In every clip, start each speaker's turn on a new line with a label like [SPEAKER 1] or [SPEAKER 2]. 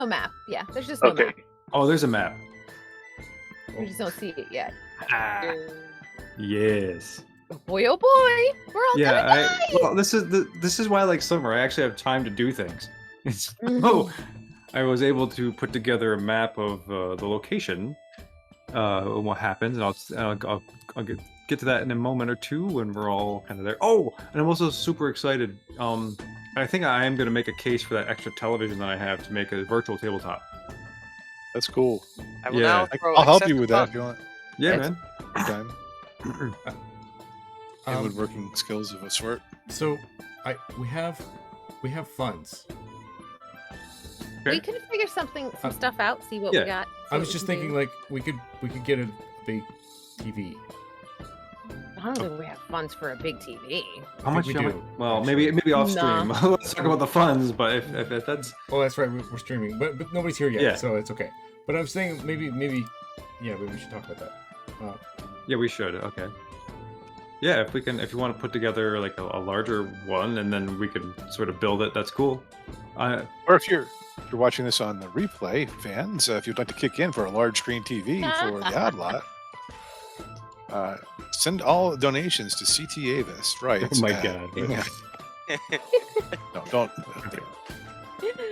[SPEAKER 1] No map. Yeah, there's just no map.
[SPEAKER 2] Oh, there's a map.
[SPEAKER 1] We just don't see it yet.
[SPEAKER 2] Ah, yes.
[SPEAKER 1] Boy, oh boy, we're all gonna die.
[SPEAKER 2] Well, this is why I like summer. I actually have time to do things. I was able to put together a map of the location, and what happens, and I'll get to that in a moment or two when we're all kind of there. Oh, and I'm also super excited. I think I am going to make a case for that extra television that I have to make a virtual tabletop.
[SPEAKER 3] That's cool.
[SPEAKER 4] I'll help you with that if you want.
[SPEAKER 2] Yeah, man.
[SPEAKER 4] Time. And woodworking skills of a sort.
[SPEAKER 5] So, we have funds.
[SPEAKER 2] Okay.
[SPEAKER 1] We could figure some stuff out. See what we got.
[SPEAKER 5] I was just thinking, like, we could get a big TV.
[SPEAKER 1] I don't think we have funds for a big TV.
[SPEAKER 2] How much
[SPEAKER 5] we
[SPEAKER 2] do?
[SPEAKER 5] do?
[SPEAKER 2] Well, maybe off stream. Let's talk about the funds. But if that's
[SPEAKER 5] that's right. We're streaming, but nobody's here yet,
[SPEAKER 2] Yeah.
[SPEAKER 5] so it's okay. But I'm saying maybe we should talk about that.
[SPEAKER 2] yeah, we should. Okay. Yeah, if you want to put together like a larger one, and then we can sort of build it. That's cool.
[SPEAKER 4] Or if you're watching this on the replay, fans, if you'd like to kick in for a large screen TV for the Oddlot, send all donations to CT Avis. Right.
[SPEAKER 2] Oh my god.
[SPEAKER 4] No, don't.
[SPEAKER 2] Okay.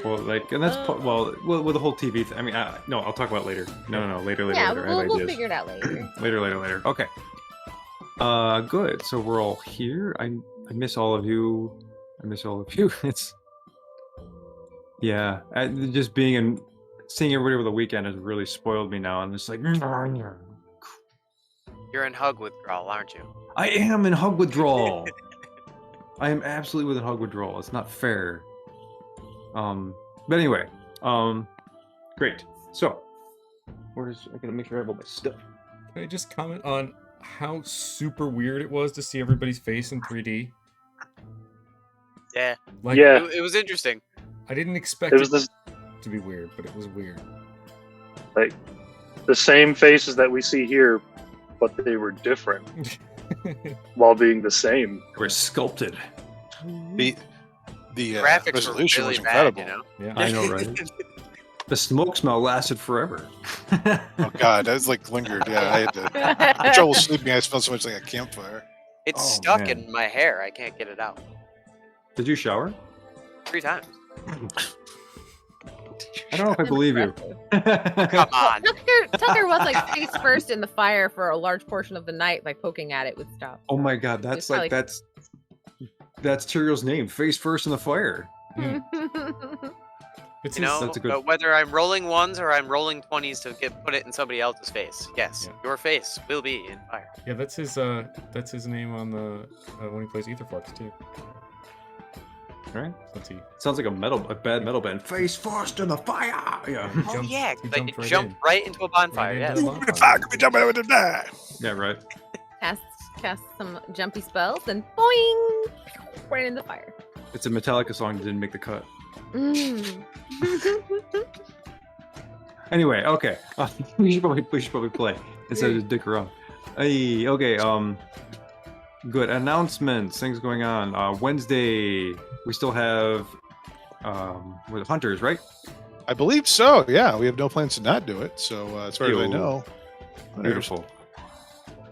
[SPEAKER 2] Well, like, and that's with the whole TV thing. I mean, no, I'll talk about it later. No, later.
[SPEAKER 1] Yeah,
[SPEAKER 2] later. I have
[SPEAKER 1] we'll
[SPEAKER 2] ideas.
[SPEAKER 1] figure it out later.
[SPEAKER 2] later. Okay. Good. So we're all here. I miss all of you. It's just seeing everybody over the weekend has really spoiled me now. And it's like
[SPEAKER 6] You're in hug withdrawal, aren't you?
[SPEAKER 2] I am in hug withdrawal. I am absolutely with hug withdrawal. It's not fair. But anyway, great. So, I gotta make sure I have all my stuff.
[SPEAKER 5] Can I just comment on how super weird it was to see everybody's face in 3D?
[SPEAKER 6] Yeah.
[SPEAKER 5] Like,
[SPEAKER 6] It was interesting.
[SPEAKER 5] I didn't expect it to be weird, but it was weird.
[SPEAKER 7] Like the same faces that we see here, but they were different while being the same.
[SPEAKER 2] They were sculpted.
[SPEAKER 4] The
[SPEAKER 6] graphics
[SPEAKER 4] resolution
[SPEAKER 6] were really
[SPEAKER 4] was incredible.
[SPEAKER 6] bad, you know?
[SPEAKER 5] Yeah.
[SPEAKER 2] I know, right? The smoke smell lasted forever.
[SPEAKER 4] Oh god, that was like lingered. Yeah, I had trouble sleeping. I smelled so much like a campfire.
[SPEAKER 6] It's
[SPEAKER 2] Oh,
[SPEAKER 6] stuck
[SPEAKER 2] man.
[SPEAKER 6] in my hair. I can't get it out.
[SPEAKER 2] Did you shower?
[SPEAKER 6] 3 times.
[SPEAKER 2] I don't know if I believe you.
[SPEAKER 6] Come on.
[SPEAKER 1] Tucker was like face first in the fire for a large portion of the night, like poking at it with stuff.
[SPEAKER 2] Oh my god, that's
[SPEAKER 1] It's
[SPEAKER 2] that's Tyrion's name. Face first in the fire.
[SPEAKER 5] It's
[SPEAKER 6] You know,
[SPEAKER 2] that's a good-
[SPEAKER 6] whether I'm rolling 1s or I'm rolling 20s to put it in somebody else's face. Yes,
[SPEAKER 5] Yeah.
[SPEAKER 6] your face will be in fire.
[SPEAKER 5] Yeah, that's his name on the when he plays Etherflux too.
[SPEAKER 2] Right?
[SPEAKER 5] Let's see.
[SPEAKER 2] Sounds like a bad metal band. Face first in the fire. Yeah.
[SPEAKER 5] He
[SPEAKER 6] Oh
[SPEAKER 5] jumps-
[SPEAKER 6] yeah,
[SPEAKER 5] he
[SPEAKER 6] like
[SPEAKER 5] jumped
[SPEAKER 6] jump right into a bonfire.
[SPEAKER 5] Right
[SPEAKER 6] Yeah.
[SPEAKER 5] into the bonfire.
[SPEAKER 2] Yeah, right.
[SPEAKER 1] Cast some jumpy spells and boing, right in the fire.
[SPEAKER 2] It's a Metallica song that didn't make the cut.
[SPEAKER 1] Mm.
[SPEAKER 2] Anyway, okay. We should probably play instead of just dick around. Hey, okay. Good announcements. Things going on. Wednesday, we still have with Hunters, right?
[SPEAKER 4] I believe so. Yeah, we have no plans to not do it. So as far as I know,
[SPEAKER 2] Beautiful.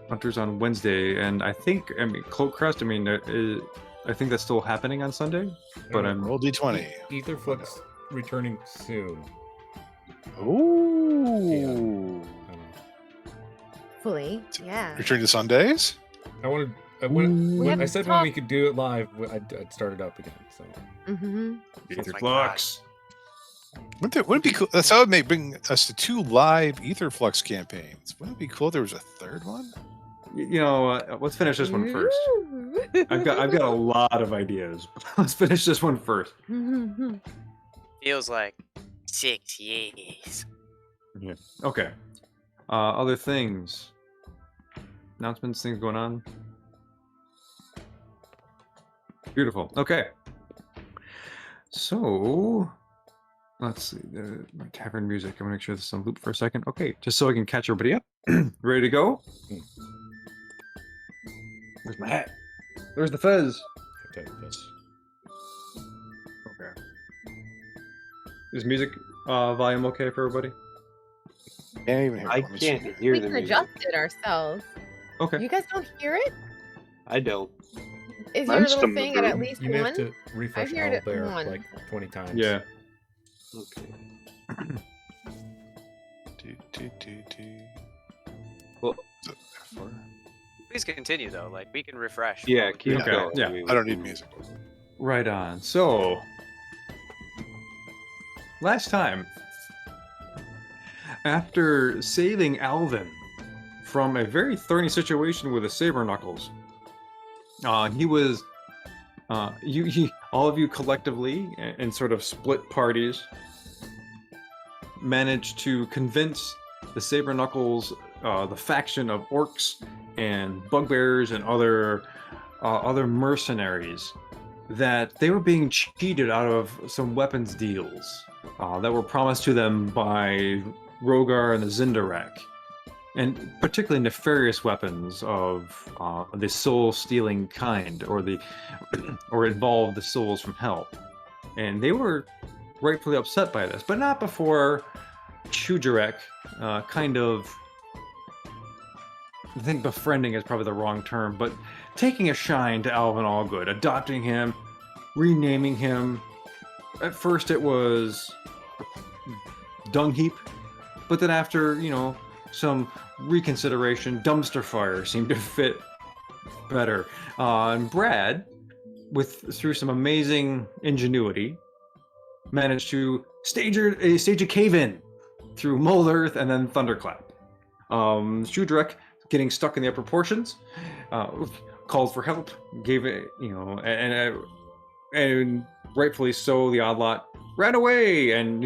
[SPEAKER 2] Hunters on Wednesday, and I mean, Cloak Crest. I mean, I think that's still happening on Sunday, but I'm
[SPEAKER 4] roll d20.
[SPEAKER 5] Etherflux returning soon.
[SPEAKER 4] Ooh.
[SPEAKER 1] Fully, yeah.
[SPEAKER 4] Return to Sundays?
[SPEAKER 5] I said when we
[SPEAKER 1] talked-
[SPEAKER 5] could do it live, I'd start it up again. So
[SPEAKER 1] Mm-hmm.
[SPEAKER 2] Etherflux.
[SPEAKER 4] Wouldn't it be cool? That's how it may bring us to 2 live Etherflux campaigns. Wouldn't it be cool if there was a 3rd one?
[SPEAKER 2] You know, let's finish this one first. I've got a lot of ideas. Let's finish this one first.
[SPEAKER 6] Feels like 6 years.
[SPEAKER 2] Yeah. Okay. Other things. Announcements, things going on. Beautiful. Okay. So, let's see. My tavern music. I'm gonna make sure this is on loop for a second. Okay, just so I can catch everybody up. Ready to go? Where's my hat? Where's the fez?
[SPEAKER 5] okay, yes.
[SPEAKER 2] Okay. Is music volume okay for everybody?
[SPEAKER 4] Can't even hear.
[SPEAKER 8] I
[SPEAKER 4] Let me see.
[SPEAKER 8] can't hear
[SPEAKER 1] We
[SPEAKER 8] the
[SPEAKER 1] can
[SPEAKER 8] music.
[SPEAKER 1] adjust it ourselves.
[SPEAKER 2] Okay.
[SPEAKER 1] You guys don't hear it?
[SPEAKER 8] I don't.
[SPEAKER 1] Is your
[SPEAKER 7] Mine's
[SPEAKER 1] little
[SPEAKER 7] still
[SPEAKER 1] thing at
[SPEAKER 7] moving.
[SPEAKER 1] least
[SPEAKER 5] You may have
[SPEAKER 1] one?
[SPEAKER 5] to refresh
[SPEAKER 1] heard it
[SPEAKER 5] Owlbear
[SPEAKER 1] one.
[SPEAKER 5] like 20 times.
[SPEAKER 2] Yeah.
[SPEAKER 8] Okay. Well,
[SPEAKER 4] Is it F4?
[SPEAKER 6] Please continue though. Like we can refresh.
[SPEAKER 8] yeah, keep
[SPEAKER 2] Okay,
[SPEAKER 8] going.
[SPEAKER 2] yeah.
[SPEAKER 4] I don't need music.
[SPEAKER 2] Right on. So, last time, after saving Alvin from a very thorny situation with a saber knuckles, he was, all of you collectively, in sort of split parties, managed to convince the saber knuckles, the faction of orcs and bugbears and other mercenaries, that they were being cheated out of some weapons deals that were promised to them by Rogar and the Zindarak, and particularly nefarious weapons of the soul-stealing kind, or involved the souls from hell. And they were rightfully upset by this, but not before Shujarek kind of, I think befriending is probably the wrong term, but taking a shine to Alvin Allgood, adopting him, renaming him. At first it was Dung Heap, but then after, some reconsideration, Dumpster Fire seemed to fit better. And Brad, through some amazing ingenuity, managed to stage a cave-in through Mold Earth and then Thunderclap. Shudrek, getting stuck in the upper portions, called for help, gave it, and rightfully so, the Oddlot ran away and,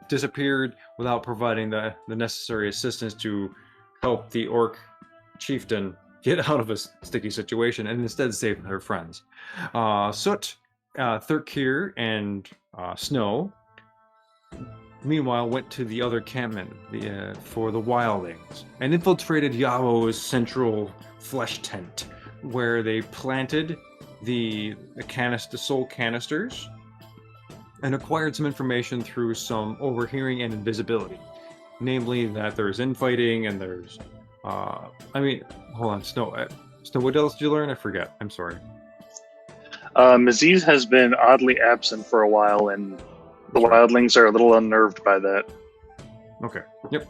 [SPEAKER 2] disappeared without providing the necessary assistance to help the orc chieftain get out of a sticky situation, and instead save her friends. Soot, Thurkir, and Snow, meanwhile, went to the other campment for the wildlings and infiltrated Yao's central flesh tent, where they planted the soul canisters and acquired some information through some overhearing and invisibility. Namely, that there's infighting and there's, hold on, Snow, what else did you learn? I forget. I'm sorry.
[SPEAKER 7] Aziz has been oddly absent for a while, and the wildlings are a little unnerved by that.
[SPEAKER 2] Okay. Yep.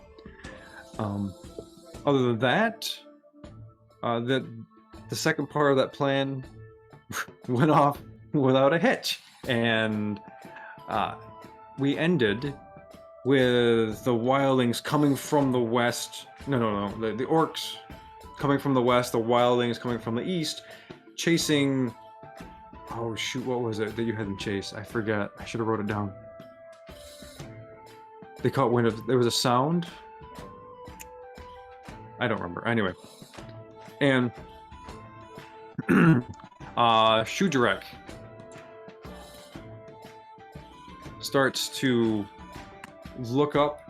[SPEAKER 2] Other than that, the second part of that plan went off without a hitch, and we ended with the wildlings coming from the west. No. The orcs coming from the west, the wildlings coming from the east, chasing. Oh shoot! What was it that you had them chase? I forget. I should have wrote it down. They caught wind of. There was a sound. I don't remember. Anyway, and Shujarek starts to look up,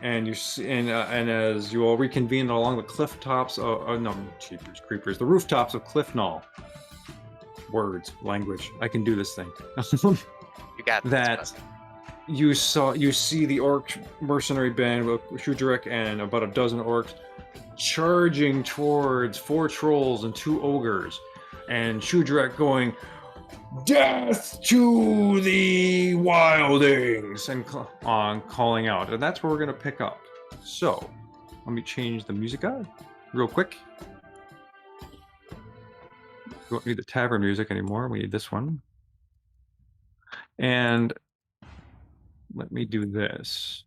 [SPEAKER 2] and you see, and as you all reconvene along the cliff tops, creepers, the rooftops of Cliff Knoll. Words, language. I can do this thing.
[SPEAKER 6] You got this,
[SPEAKER 2] that.
[SPEAKER 6] bud.
[SPEAKER 2] You see the orc mercenary band with Shujarek and about a dozen orcs charging towards 4 trolls and 2 ogres, and Shujarek going, "Death to the wildlings!" and calling out, and that's where we're gonna pick up. So, let me change the music up real quick. We don't need the tavern music anymore. We need this one, and let me do this.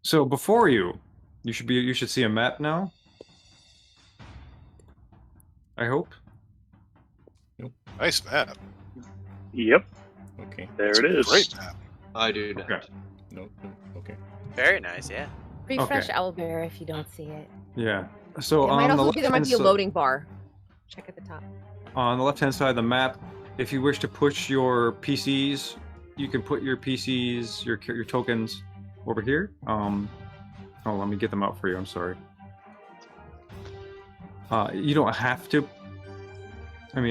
[SPEAKER 2] So before you should see a map now. I hope.
[SPEAKER 4] Nice map.
[SPEAKER 7] Yep,
[SPEAKER 5] Okay.
[SPEAKER 7] there
[SPEAKER 4] It's
[SPEAKER 7] it
[SPEAKER 4] a
[SPEAKER 7] is.
[SPEAKER 4] Great map.
[SPEAKER 8] I do not.
[SPEAKER 2] Okay.
[SPEAKER 5] No. Okay.
[SPEAKER 6] Very nice, yeah.
[SPEAKER 1] Refresh
[SPEAKER 2] Okay.
[SPEAKER 1] Owlbear if you don't see it.
[SPEAKER 2] Yeah. So
[SPEAKER 1] It might
[SPEAKER 2] on the
[SPEAKER 1] also be there might be a
[SPEAKER 2] left-hand
[SPEAKER 1] loading bar. Check at the top.
[SPEAKER 2] on the left-hand side of the map, if you wish to push your PCs, you can put your PCs, your tokens over here. Let me get them out for you. I'm sorry. You don't have to. I'm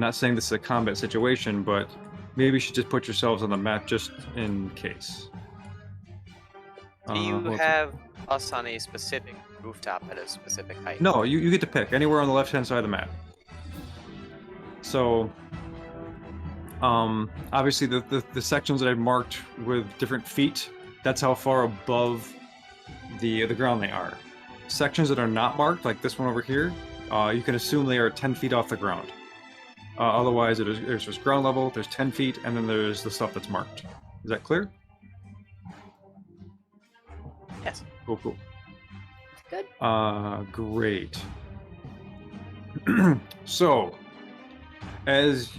[SPEAKER 2] not saying this is a combat situation, but maybe you should just put yourselves on the map just in case.
[SPEAKER 6] Do you
[SPEAKER 2] let's-
[SPEAKER 6] have us on a specific rooftop at a specific height?
[SPEAKER 2] No, you get to pick anywhere on the left-hand side of the map. So, obviously the sections that I marked with different feet, that's how far above the ground they are. Sections that are not marked, like this one over here, you can assume they are 10 feet off the ground. Otherwise, there's just ground level, there's 10 feet, and then there's the stuff that's marked. Is that clear?
[SPEAKER 6] Yes.
[SPEAKER 2] Cool.
[SPEAKER 1] Good.
[SPEAKER 2] Great. So, as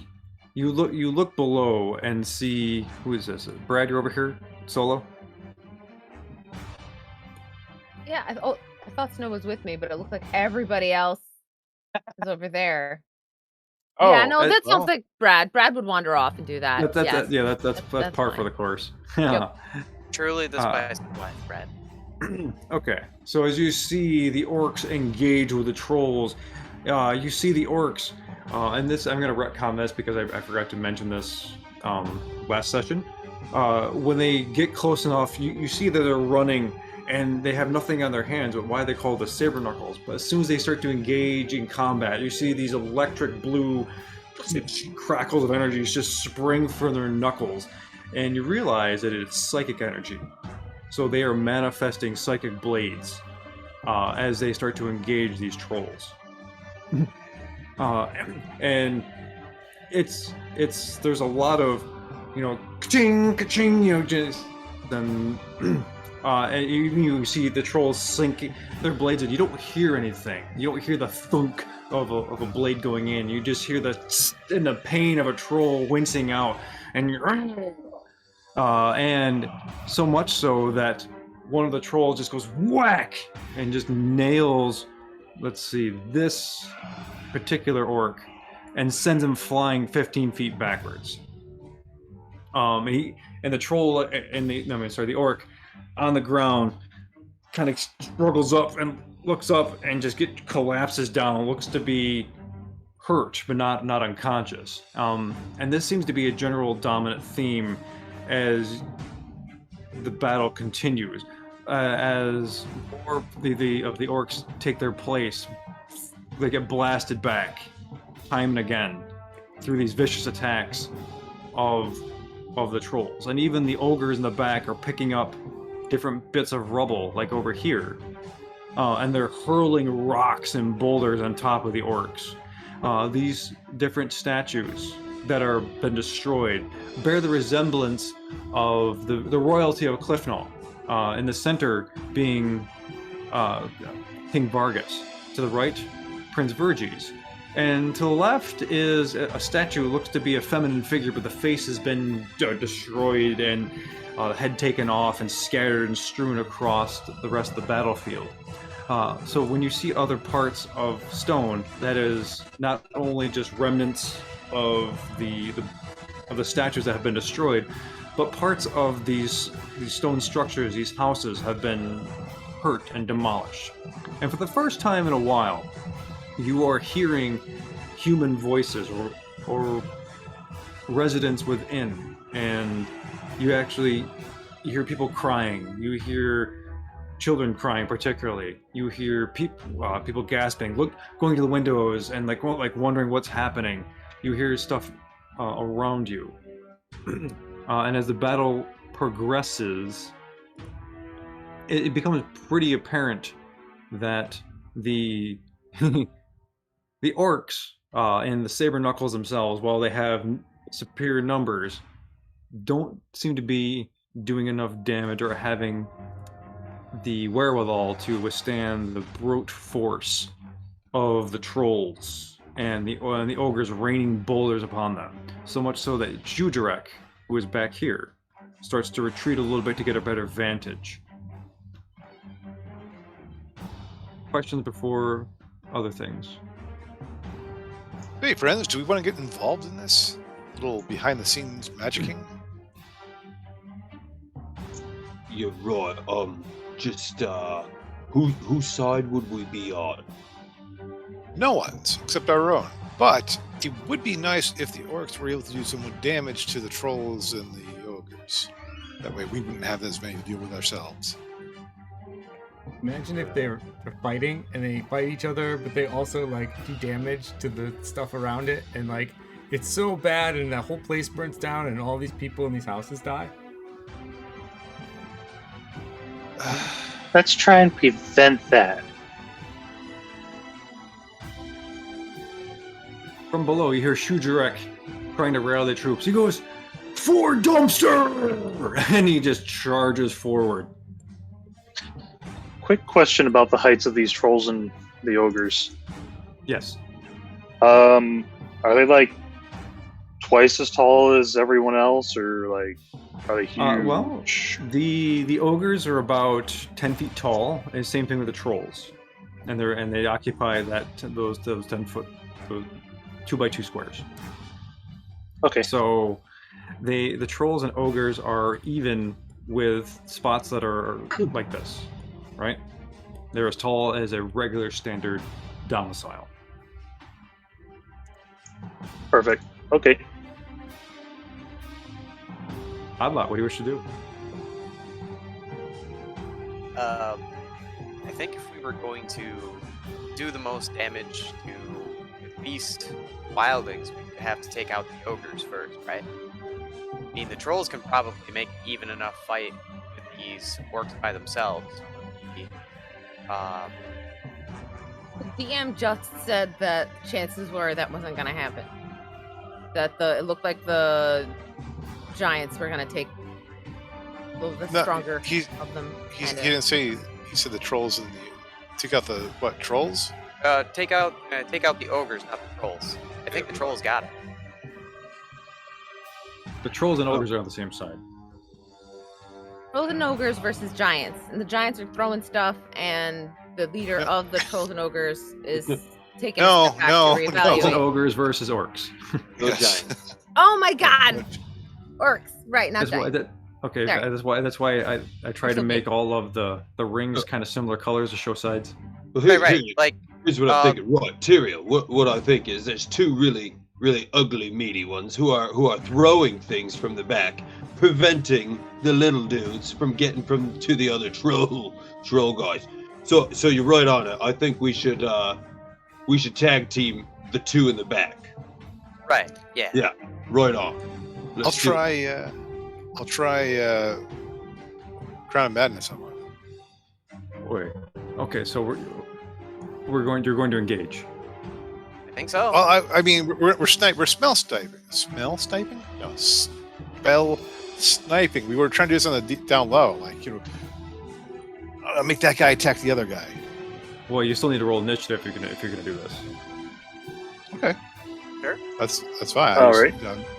[SPEAKER 2] you look below and see, who is this? Brad, you're over here, solo.
[SPEAKER 1] Yeah, I thought Snow was with me, but it looked like everybody else is over there.
[SPEAKER 3] Oh,
[SPEAKER 1] yeah, no, that sounds
[SPEAKER 2] well.
[SPEAKER 1] like Brad. Brad would wander off and do that. yes.
[SPEAKER 2] That's par for
[SPEAKER 1] fine.
[SPEAKER 2] the course.
[SPEAKER 1] Yep.
[SPEAKER 6] Truly the spice of life, Brad.
[SPEAKER 2] Okay, so as you see the orcs engage with the trolls, you see the orcs, and this, I'm going to retcon this because I forgot to mention this last session. When they get close enough, you see that they're running and they have nothing on their hands, but why they call the saber knuckles. But as soon as they start to engage in combat, you see these electric blue crackles of energy just spring from their knuckles, and you realize that it's psychic energy. So they are manifesting psychic blades as they start to engage these trolls. And it's there's a lot of, ka-ching, ka-ching, just then and you see the trolls sinking their blades, and you don't hear anything. You don't hear the thunk of a blade going in. You just hear the pain of a troll wincing out, and and so much so that one of the trolls just goes whack and just nails, let's see, this particular orc, and sends him flying 15 feet backwards. And the troll and the orc on the ground kind of struggles up and looks up and just collapses down. Looks to be hurt, but not unconscious. And this seems to be a general dominant theme as the battle continues. As more of the orcs take their place, they get blasted back time and again through these vicious attacks of the trolls. And even the ogres in the back are picking up different bits of rubble, like over here, and they're hurling rocks and boulders on top of the orcs. These different statues that are been destroyed bear the resemblance of the royalty of Cliffnall, in the center being King Vargas, to the right Prince Verges, and to the left is a statue. It looks to be a feminine figure, but the face has been destroyed and the head taken off and scattered and strewn across the rest of the battlefield. So when you see other parts of stone, that is not only just remnants of the statues that have been destroyed, but parts of these stone structures, these houses, have been hurt and demolished. And for the first time in a while, you are hearing human voices or residents within, and you hear people crying. You hear children crying, particularly. You hear people gasping, going to the windows and like wondering what's happening. You hear stuff around you, and as the battle progresses, it becomes pretty apparent that the the orcs and the saber knuckles themselves, while they have superior numbers, don't seem to be doing enough damage or having the wherewithal to withstand the brute force of the trolls and the ogres raining boulders upon them. So much so that Jujarek, who is back here, starts to retreat a little bit to get a better vantage. Questions before other things?
[SPEAKER 4] Hey, friends, do we want to get involved in this little behind-the-scenes magicking?
[SPEAKER 8] You're right. Just whose side would we be on?
[SPEAKER 4] No one's, except our own. But it would be nice if the orcs were able to do some damage to the trolls and the ogres. That way we wouldn't have as many to deal with ourselves.
[SPEAKER 5] Imagine if they're fighting and they fight each other, but they also like do damage to the stuff around it, and like it's so bad, and the whole place burns down, and all these people in these houses die.
[SPEAKER 7] Let's try and prevent that.
[SPEAKER 2] From below, you hear Shujarek trying to rally the troops. He goes, "For dumpster!" And he just charges forward.
[SPEAKER 7] Quick question about the heights of these trolls and the ogres.
[SPEAKER 2] Yes.
[SPEAKER 7] Are they like twice as tall as everyone else, or like are they huge?
[SPEAKER 2] Well, the ogres are about 10 feet tall, and same thing with the trolls, and they occupy those 10-foot 2x2 squares.
[SPEAKER 7] Okay.
[SPEAKER 2] So the trolls and ogres are even with spots that are like this, right? They're as tall as a regular standard domicile.
[SPEAKER 7] Perfect. Okay.
[SPEAKER 2] Oddlot, what do you wish to do?
[SPEAKER 6] I think if we were going to do the most damage to the beast wildlings, we would have to take out the ogres first, right? I mean, the trolls can probably make even enough fight with these orcs by themselves.
[SPEAKER 1] The DM just said that chances were that wasn't going to happen. That it looked like the giants were going to take the stronger of them.
[SPEAKER 4] He didn't say. He said the trolls and the take out the what trolls?
[SPEAKER 6] Take out the ogres, not the trolls. I think the trolls got it.
[SPEAKER 2] The trolls and ogres are on the same side.
[SPEAKER 1] Trolls and ogres versus giants, and the giants are throwing stuff, and the leader of the trolls and ogres is taking a step back to reevaluate.
[SPEAKER 2] Trolls and ogres versus orcs.
[SPEAKER 8] Those giants.
[SPEAKER 1] Oh my god! Orcs, right? Not giants.
[SPEAKER 2] Okay,
[SPEAKER 1] Sorry.
[SPEAKER 2] that's why I try to make all of the rings kind of similar colors to show sides.
[SPEAKER 8] Well,
[SPEAKER 6] Right. Like,
[SPEAKER 8] here's what I'm thinking. Right, Tyrael. What I think is there's two really ugly, meaty ones who are throwing things from the back, preventing the little dudes from getting to the other troll guys. So you're right on it. I think we should tag team the two in the back.
[SPEAKER 6] right? Yeah.
[SPEAKER 8] Yeah, right on.
[SPEAKER 4] I'll try Crown of Madness on one.
[SPEAKER 2] Wait. Okay, so you're going to engage.
[SPEAKER 6] I think so.
[SPEAKER 4] Well, I mean, we're smell sniping. Smell sniping? No, spell sniping. We were trying to do this on the down low, like make that guy attack the other guy.
[SPEAKER 2] Well, you still need to roll initiative if you're gonna do this.
[SPEAKER 4] Okay.
[SPEAKER 6] Sure.
[SPEAKER 4] That's fine.
[SPEAKER 7] All right.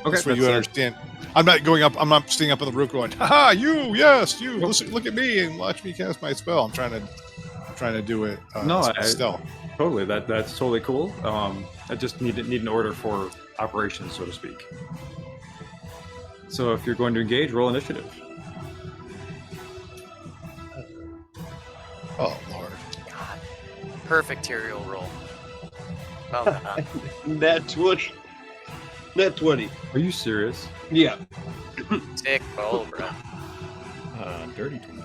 [SPEAKER 4] Okay. So you understand. I'm not going up. I'm not sitting up on the roof going, "Ha! You, yes, you. Listen, look at me and watch me cast my spell." I'm trying to do it. Stealth.
[SPEAKER 2] Totally. That's totally cool. I just need an order for operations, so to speak. So if you're going to engage, roll initiative.
[SPEAKER 4] Oh Lord.
[SPEAKER 6] God. Perfect Tyrael roll. Well done.
[SPEAKER 8] Nat 20. Nat 20.
[SPEAKER 2] Are you serious?
[SPEAKER 8] Yeah.
[SPEAKER 6] Sick roll, bro.
[SPEAKER 5] Dirty 20.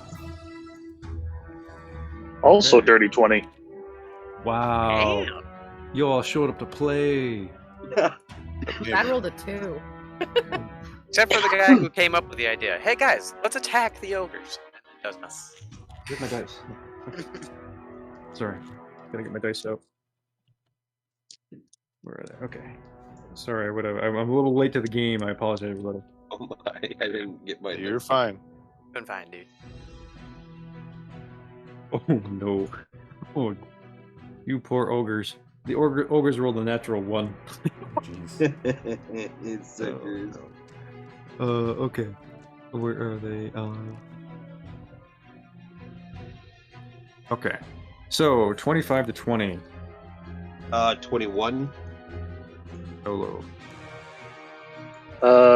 [SPEAKER 7] Also,
[SPEAKER 2] Okay.
[SPEAKER 7] dirty 20.
[SPEAKER 2] Wow.
[SPEAKER 6] Damn.
[SPEAKER 2] You all showed up to play.
[SPEAKER 1] I rolled a 2.
[SPEAKER 6] Except for the guy who came up with the idea. Hey guys, let's attack the ogres. Does not.
[SPEAKER 2] Get my dice. Sorry. Gotta get my dice out. Where are they? Okay. Sorry, I'm a little late to the game. I apologize a little.
[SPEAKER 8] Oh my! I didn't get my.
[SPEAKER 4] You're fine.
[SPEAKER 6] Been fine, dude.
[SPEAKER 2] Oh no. Oh, you poor ogres. The ogres rolled a natural 1.
[SPEAKER 5] Jeez.
[SPEAKER 8] It's suckers.
[SPEAKER 2] Okay. Where are they? Okay. So 25 to 20.
[SPEAKER 8] 21.
[SPEAKER 2] Solo.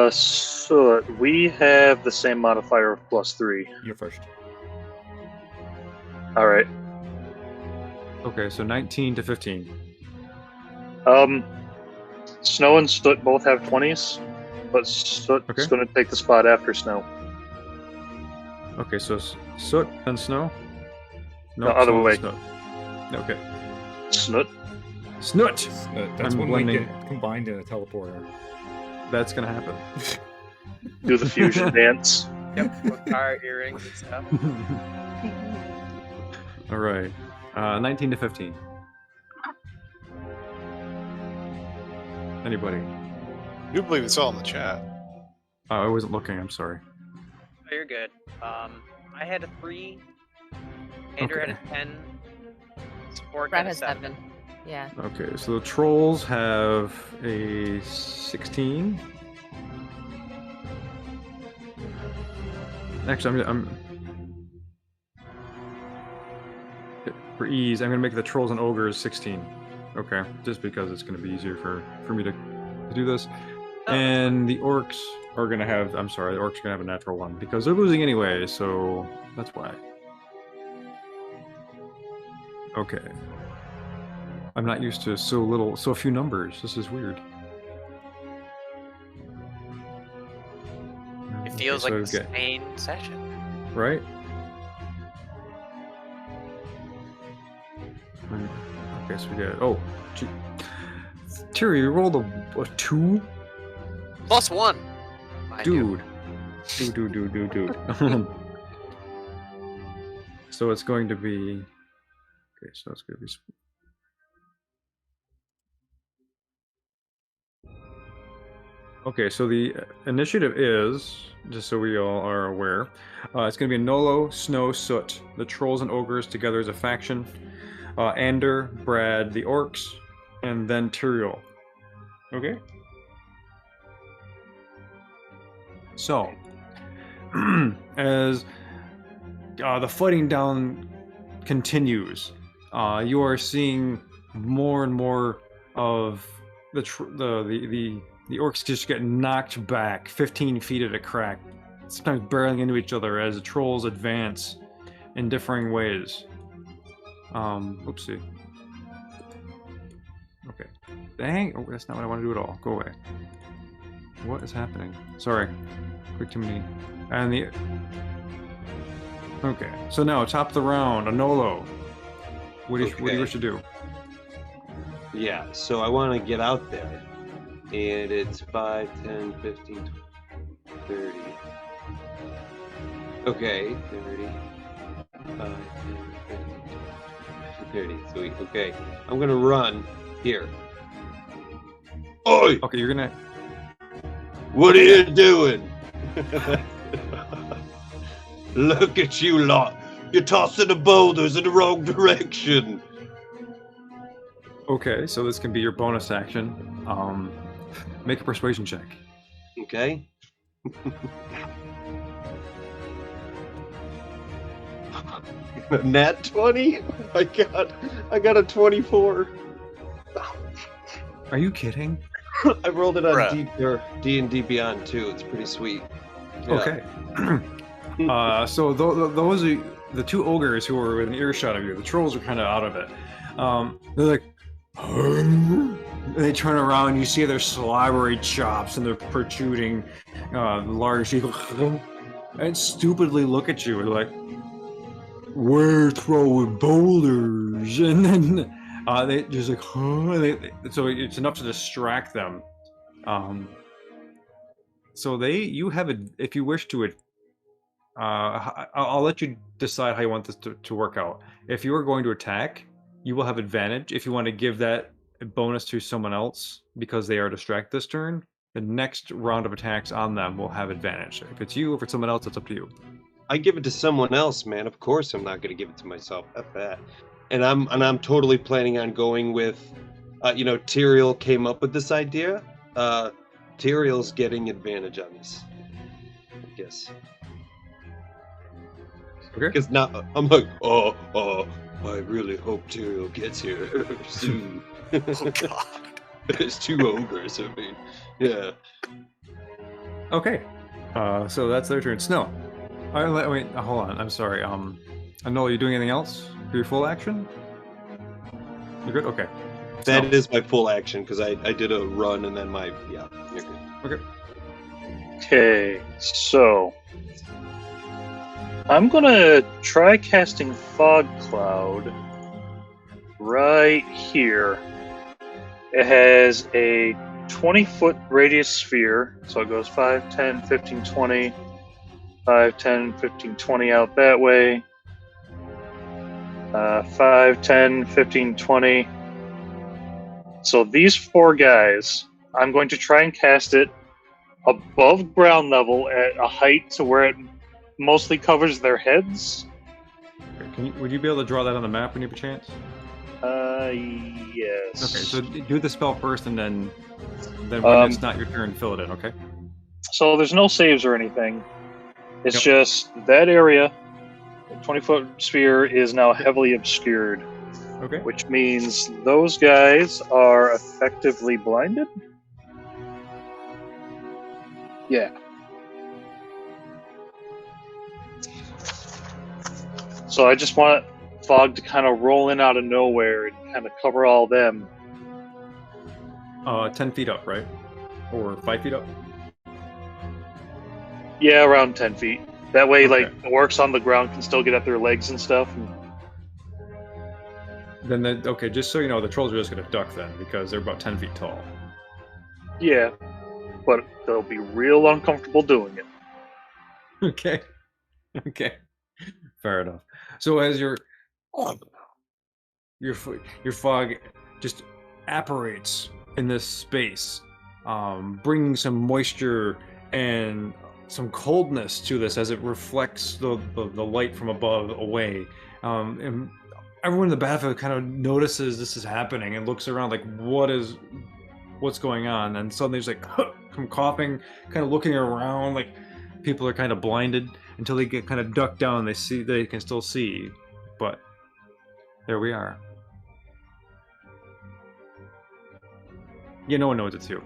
[SPEAKER 7] So we have the same modifier of +3.
[SPEAKER 5] You're first.
[SPEAKER 7] All right.
[SPEAKER 2] Okay, so 19 to 15.
[SPEAKER 7] Snow and Soot both have 20s, but Soot's
[SPEAKER 2] Okay.
[SPEAKER 7] going to take the spot after Snow.
[SPEAKER 2] Okay, so Soot and Snow?
[SPEAKER 7] No, other
[SPEAKER 2] Snow and
[SPEAKER 7] way.
[SPEAKER 2] Snoot. Okay.
[SPEAKER 7] Snoot.
[SPEAKER 2] Snoot!
[SPEAKER 5] That's
[SPEAKER 2] I'm
[SPEAKER 5] when
[SPEAKER 2] blending.
[SPEAKER 5] we get combined in a teleporter.
[SPEAKER 2] That's gonna happen.
[SPEAKER 7] Do the fusion dance.
[SPEAKER 6] Yep, with our earrings and stuff.
[SPEAKER 2] All right. 19 to 15. Anybody?
[SPEAKER 4] I do believe it's all in the chat.
[SPEAKER 2] Oh, I wasn't looking. I'm sorry.
[SPEAKER 6] Oh, you're good. I had a 3. Andrew
[SPEAKER 2] Okay.
[SPEAKER 6] had a 10. Support
[SPEAKER 1] Brad
[SPEAKER 6] had a
[SPEAKER 1] has
[SPEAKER 6] 7.
[SPEAKER 1] 7. Yeah.
[SPEAKER 2] Okay, so the trolls have a 16. Actually, for ease, I'm gonna make the trolls and ogres 16. Okay, just because it's gonna be easier for me to do this.
[SPEAKER 6] Oh,
[SPEAKER 2] And the orcs are gonna have. I'm sorry, the orcs are gonna have a natural 1 because they're losing anyway. So that's why. Okay. I'm not used to so few numbers. This is weird.
[SPEAKER 6] It feels
[SPEAKER 2] Okay,
[SPEAKER 6] like
[SPEAKER 2] so
[SPEAKER 6] the main session.
[SPEAKER 2] right? Okay, so we got. Oh, gee. Terry, you rolled a 2?
[SPEAKER 6] +1. mind you.
[SPEAKER 2] Dude. So it's going to be. Okay, so it's going to be. Okay, so the initiative is, just so we all are aware, it's going to be Nolo, Snow, Soot, the Trolls and Ogres together as a faction, Ander, Brad, the Orcs, and then Tyrael. Okay? So, as the fighting down continues, you are seeing more and more of the orcs just get knocked back 15 feet at a crack, sometimes barreling into each other as the trolls advance in differing ways. Oopsie. Okay. Dang, oh, that's not what I want to do at all. Go away. What is happening? Sorry. Quick too many. And the... Okay, so now, top of the round, Anolo. What do you wish to do?
[SPEAKER 8] Yeah, so I want to get out there. And it's 5, 10, 15, 20, 30. Okay, 30. 5, 10, 15, 30. Sweet. Okay, I'm going to run here. Oi!
[SPEAKER 2] Okay, you're gonna...
[SPEAKER 8] What are you doing? Look at you lot. You're tossing the boulders in the wrong direction.
[SPEAKER 2] Okay, so this can be your bonus action. Make a persuasion check.
[SPEAKER 8] Okay. Nat 20? Oh my god. I got a 24.
[SPEAKER 2] Are you kidding?
[SPEAKER 8] I rolled it on
[SPEAKER 4] Bruh.
[SPEAKER 8] D&D Beyond too. It's pretty sweet. Yeah.
[SPEAKER 2] Okay. So those are the two ogres who were within earshot of you. The trolls are kind of out of it. They're like, and they turn around. You see their slobbery chops and they're protruding large teeth, and stupidly look at you like, "We're throwing boulders," and then they just like, so it's enough to distract them. So you have a, if you wish to it. I'll let you decide how you want this to work out. If you are going to attack, you will have advantage. If you want to give that bonus to someone else because they are distracted this turn, the next round of attacks on them will have advantage. If it's you, if it's someone else, it's up to you.
[SPEAKER 8] I give it to someone else, man. Of course, I'm not going to give it to myself. F that. And I'm totally planning on going with, Tyrael came up with this idea. Tyrael's getting advantage on this, I guess.
[SPEAKER 2] Okay.
[SPEAKER 8] Because now I'm like, I really hope Tyrael gets here soon.
[SPEAKER 4] Oh god.
[SPEAKER 8] There's two ogres. I mean, yeah.
[SPEAKER 2] Okay. So that's their turn. Snow. Wait, hold on. I'm sorry. Noel, are you doing anything else for your full action? You're good? Okay. snow.
[SPEAKER 8] is my full action because I did a run and then my yeah. You're good.
[SPEAKER 7] Okay, so I'm gonna try casting Fog Cloud right here. It has a 20-foot radius sphere, so it goes 5, 10, 15, 20, 5, 10, 15, 20 out that way. 5, 10, 15, 20. So these 4 guys, I'm going to try and cast it above ground level at a height to where it mostly covers their heads.
[SPEAKER 2] Would you be able to draw that on the map when you have a chance?
[SPEAKER 7] Yes.
[SPEAKER 2] Okay, so do the spell first, and then when it's not your turn, fill it in. Okay.
[SPEAKER 7] So there's no saves or anything. It's
[SPEAKER 2] Yep.
[SPEAKER 7] just that area, the 20-foot sphere, is now heavily obscured,
[SPEAKER 2] Okay.
[SPEAKER 7] which means those guys are effectively blinded. Yeah. So I just want fog to kind of roll in out of nowhere and kind of cover all them.
[SPEAKER 2] 10 feet up, right? Or 5 feet up?
[SPEAKER 7] Yeah, around 10 feet. That way,
[SPEAKER 2] Okay.
[SPEAKER 7] like, the orcs on the ground can still get at their legs and stuff. And
[SPEAKER 2] Okay, just so you know, the trolls are just going to duck then, because they're about 10 feet tall.
[SPEAKER 7] yeah, but they'll be real uncomfortable doing it.
[SPEAKER 2] Okay. Okay. Fair enough. So as your fog just apparates in this space, bringing some moisture and some coldness to this as it reflects the light from above away. And everyone in the battlefield kind of notices this is happening and looks around like, what's going on? And suddenly there's like some coughing, kind of looking around like people are kind of blinded until they get kind of ducked down. They can still see, but there we are. Yeah, no one knows it's you.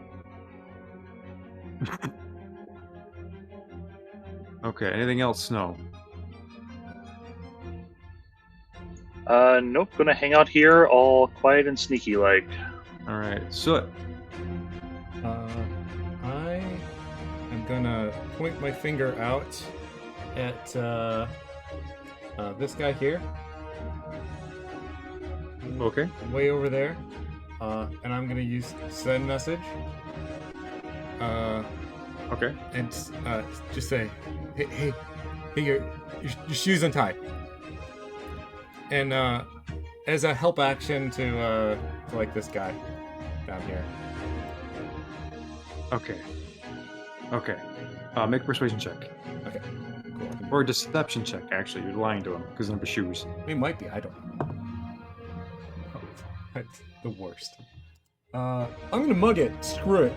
[SPEAKER 2] Okay, anything else, Snow?
[SPEAKER 7] Nope, gonna hang out here all quiet and sneaky like.
[SPEAKER 2] All right, Soot.
[SPEAKER 5] I am gonna point my finger out at this guy here.
[SPEAKER 2] Okay.
[SPEAKER 5] Way over there. And I'm gonna use send message.
[SPEAKER 2] Okay.
[SPEAKER 5] And just say, hey, your shoes untied. And as a help action to like this guy down here.
[SPEAKER 2] Okay. Okay. Make a persuasion check.
[SPEAKER 5] Okay. Cool.
[SPEAKER 2] Or a deception check, actually. You're lying to him because of the shoes.
[SPEAKER 5] We might be. I don't know. Oh, that's the worst. I'm gonna mug it. Screw it.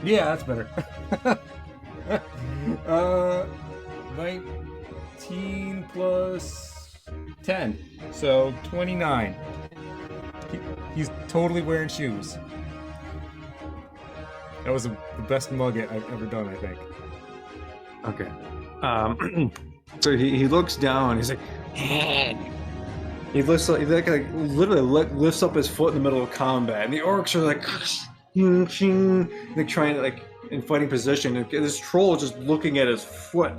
[SPEAKER 5] Yeah, that's better. 19 plus 10, so 29. He's totally wearing shoes. That was the best mug it I've ever done, I think.
[SPEAKER 2] Okay. So he looks down. He's like, he lifts up, he literally lifts up his foot in the middle of combat, and the orcs are like, like trying to in fighting position. And this troll is just looking at his foot.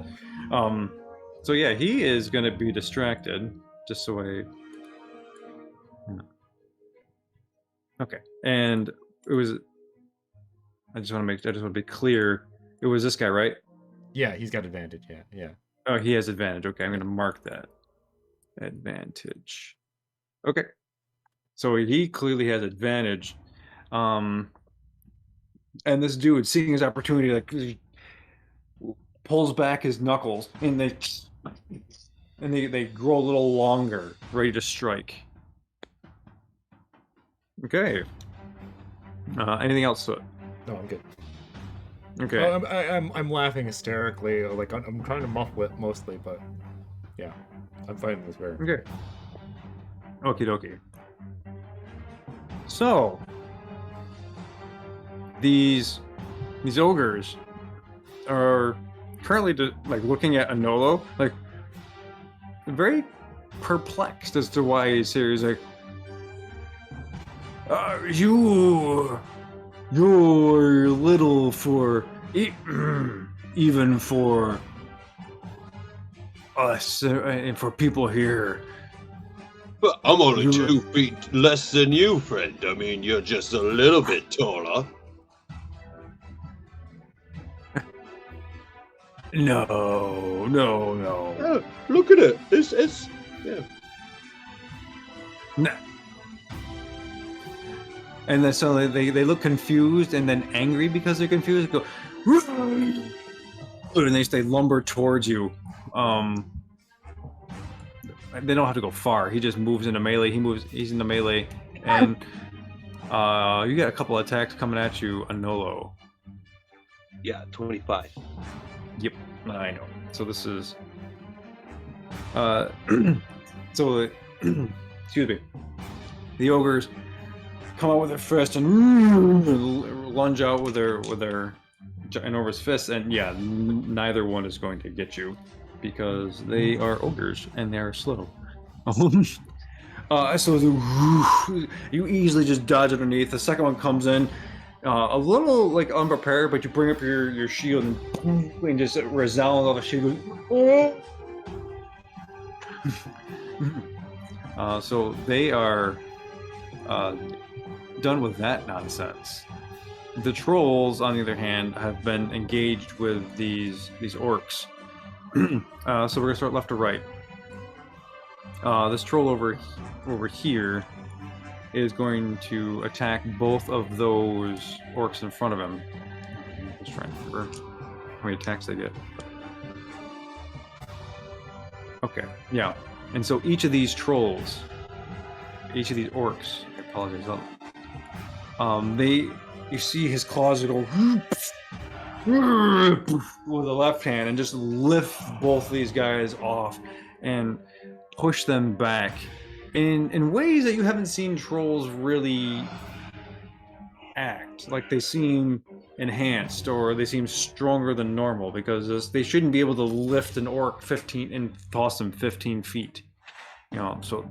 [SPEAKER 2] So yeah, he is gonna be distracted. Just so okay, and it was. I just want to be clear. It was this guy, right?
[SPEAKER 5] Yeah, he's got advantage. Yeah.
[SPEAKER 2] Oh, he has advantage. Okay, I'm gonna mark that. Advantage. Okay. So he clearly has advantage. And this dude, seeing his opportunity, he pulls back his knuckles, and they grow a little longer, ready to strike. Okay. Anything else to it?
[SPEAKER 5] No, I'm good.
[SPEAKER 2] Okay.
[SPEAKER 5] Oh, I'm laughing hysterically. Like I'm trying to muffle it mostly, but yeah, I'm fighting this bear.
[SPEAKER 2] Okay. Okie dokie. So these ogres are currently looking at Anolo, very perplexed as to why he's here. He's like, You're little for even for us and for people here.
[SPEAKER 8] But I'm only
[SPEAKER 2] You-
[SPEAKER 8] 2 feet less than you, friend. I mean, you're just a little bit taller.
[SPEAKER 2] No.
[SPEAKER 8] Yeah, look at it. It's yeah.
[SPEAKER 2] No. And then so they look confused and then angry because they're confused. Go, and they lumber towards you. They don't have to go far. He just moves into melee. He's into melee, and you got a couple attacks coming at you, Anolo.
[SPEAKER 8] Yeah, 25.
[SPEAKER 2] Yep, I know. So this is so excuse me. The ogres come out with their fist and lunge out with their ginormous fists, and yeah, neither one is going to get you because they are ogres and they are slow. So you easily just dodge underneath. The second one comes in a little like unprepared, but you bring up your shield and just resound off the shield. So they are done with that nonsense. The trolls, on the other hand, have been engaged with these orcs. So we're gonna start left to right. This troll over here is going to attack both of those orcs in front of him. Just trying to remember how many attacks they get. Okay, yeah. And so each of these trolls, each of these orcs, I apologize. You see his claws go with the left hand and just lift both of these guys off and push them back in ways that you haven't seen trolls really act. Like they seem enhanced or they seem stronger than normal because they shouldn't be able to lift an orc 15 and toss them 15 feet. You know, so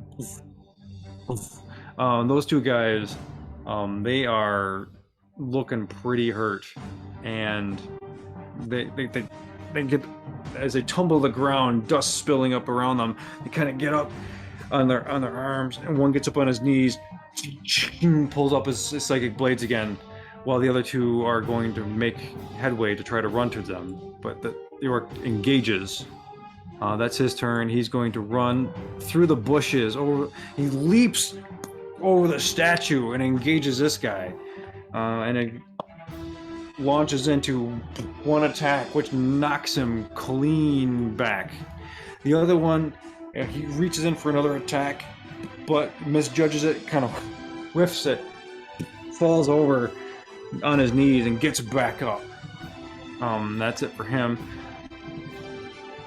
[SPEAKER 2] those two guys, they are looking pretty hurt, and they get, as they tumble to the ground, dust spilling up around them. They kind of get up on their arms, and one gets up on his knees, pulls up his psychic blades again, while the other two are going to make headway to try to run to them. But the orc engages. That's his turn. He's going to run through the bushes. He leaps over the statue and engages this guy. And it launches into one attack, which knocks him clean back. The other one, he reaches in for another attack, but misjudges it, kind of whiffs it, falls over on his knees, and gets back up. That's it for him.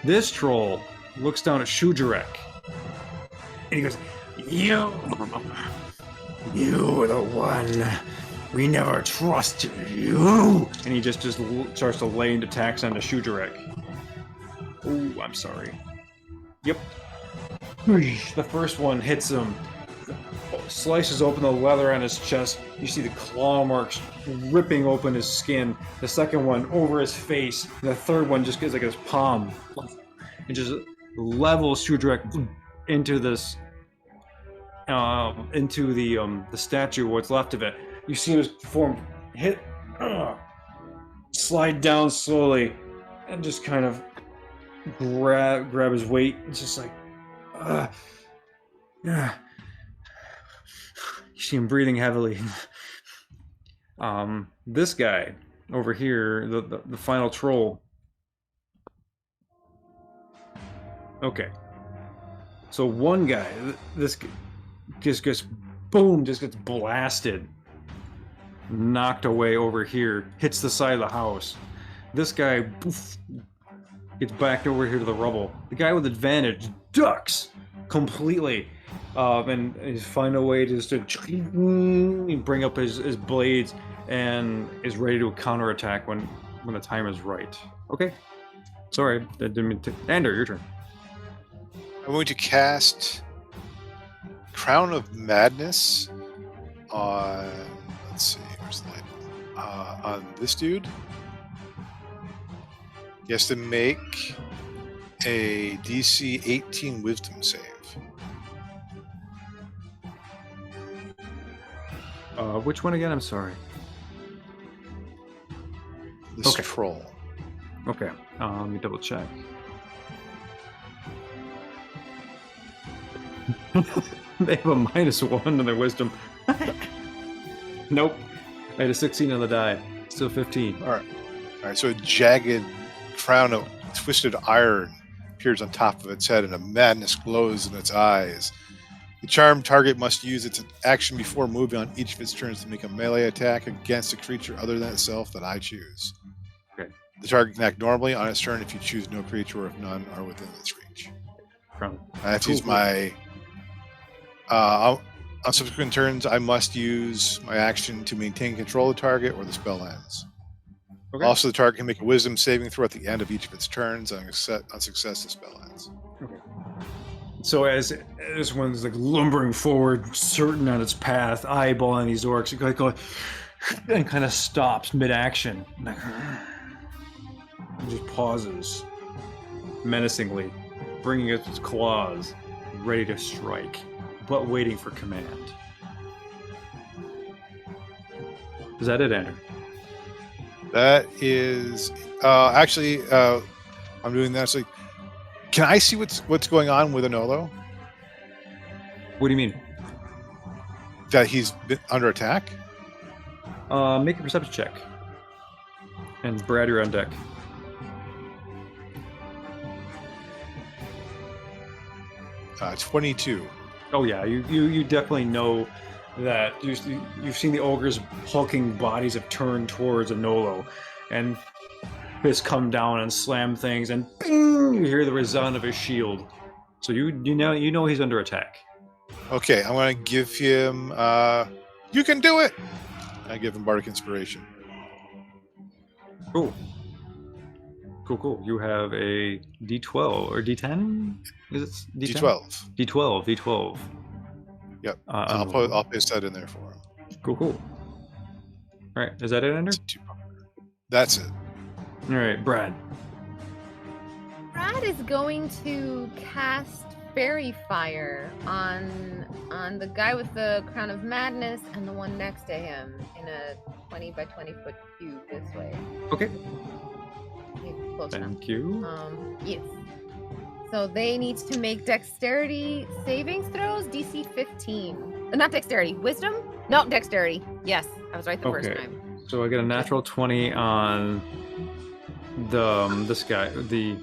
[SPEAKER 2] This troll looks down at Shujarek, and he goes, You were the one. We never trusted you. And he just starts to lay into attacks onto Shujarek. Ooh, I'm sorry. Yep. The first one hits him, slices open the leather on his chest. You see the claw marks ripping open his skin. The second one over his face. And the third one just gets like his palm. And just levels Shujarek into this, into the statue, what's left of it. You see his form hit, slide down slowly, and just kind of grab his weight. It's just like, you see him breathing heavily. This guy over here, the final troll. Okay. So one guy, this just gets blasted, knocked away over here, hits the side of the house. This guy gets back over here to the rubble. The guy with advantage ducks completely, and is find a way to bring up his blades and is ready to counterattack when the time is right. Okay. Sorry, that didn't mean to. Ander, your turn.
[SPEAKER 4] I'm going to cast Crown of Madness on, let's see, where's the label? On this dude, he has to make a DC 18 Wisdom save.
[SPEAKER 2] Which one again? I'm sorry.
[SPEAKER 4] This
[SPEAKER 2] Okay.
[SPEAKER 4] troll.
[SPEAKER 2] Okay. Let me double check. They have a -1 on their wisdom. Nope. I had a 16 on the die. Still 15.
[SPEAKER 4] All right. So a jagged crown of twisted iron appears on top of its head, and a madness glows in its eyes. The charmed target must use its action before moving on each of its turns to make a melee attack against a creature other than itself that I choose.
[SPEAKER 2] Okay.
[SPEAKER 4] The target can act normally on its turn if you choose no creature or if none are within its reach.
[SPEAKER 2] Crown.
[SPEAKER 4] I have to use my... on subsequent turns, I must use my action to maintain control of the target or the spell ends.
[SPEAKER 2] Okay.
[SPEAKER 4] Also, the target can make a wisdom saving throw at the end of each of its turns. On success, the spell ends.
[SPEAKER 2] Okay. So as this one's like lumbering forward, certain on its path, eyeballing these orcs, it go and kind of stops mid-action. Like, it just pauses menacingly, bringing its claws, ready to strike, but waiting for command. Is that it, Andrew?
[SPEAKER 4] That is actually I'm doing that. So, can I see what's going on with Anolo?
[SPEAKER 2] What do you mean?
[SPEAKER 4] That he's been under attack?
[SPEAKER 2] Make a perception check. And Brad, you're on deck.
[SPEAKER 4] Uh, 22.
[SPEAKER 2] Oh yeah, you definitely know that you've seen the ogre's hulking bodies have turned towards Anolo, and fists come down and slam things, and bing, you hear the resound of his shield. So you know he's under attack.
[SPEAKER 4] Okay, I'm going to give him. You can do it. I give him Bardic Inspiration.
[SPEAKER 2] Cool. You have a D12 or D10? Is it D10?
[SPEAKER 4] D12.
[SPEAKER 2] D12.
[SPEAKER 4] Yep. I'll paste that in there for him.
[SPEAKER 2] Cool. All right, is that it, Ender?
[SPEAKER 4] That's it.
[SPEAKER 2] All right, Brad.
[SPEAKER 1] Brad is going to cast Fairy Fire on the guy with the Crown of Madness and the one next to him in a 20 by 20 foot cube this way.
[SPEAKER 2] Okay.
[SPEAKER 1] Close enough.
[SPEAKER 2] Thank you.
[SPEAKER 1] Yes. So they need to make dexterity savings throws, DC 15. Not dexterity, wisdom? No, dexterity. Yes, I was right the first time.
[SPEAKER 2] So I get a natural 20 on this guy, the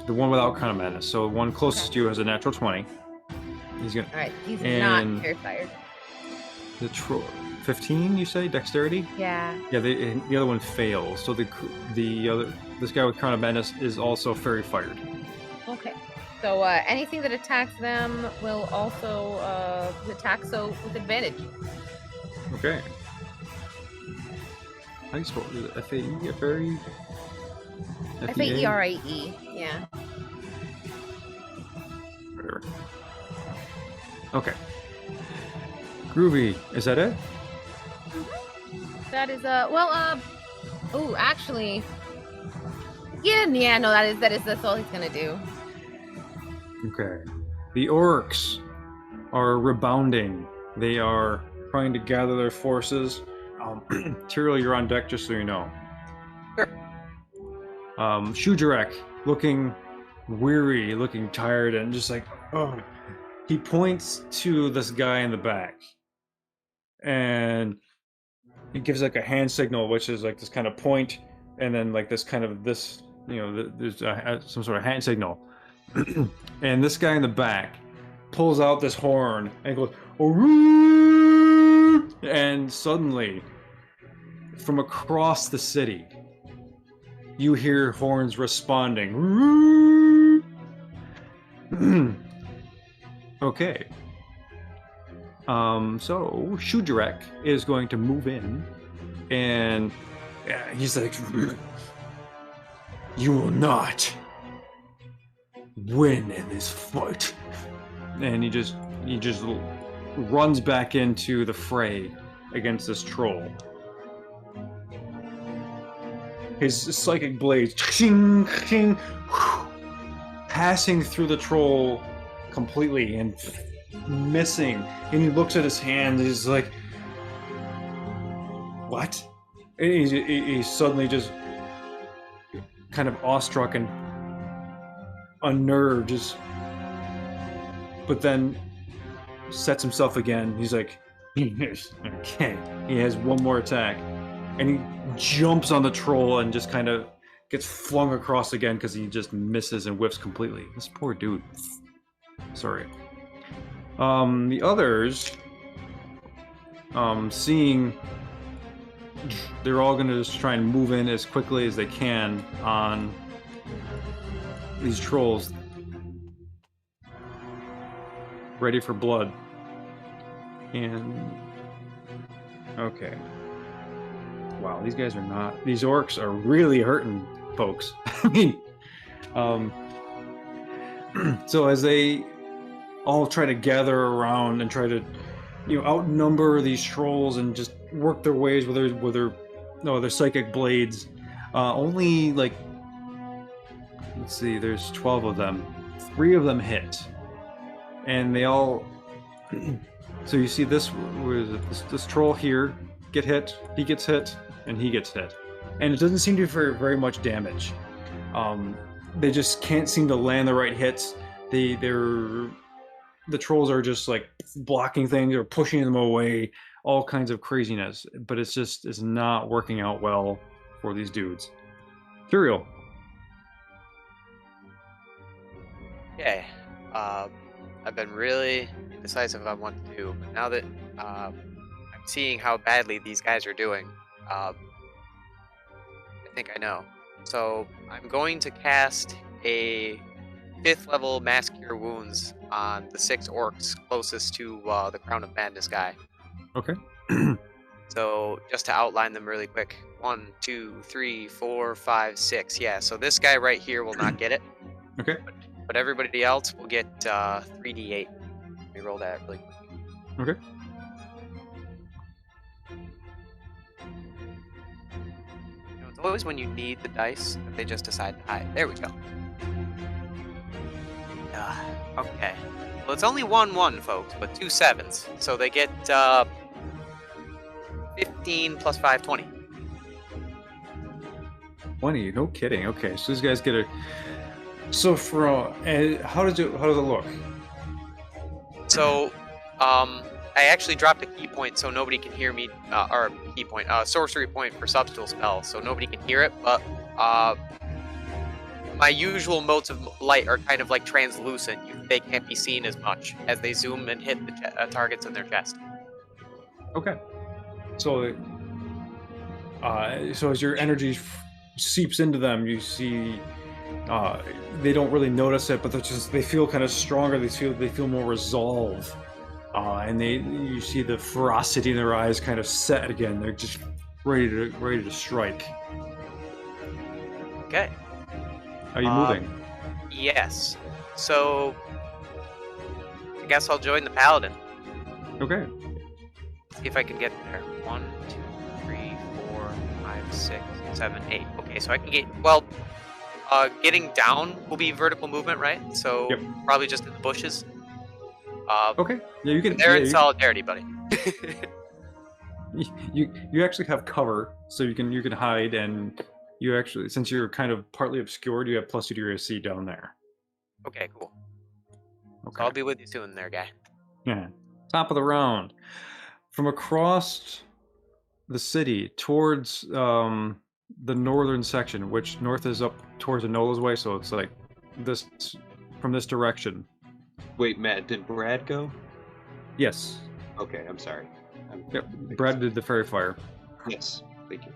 [SPEAKER 2] one without Crown of Madness. So the one closest to you has a natural 20. He's gonna.
[SPEAKER 1] All right, he's
[SPEAKER 2] and
[SPEAKER 1] not terrified.
[SPEAKER 2] The 15, you say dexterity?
[SPEAKER 1] Yeah.
[SPEAKER 2] Yeah. The other one fails. So this guy with Crown of Madness is also fairy fired.
[SPEAKER 1] Okay. So anything that attacks them will also attack with advantage.
[SPEAKER 2] Okay. How do you spell it? F-A-E? A fairy?
[SPEAKER 1] F-A-E-R-I-E. Yeah.
[SPEAKER 2] Whatever. Okay. Groovy. Is that it?
[SPEAKER 1] That is oh, actually, yeah, no, that's all he's gonna do.
[SPEAKER 2] Okay. The orcs are rebounding. They are trying to gather their forces. Tyrell, you're on deck, just so you know.
[SPEAKER 1] Sure.
[SPEAKER 2] Shujarek, looking weary, looking tired, and just like, oh. He points to this guy in the back. And he gives like a hand signal, which is like this kind of point, and then like this kind of there's some sort of hand signal. And this guy in the back pulls out this horn and goes, "Oroo!" And suddenly, from across the city, you hear horns responding. Okay. So Shujarek is going to move in, and he's like, "You will not win in this fight," and he just runs back into the fray, against this troll. His psychic blades passing through the troll completely and missing. And he looks at his hands and he's like, what? And he's suddenly just kind of awestruck and unnerved, but then sets himself again. He's like, okay. He has one more attack. And he jumps on the troll and just kind of gets flung across again because he just misses and whiffs completely. This poor dude. Sorry. The others, seeing they're all going to just try and move in as quickly as they can on these trolls. Ready for blood. And okay. Wow, these guys are not. These orcs are really hurting folks. I mean, so as they all try to gather around and try to, outnumber these trolls and just work their ways with their psychic blades. Only like, let's see, there's 12 of them. 3 of them hit, and they all. So you see this troll here get hit. He gets hit, and he gets hit, and it doesn't seem to do very much damage. They just can't seem to land the right hits. The trolls are just like blocking things or pushing them away, all kinds of craziness. But it's not working out well for these dudes. Turiel.
[SPEAKER 6] Okay. I've been really indecisive on what to do, but now that I'm seeing how badly these guys are doing, I think I know. So I'm going to cast a 5th level Mass Cure Wounds on the 6 orcs closest to the Crown of Madness guy.
[SPEAKER 2] Okay.
[SPEAKER 6] So just to outline them really quick. 1, 2, 3, 4, 5, 6. Yeah, so this guy right here will not get it.
[SPEAKER 2] Okay.
[SPEAKER 6] But everybody else will get 3d8. Let me roll that really quick.
[SPEAKER 2] Okay.
[SPEAKER 6] It's always when you need the dice that they just decide to hide. There we go. Okay. Well, it's only 1-1, folks, but 2 7s. So they get 15 plus 5, 20.
[SPEAKER 2] 20, no kidding. Okay, so these guys get a. So for how does it look?
[SPEAKER 6] So, I actually dropped a key point so nobody can hear me, or key point, sorcery point for substitute spell, so nobody can hear it. But my usual modes of light are kind of like translucent. They can't be seen as much as they zoom and hit the targets in their chest.
[SPEAKER 2] Okay. So, so as your energy seeps into them, you see they don't really notice it, but they feel kind of stronger. They feel more resolve, and you see the ferocity in their eyes kind of set again. They're just ready to strike.
[SPEAKER 6] Okay.
[SPEAKER 2] Are you moving?
[SPEAKER 6] Yes. So I guess I'll join the paladin.
[SPEAKER 2] Okay.
[SPEAKER 6] See if I can get there. 1, 2, 3, 4, 5, 6, 7, 8. Okay, so I can get getting down will be vertical movement, right? So
[SPEAKER 2] Yep.
[SPEAKER 6] probably just in the bushes.
[SPEAKER 2] Okay. Yeah, you can.
[SPEAKER 6] They're in
[SPEAKER 2] you,
[SPEAKER 6] solidarity, buddy.
[SPEAKER 2] you actually have cover, so you can hide, and you actually, since you're kind of partly obscured, you have +2 to your AC down there.
[SPEAKER 6] Okay, cool.
[SPEAKER 2] Okay.
[SPEAKER 6] So I'll be with you soon, there, guy.
[SPEAKER 2] Yeah. Top of the round. From across the city towards the northern section, which north is up towards Enola's way, so it's like this from this direction.
[SPEAKER 8] Wait, Matt, did Brad go?
[SPEAKER 2] Yes.
[SPEAKER 8] Okay, I'm sorry.
[SPEAKER 2] Yep. Brad did the fairy fire.
[SPEAKER 8] Yes, thank you.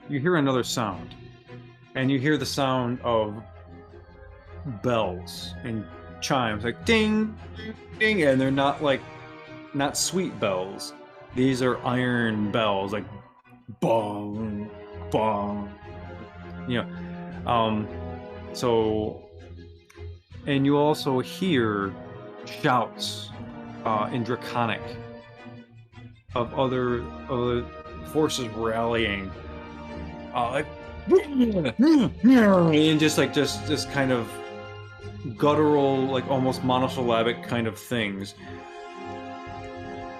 [SPEAKER 2] You hear another sound, and you hear the sound of bells and chimes, like ding, ding, and they're not sweet bells. These are iron bells, like bong, bong. So, and you also hear shouts in Draconic, of other forces rallying, like, and just kind of guttural, like almost monosyllabic kind of things,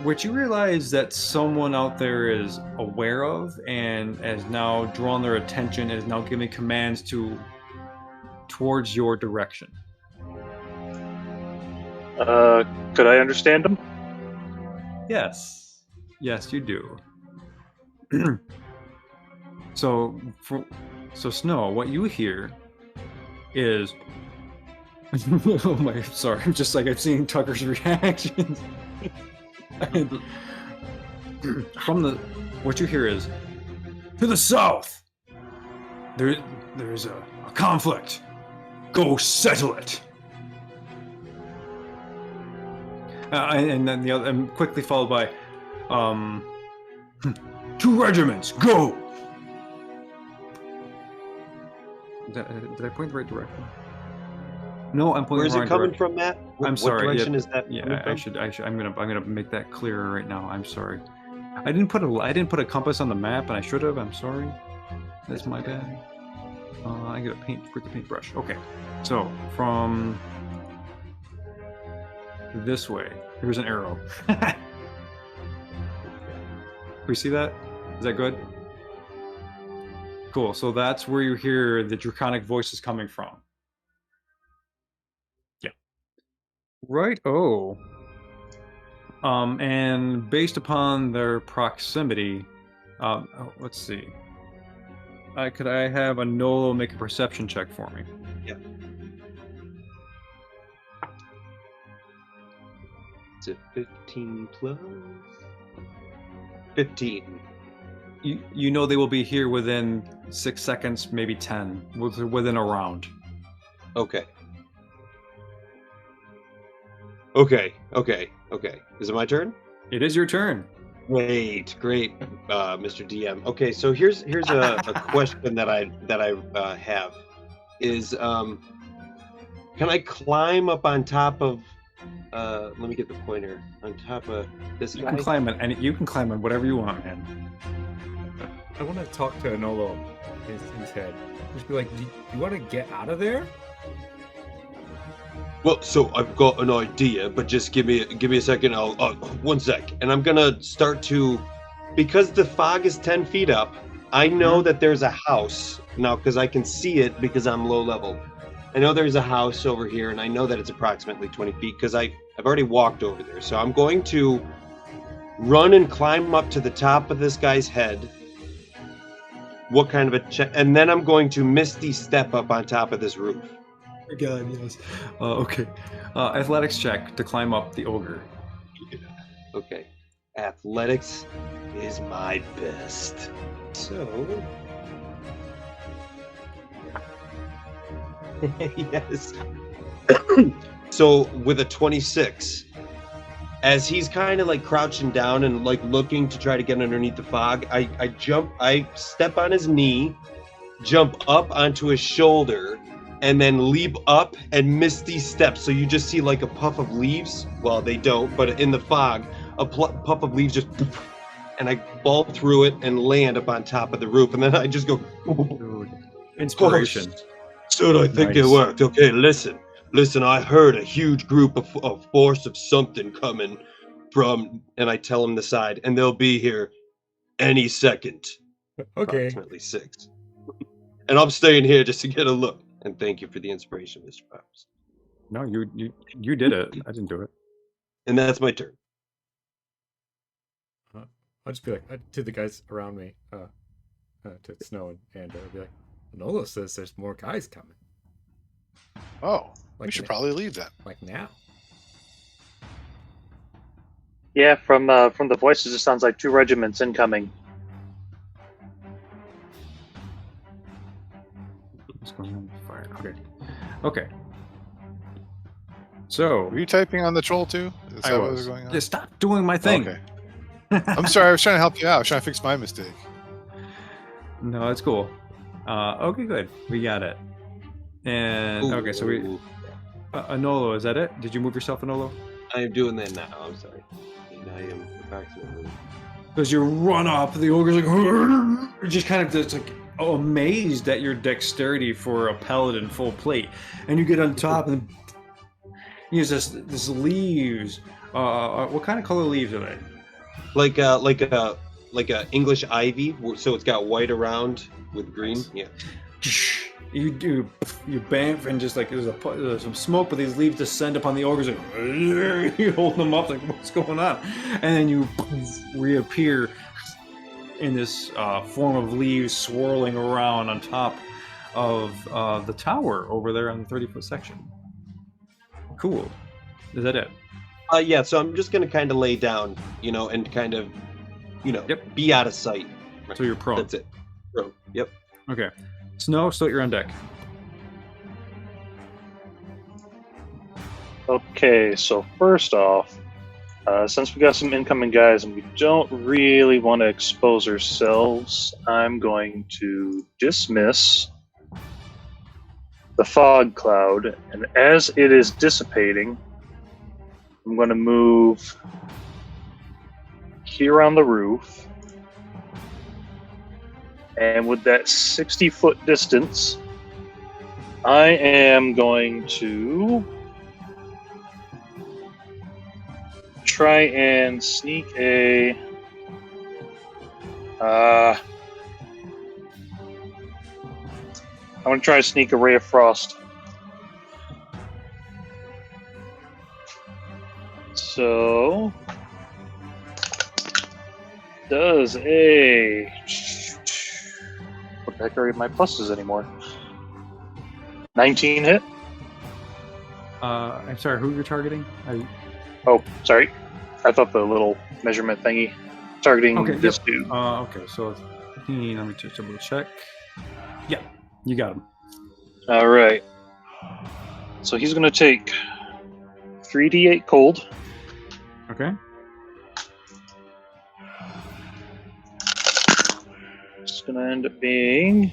[SPEAKER 2] which you realize that someone out there is aware of and has now drawn their attention, is now giving commands towards your direction.
[SPEAKER 7] Could I understand them?
[SPEAKER 2] Yes, you do. So Snow, what you hear is oh my, sorry, I'm just like, I'm seeing Tucker's reactions. What you hear is, to the south, there's a conflict. Go settle it. And then the other, and quickly followed by, 2 regiments, go. Did I point the right direction? No, I'm pointing.
[SPEAKER 8] Where's
[SPEAKER 2] the wrong
[SPEAKER 8] it coming
[SPEAKER 2] direction.
[SPEAKER 8] from, Matt?
[SPEAKER 2] I'm
[SPEAKER 8] What
[SPEAKER 2] sorry.
[SPEAKER 8] direction
[SPEAKER 2] Yeah,
[SPEAKER 8] is that?
[SPEAKER 2] yeah,
[SPEAKER 8] coming
[SPEAKER 2] I
[SPEAKER 8] from?
[SPEAKER 2] should. I'm gonna make that clearer right now. I'm sorry. I didn't put a compass on the map, and I should have. I'm sorry. That's my bad. I gotta with the paintbrush. Okay. So from this way, here's an arrow. We see that? Is that good? Cool. So that's where you hear the draconic voices coming from. Right. Oh. And based upon their proximity, let's see. Could I have a Nolo make a perception check for me?
[SPEAKER 8] Yeah. It's a 15 plus 15.
[SPEAKER 2] You know they will be here within 6 seconds, maybe 10, within a round.
[SPEAKER 8] Okay. Okay. Is it my turn?
[SPEAKER 2] It is your turn.
[SPEAKER 8] Great, Mr. DM. Okay, so here's a question that I have is can I climb up on top of let me get the pointer on top of this
[SPEAKER 2] You
[SPEAKER 8] guy?
[SPEAKER 2] can climb it, and you can climb on whatever you want, man.
[SPEAKER 5] I want to talk to Anolo in his head. Just be like, do you want to get out of there?
[SPEAKER 8] Well, so I've got an idea, but just give me a second. I'll 1 sec, and I'm gonna start to, because the fog is 10 feet up. I know that there's a house now because I can see it because I'm low level. I know there's a house over here, and I know that it's approximately 20 feet because I've already walked over there. So I'm going to run and climb up to the top of this guy's head. What kind of a check? And then I'm going to misty step up on top of this roof.
[SPEAKER 2] Oh my God, yes. Okay. Athletics check to climb up the ogre.
[SPEAKER 8] Okay. Athletics is my best. So. Yes. So with a 26, as he's kind of like crouching down and like looking to try to get underneath the fog, I step on his knee, jump up onto his shoulder, and then leap up and misty step. So you just see like a puff of leaves. Well, they don't, but in the fog, a puff of leaves just, and I fall through it and land up on top of the roof. And then I just go,
[SPEAKER 2] Dude. Inspiration.
[SPEAKER 8] So I think it
[SPEAKER 2] Nice.
[SPEAKER 8] worked. Okay, listen, I heard a huge group of force of something coming from, and I tell him the side, and they'll be here any second.
[SPEAKER 5] Okay.
[SPEAKER 8] Approximately 6. And I'm staying here just to get a look. And thank you for the inspiration, Mr. Powers.
[SPEAKER 2] No, you did it. I didn't do it.
[SPEAKER 8] And that's my turn.
[SPEAKER 5] I'll just be like to the guys around me, to Snow and I'll be like, Nolo says there's more guys coming.
[SPEAKER 4] Oh, we
[SPEAKER 5] Like
[SPEAKER 4] should
[SPEAKER 5] na-
[SPEAKER 4] probably leave then.
[SPEAKER 5] Like now.
[SPEAKER 7] Yeah, from the voices, it sounds like 2 regiments incoming.
[SPEAKER 2] What's going on with fire? Okay. So
[SPEAKER 4] Were you typing on the troll too? Is
[SPEAKER 2] I
[SPEAKER 4] that what
[SPEAKER 2] was.
[SPEAKER 4] was going on?
[SPEAKER 2] Yeah, stop doing my thing.
[SPEAKER 4] Okay. I'm sorry. I was trying to help you out. I was trying to fix my mistake.
[SPEAKER 2] No, it's cool. Okay, good. We got it. And okay, so we Anolo, is that it? Did you move yourself, Anolo?
[SPEAKER 8] I am doing that now. I'm sorry. And I am Accidentally.
[SPEAKER 2] As you run up, the ogre's like just kind of just like amazed at your dexterity for a paladin full plate, and you get on top and use this leaves. What kind of color leaves are they?
[SPEAKER 8] Like a English ivy, so it's got white around with green. Yeah.
[SPEAKER 2] You bamf and just like there's some smoke, but these leaves descend upon the ogres and you hold them up like what's going on, and then you reappear in this form of leaves swirling around on top of the tower over there on the 30-foot section. Cool. Is that it?
[SPEAKER 8] Yeah. So I'm just gonna kind of lay down, and kind of,
[SPEAKER 2] Yep.
[SPEAKER 8] be out of sight.
[SPEAKER 2] So you're prone.
[SPEAKER 8] That's it. Prone. Yep.
[SPEAKER 2] Okay. Snow, so you're on deck.
[SPEAKER 7] Okay, so first off, since we got some incoming guys and we don't really want to expose ourselves, I'm going to dismiss the fog cloud, and as it is dissipating, I'm going to move here on the roof, and with that 60-foot distance, I am going to try and sneak a I'm gonna try to sneak a ray of frost. So does a what the heck are my pluses anymore? 19 hit?
[SPEAKER 2] I'm sorry, who you're targeting?
[SPEAKER 7] Oh, sorry. I thought the little measurement thingy targeting
[SPEAKER 2] Okay,
[SPEAKER 7] this
[SPEAKER 2] yep.
[SPEAKER 7] dude.
[SPEAKER 2] Okay, so let me just double check. Yeah, you got him.
[SPEAKER 7] All right. So he's going to take 3d8 cold.
[SPEAKER 2] Okay.
[SPEAKER 7] It's going to end up being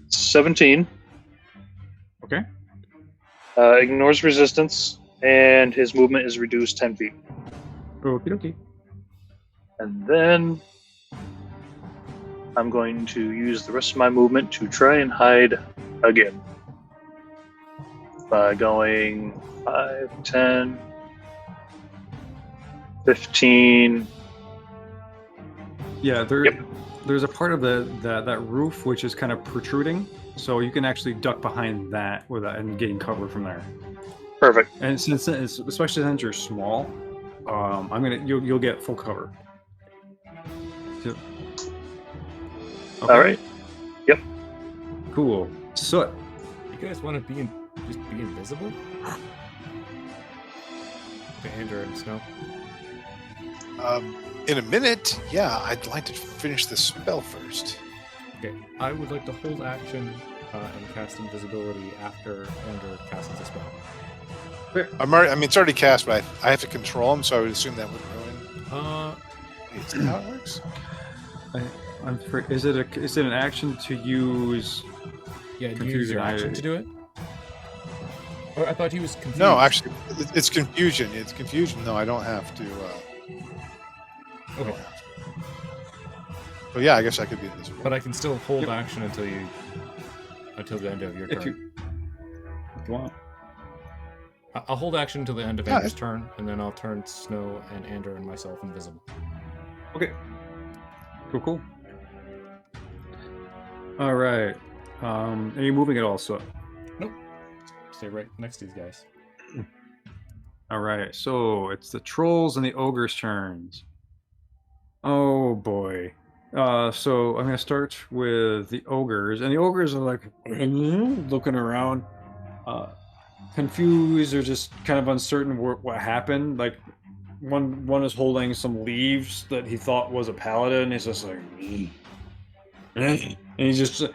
[SPEAKER 7] 17.
[SPEAKER 2] Okay.
[SPEAKER 7] Ignores resistance, and his movement is reduced 10 feet.
[SPEAKER 2] Okie dokie.
[SPEAKER 7] And then I'm going to use the rest of my movement to try and hide again. By going 5, 10, 15.
[SPEAKER 2] Yeah,
[SPEAKER 7] Yep.
[SPEAKER 2] there's a part of that roof which is kind of protruding, so you can actually duck behind that and gain cover from there.
[SPEAKER 7] Perfect.
[SPEAKER 2] And especially since you're small, you'll get full cover. So, okay.
[SPEAKER 7] All right. Yep.
[SPEAKER 2] Cool. Soot.
[SPEAKER 5] You guys want to just be invisible? To Andrew and Snow.
[SPEAKER 4] In a minute, yeah, I'd like to finish the spell first.
[SPEAKER 5] Okay, I would like to hold action and cast invisibility after Andrew casts a spell.
[SPEAKER 4] It's already cast, but I have to control him, so I would assume that would ruin. Is that how it works?
[SPEAKER 2] Is it an action to use?
[SPEAKER 5] Yeah, do you use your action to do it? Or I thought he was confused.
[SPEAKER 4] No, actually, it's confusion. It's confusion. No, I don't have to.
[SPEAKER 5] Okay.
[SPEAKER 4] But yeah, I guess I could be invisible.
[SPEAKER 5] But I can still hold action until the end of your turn.
[SPEAKER 2] If you want.
[SPEAKER 5] I'll hold action until the end of Andrew's turn, and then I'll turn Snow and Andrew and myself invisible.
[SPEAKER 2] Okay. Cool. All right. Are you moving at all, so?
[SPEAKER 5] Nope. Stay right next to these guys.
[SPEAKER 2] All right. So it's the trolls and the ogres' turns. Oh boy. So I'm gonna start with the ogres, and the ogres are like looking around, confused or just kind of uncertain what happened. Like one is holding some leaves that he thought was a paladin. He's just like,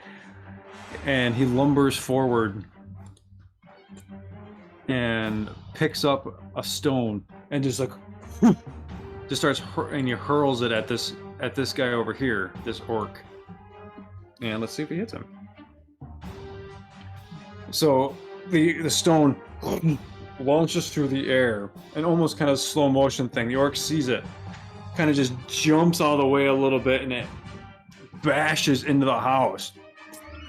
[SPEAKER 2] and he lumbers forward and picks up a stone and just like just starts and he hurls it at this guy over here, this orc. And let's see if he hits him. So the stone launches through the air, an almost kind of slow motion thing. The orc sees it, kind of just jumps out of the way a little bit, and it bashes into the house,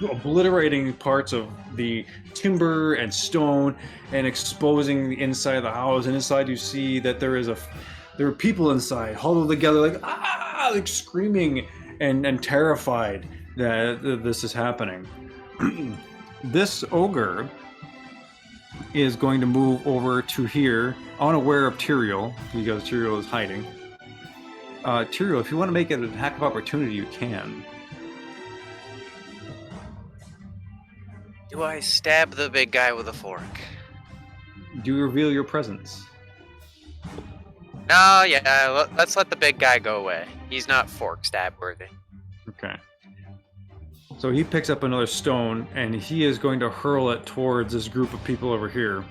[SPEAKER 2] obliterating parts of the timber and stone and exposing the inside of the house. And inside you see that there are people inside huddled together like screaming and terrified that this is happening. This ogre is going to move over to here, unaware of Tyrael, because Tyrael is hiding. Tyrael, if you want to make it an attack of opportunity, you can.
[SPEAKER 6] Do I stab the big guy with a fork?
[SPEAKER 2] Do you reveal your presence?
[SPEAKER 6] No, yeah, let's let the big guy go away. He's not fork stab worthy.
[SPEAKER 2] Okay. So he picks up another stone, and he is going to hurl it towards this group of people over here.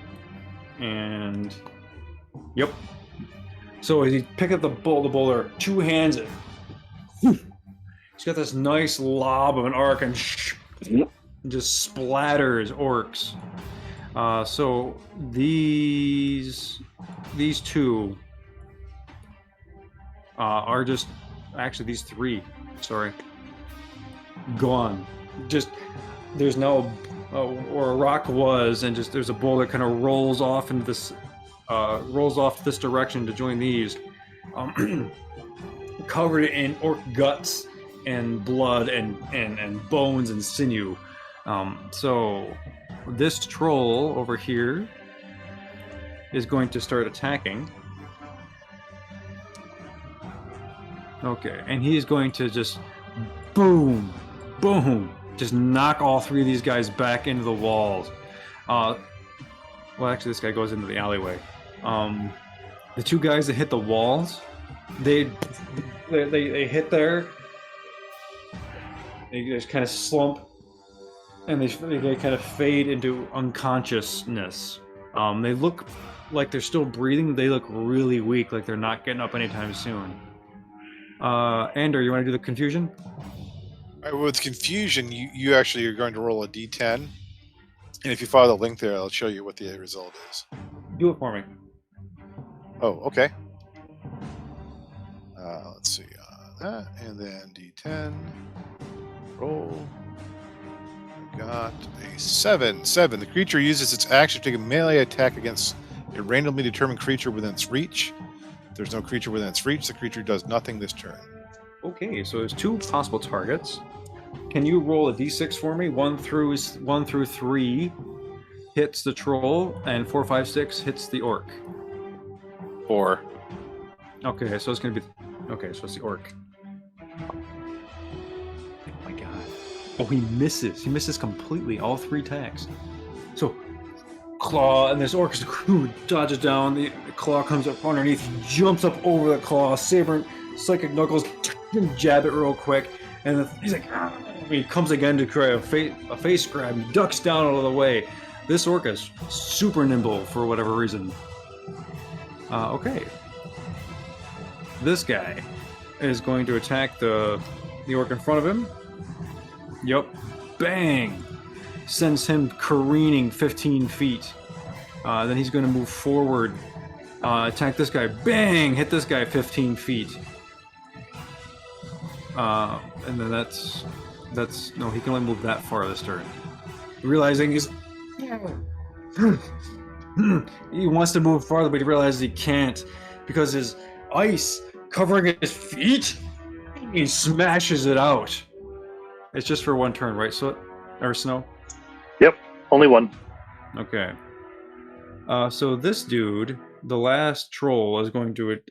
[SPEAKER 2] And... Yep. So he pick up the boulder, two hands it. He's got this nice lob of an arc and just splatters orcs. So these two are just... Actually, these three. Sorry. Gone. Just there's no where a rock was, and just there's a boulder kind of rolls off into this this direction to join these, covered in orc guts and blood and bones and sinew. So this troll over here is going to start attacking. Okay, and he's going to just boom, just knock all three of these guys back into the walls. Well, actually, this guy goes into the alleyway. The two guys that hit the walls, they hit there. They just kind of slump, and they kind of fade into unconsciousness. They look like they're still breathing. They look really weak, like they're not getting up anytime soon. Ander, you want to do the confusion?
[SPEAKER 4] With confusion, you actually are going to roll a d10, and if you follow the link there, I'll show you what the result is.
[SPEAKER 2] Do it for me.
[SPEAKER 4] Oh, okay. Let's see. That, and then d10. Roll. Got a 7. 7. The creature uses its action to take a melee attack against a randomly determined creature within its reach. If there's no creature within its reach, the creature does nothing this turn.
[SPEAKER 2] Okay, so there's two possible targets. Can you roll a d6 for me? 1 through 3 hits the troll, and 4, 5, 6 hits the orc.
[SPEAKER 4] 4.
[SPEAKER 2] Okay, so it's gonna be... Okay, so it's the orc. Oh my god. Oh, he misses. He misses completely, all 3 attacks. So, claw, and this orc dodges down, the claw comes up underneath, jumps up over the claw, saber, psychic knuckles, jab it real quick, and he's like, ah! He comes again to try a face grab, he ducks down out of the way. This orc is super nimble for whatever reason. Okay. This guy is going to attack the orc in front of him. Yep. Bang! Sends him careening 15 feet. Then he's going to move forward, attack this guy. Bang! Hit this guy 15 feet. And then that's no, he can only move that far this turn. Realizing he wants to move farther, but he realizes he can't because his ice covering his feet. He smashes it out. It's just for 1 turn, right? So, or Snow?
[SPEAKER 7] Yep, only 1.
[SPEAKER 2] Okay. So this dude, the last troll, is going to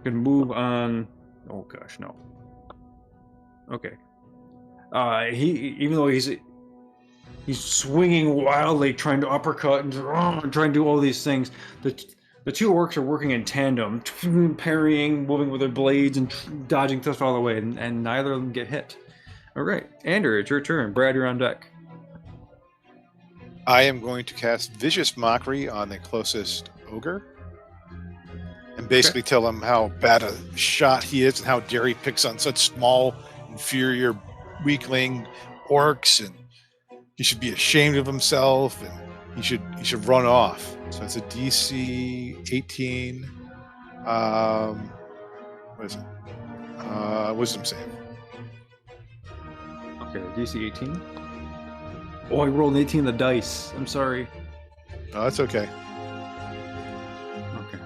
[SPEAKER 2] move on. Oh gosh, no. Okay. Even though he's swinging wildly, trying to uppercut and trying to do all these things, the two orcs are working in tandem, parrying, moving with their blades, and dodging stuff all the way, and neither of them get hit. All right, Andrew, it's your turn. Brad, you're on deck.
[SPEAKER 4] I am going to cast Vicious Mockery on the closest ogre, and basically tell him how bad a shot he is and how dare he picks on such small, inferior, weakling orcs, and he should be ashamed of himself, and he should run off. So it's a DC 18. What is it? Wisdom save.
[SPEAKER 2] Okay, DC 18. Oh, I rolled an 18 on the dice. I'm sorry.
[SPEAKER 4] No, that's okay.
[SPEAKER 2] Okay.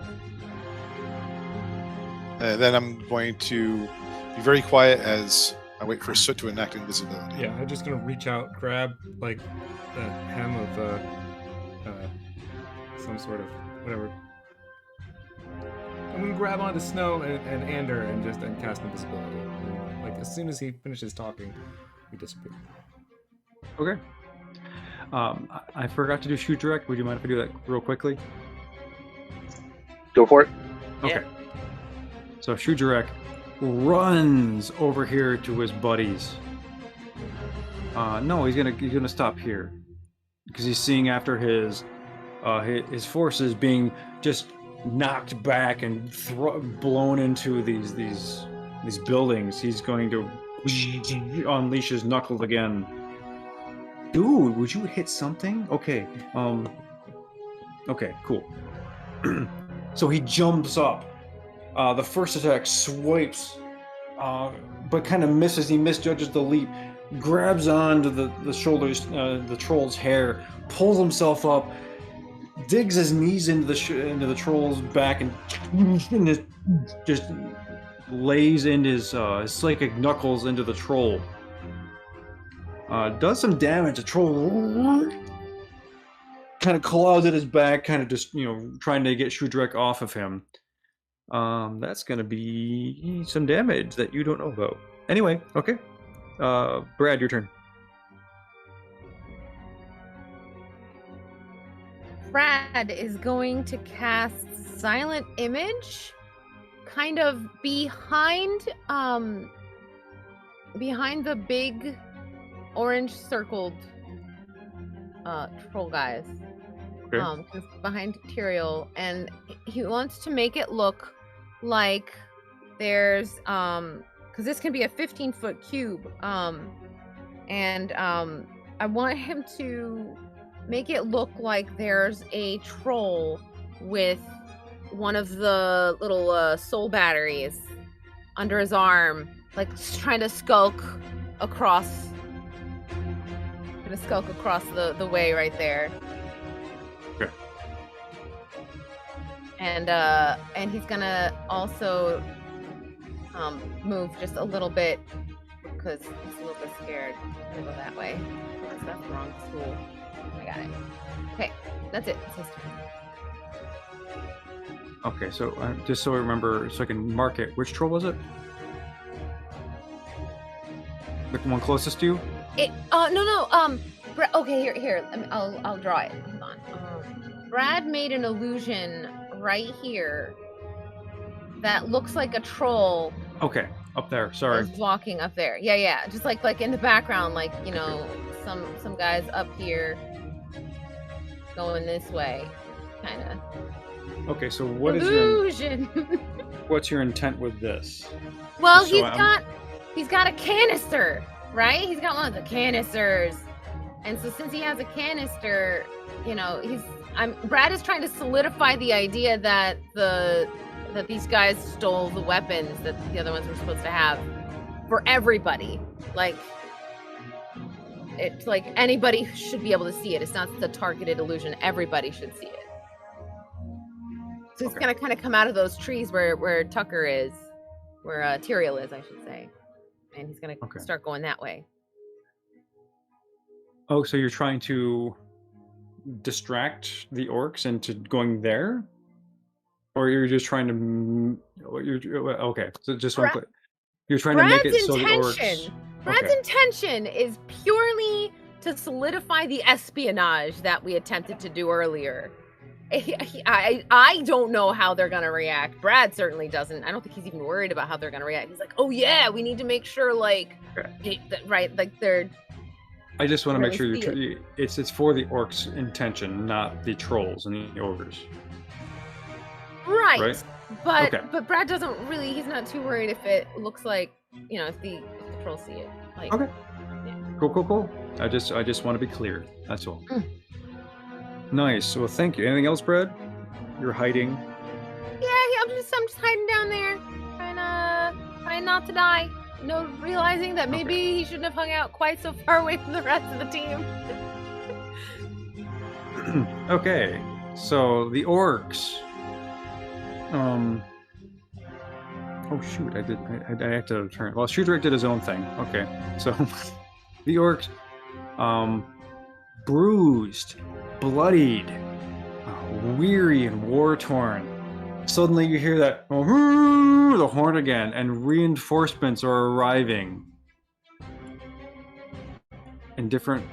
[SPEAKER 4] And then I'm going to be very quiet as I wait for Soot to enact invisibility.
[SPEAKER 5] Yeah, I'm just gonna reach out, grab like the hem of some sort of whatever. I'm gonna grab onto Snow and Ander and cast invisibility. And, like as soon as he finishes talking, we disappear.
[SPEAKER 2] Okay. I forgot to do shoot direct. Would you mind if I do that real quickly?
[SPEAKER 7] Go for it.
[SPEAKER 2] Okay. So shoot direct runs over here to his buddies. No, he's gonna stop here because he's seeing after his forces being just knocked back and blown into these buildings. He's going to unleash his knuckles again. Dude, would you hit something? Okay. Okay, cool. So he jumps up. The first attack swipes, but kind of misses. He misjudges the leap, grabs onto the shoulders, the troll's hair, pulls himself up, digs his knees into the troll's back, and just lays in his psychic knuckles into the troll. Does some damage. The troll kind of claws at his back, kind of just trying to get Shudrek off of him. That's gonna be some damage that you don't know about. Anyway, okay. Brad, your turn.
[SPEAKER 1] Brad is going to cast Silent Image, kind of behind the big orange circled troll guys.
[SPEAKER 2] Okay.
[SPEAKER 1] Just behind Tyrael, and he wants to make it look like there's because this can be a 15-foot cube, and I want him to make it look like there's a troll with one of the little soul batteries under his arm, like just trying to skulk across the way right there.
[SPEAKER 2] Okay.
[SPEAKER 1] And he's gonna also move just a little bit because he's a little bit scared. I'm gonna go that way. That's the wrong school. I got it. Okay, that's it. It's his turn.
[SPEAKER 2] Okay, so just so I remember, so I can mark it. Which troll was it? The one closest to you?
[SPEAKER 1] No. Okay, here. I'll draw it. Hold on. Brad made an illusion right here that looks like a troll.
[SPEAKER 2] Okay, up there. Sorry.
[SPEAKER 1] Is walking up there. Yeah. Just like in the background, like some guys up here going this way, kind of.
[SPEAKER 2] Okay, so what
[SPEAKER 1] illusion?
[SPEAKER 2] What's your intent with this?
[SPEAKER 1] Well,
[SPEAKER 2] So
[SPEAKER 1] he's got a canister, right? He's got one of the canisters, and so since he has a canister, Brad is trying to solidify the idea that these guys stole the weapons that the other ones were supposed to have for everybody. Like, it's like anybody should be able to see it. It's not the targeted illusion. Everybody should see it. So it's gonna kind of come out of those trees where Tucker is, where Tyrael is, I should say, and he's gonna start going that way.
[SPEAKER 2] Oh, so you're trying to distract the orcs into going there, or you're just trying to? Okay, so just one quick. You're trying to make it so the orcs.
[SPEAKER 1] Brad's intention is purely to solidify the espionage that we attempted to do earlier. I don't know how they're gonna react. Brad certainly doesn't. I don't think he's even worried about how they're gonna react. He's like, oh yeah, we need to make sure they're.
[SPEAKER 2] I just want to make sure it's for the orcs' intention, not the trolls and the ogres.
[SPEAKER 1] Right. But Brad doesn't really. He's not too worried if it looks like if the trolls see it. Like,
[SPEAKER 2] okay. Yeah. Cool. I just want to be clear. That's all. Nice. Well, thank you. Anything else, Brad? You're hiding.
[SPEAKER 1] Yeah, I'm just hiding down there, trying not to die. No, realizing that maybe he shouldn't have hung out quite so far away from the rest of the team.
[SPEAKER 2] Okay, so the orcs. Oh shoot! I have to turn. Well, Shudrick did his own thing. Okay, so the orcs, bruised, bloodied, weary, and war-torn. Suddenly, you hear that the horn again, and reinforcements are arriving in different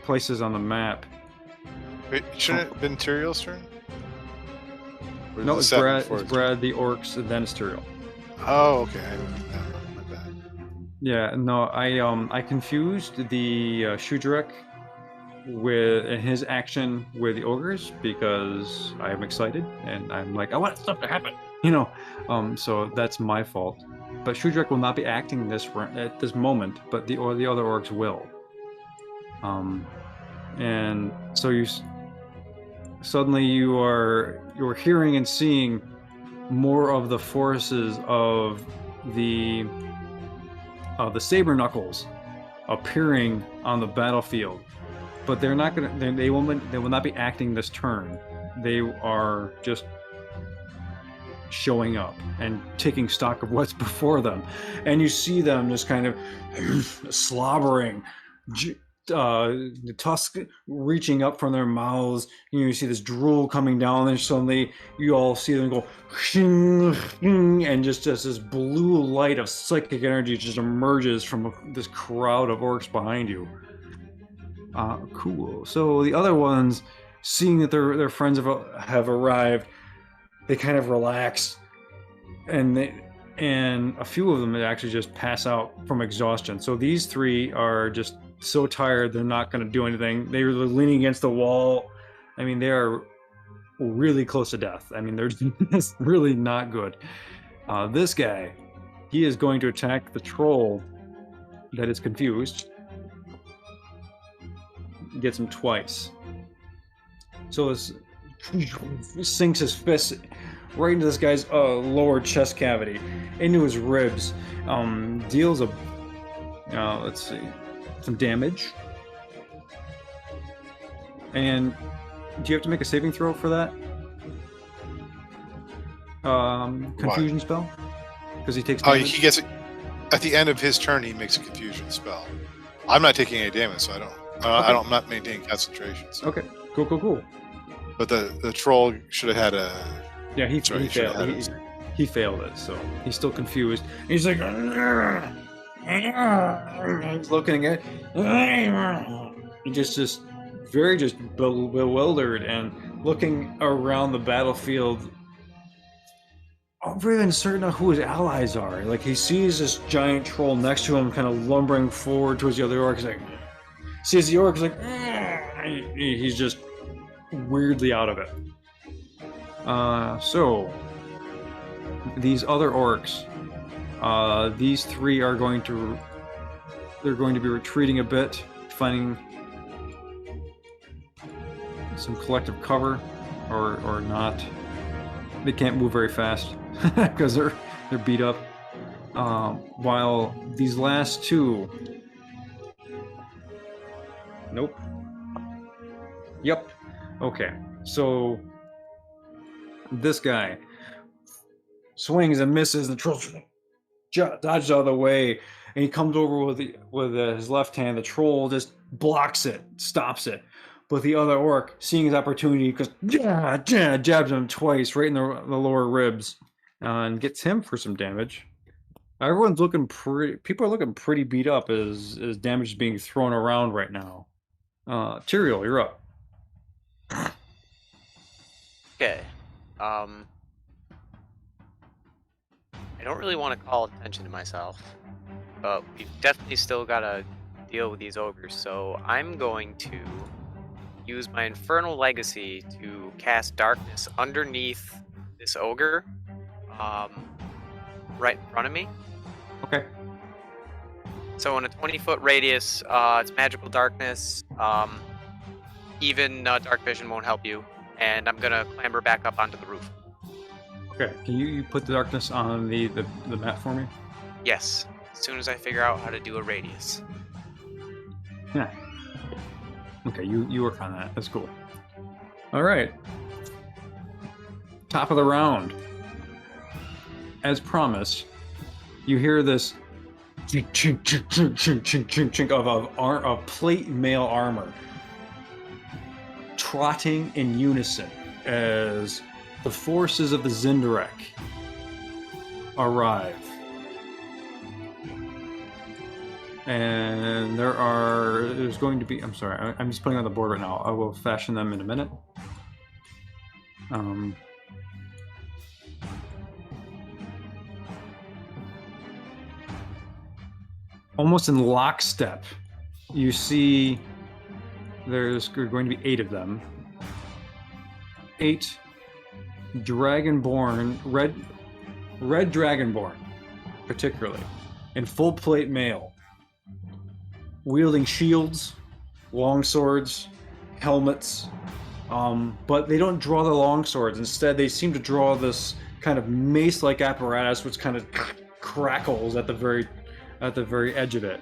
[SPEAKER 2] places on the map.
[SPEAKER 4] Wait, shouldn't it have been Tyriel's turn? Or
[SPEAKER 2] No,
[SPEAKER 4] the
[SPEAKER 2] it's
[SPEAKER 4] seven
[SPEAKER 2] Brad.
[SPEAKER 4] before
[SPEAKER 2] It's
[SPEAKER 4] his turn?
[SPEAKER 2] Brad, the orcs, and then it's Tyriel.
[SPEAKER 4] Oh, okay. My bad.
[SPEAKER 2] Yeah, no, I confused the Shudrick with in his action with the ogres because I am excited and I'm like, I want stuff to happen, so that's my fault. But Shudrick will not be acting at this moment, but the other orcs will. And so suddenly you're hearing and seeing more of the forces of the saber knuckles appearing on the battlefield, but they will not be acting this turn. They are just showing up and taking stock of what's before them, and you see them just kind of slobbering, the tusk reaching up from their mouths. You see this drool coming down, and suddenly you all see them go and just this blue light of psychic energy just emerges from this crowd of orcs behind you. Cool. So the other ones, seeing that their friends have arrived, they kind of relax, and a few of them actually just pass out from exhaustion. So these three are just so tired they're not going to do anything. They're leaning against the wall. I mean, they are really close to death. I mean, they're it's really not good. This guy, he is going to attack the troll that is confused. Gets him twice. So this sinks his fist right into this guy's lower chest cavity, into his ribs. Deals let's see, some damage. And do you have to make a saving throw for that? Confusion spell? Because he takes damage?
[SPEAKER 4] He gets it at the end of his turn. He makes a confusion spell. I'm not taking any damage, so I don't. I'm not maintaining concentration. So.
[SPEAKER 2] Okay, cool.
[SPEAKER 4] But the troll should have had a.
[SPEAKER 2] Yeah, he
[SPEAKER 4] Sorry,
[SPEAKER 2] failed. He failed it, so he's still confused. He's like, he's looking at, just very bewildered and looking around the battlefield, very uncertain of who his allies are. Like, he sees this giant troll next to him, kind of lumbering forward towards the other orcs. Like, sees the orcs, like, he's just weirdly out of it. So these other orcs, these three are going to be retreating a bit, finding some collective cover, or not. They can't move very fast because they're beat up. While these last two, nope. Yep. Okay. So this guy swings and misses, and the troll dodges out of the way, and he comes over with his left hand. The troll just blocks it, stops it. But the other orc, seeing his opportunity, goes jabs him twice right in the lower ribs, and gets him for some damage. Everyone's looking people are looking pretty beat up as damage is being thrown around right now. Tyriel, you're up.
[SPEAKER 6] Okay. I don't really want to call attention to myself, but we've definitely still got to deal with these ogres, so I'm going to use my Infernal Legacy to cast Darkness underneath this ogre, right in front of me.
[SPEAKER 2] Okay.
[SPEAKER 6] So in a 20-foot radius, it's magical darkness. even dark vision won't help you, and I'm gonna clamber back up onto the roof.
[SPEAKER 2] Okay, can you put the darkness on the map for me?
[SPEAKER 6] Yes, as soon as I figure out how to do a radius.
[SPEAKER 2] Yeah. Okay, you work on that. That's cool. All right. Top of the round. As promised, you hear this chink, chink, chink, chink, chink, chink, chink, chink of plate mail armor trotting in unison as the forces of the Zindarek arrive. And there's going to be, I'm sorry, I'm just putting on the board right now. I will fashion them in a minute. Almost in lockstep, you see there's going to be 8 of them. 8 Dragonborn, red Dragonborn, particularly, in full plate mail, wielding shields, long swords, helmets, but they don't draw the long swords. Instead, they seem to draw this kind of mace-like apparatus, which kind of crackles at the very edge of it.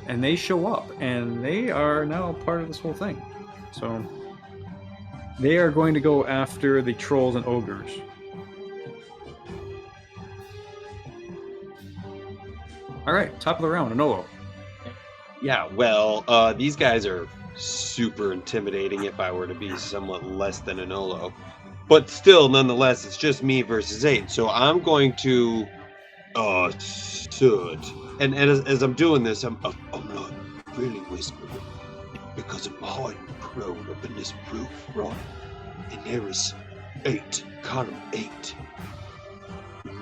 [SPEAKER 2] And they show up, and they are now part of this whole thing. So they are going to go after the trolls and ogres. All right, top of the round, Anolo.
[SPEAKER 8] Yeah, well, these guys are super intimidating if I were to be somewhat less than Anolo. But still, nonetheless, it's just me versus 8. So I'm going to stood. And as I'm doing this, I'm not really whispering because I'm hiding prone up in this roof, right? And there is 8, column 8,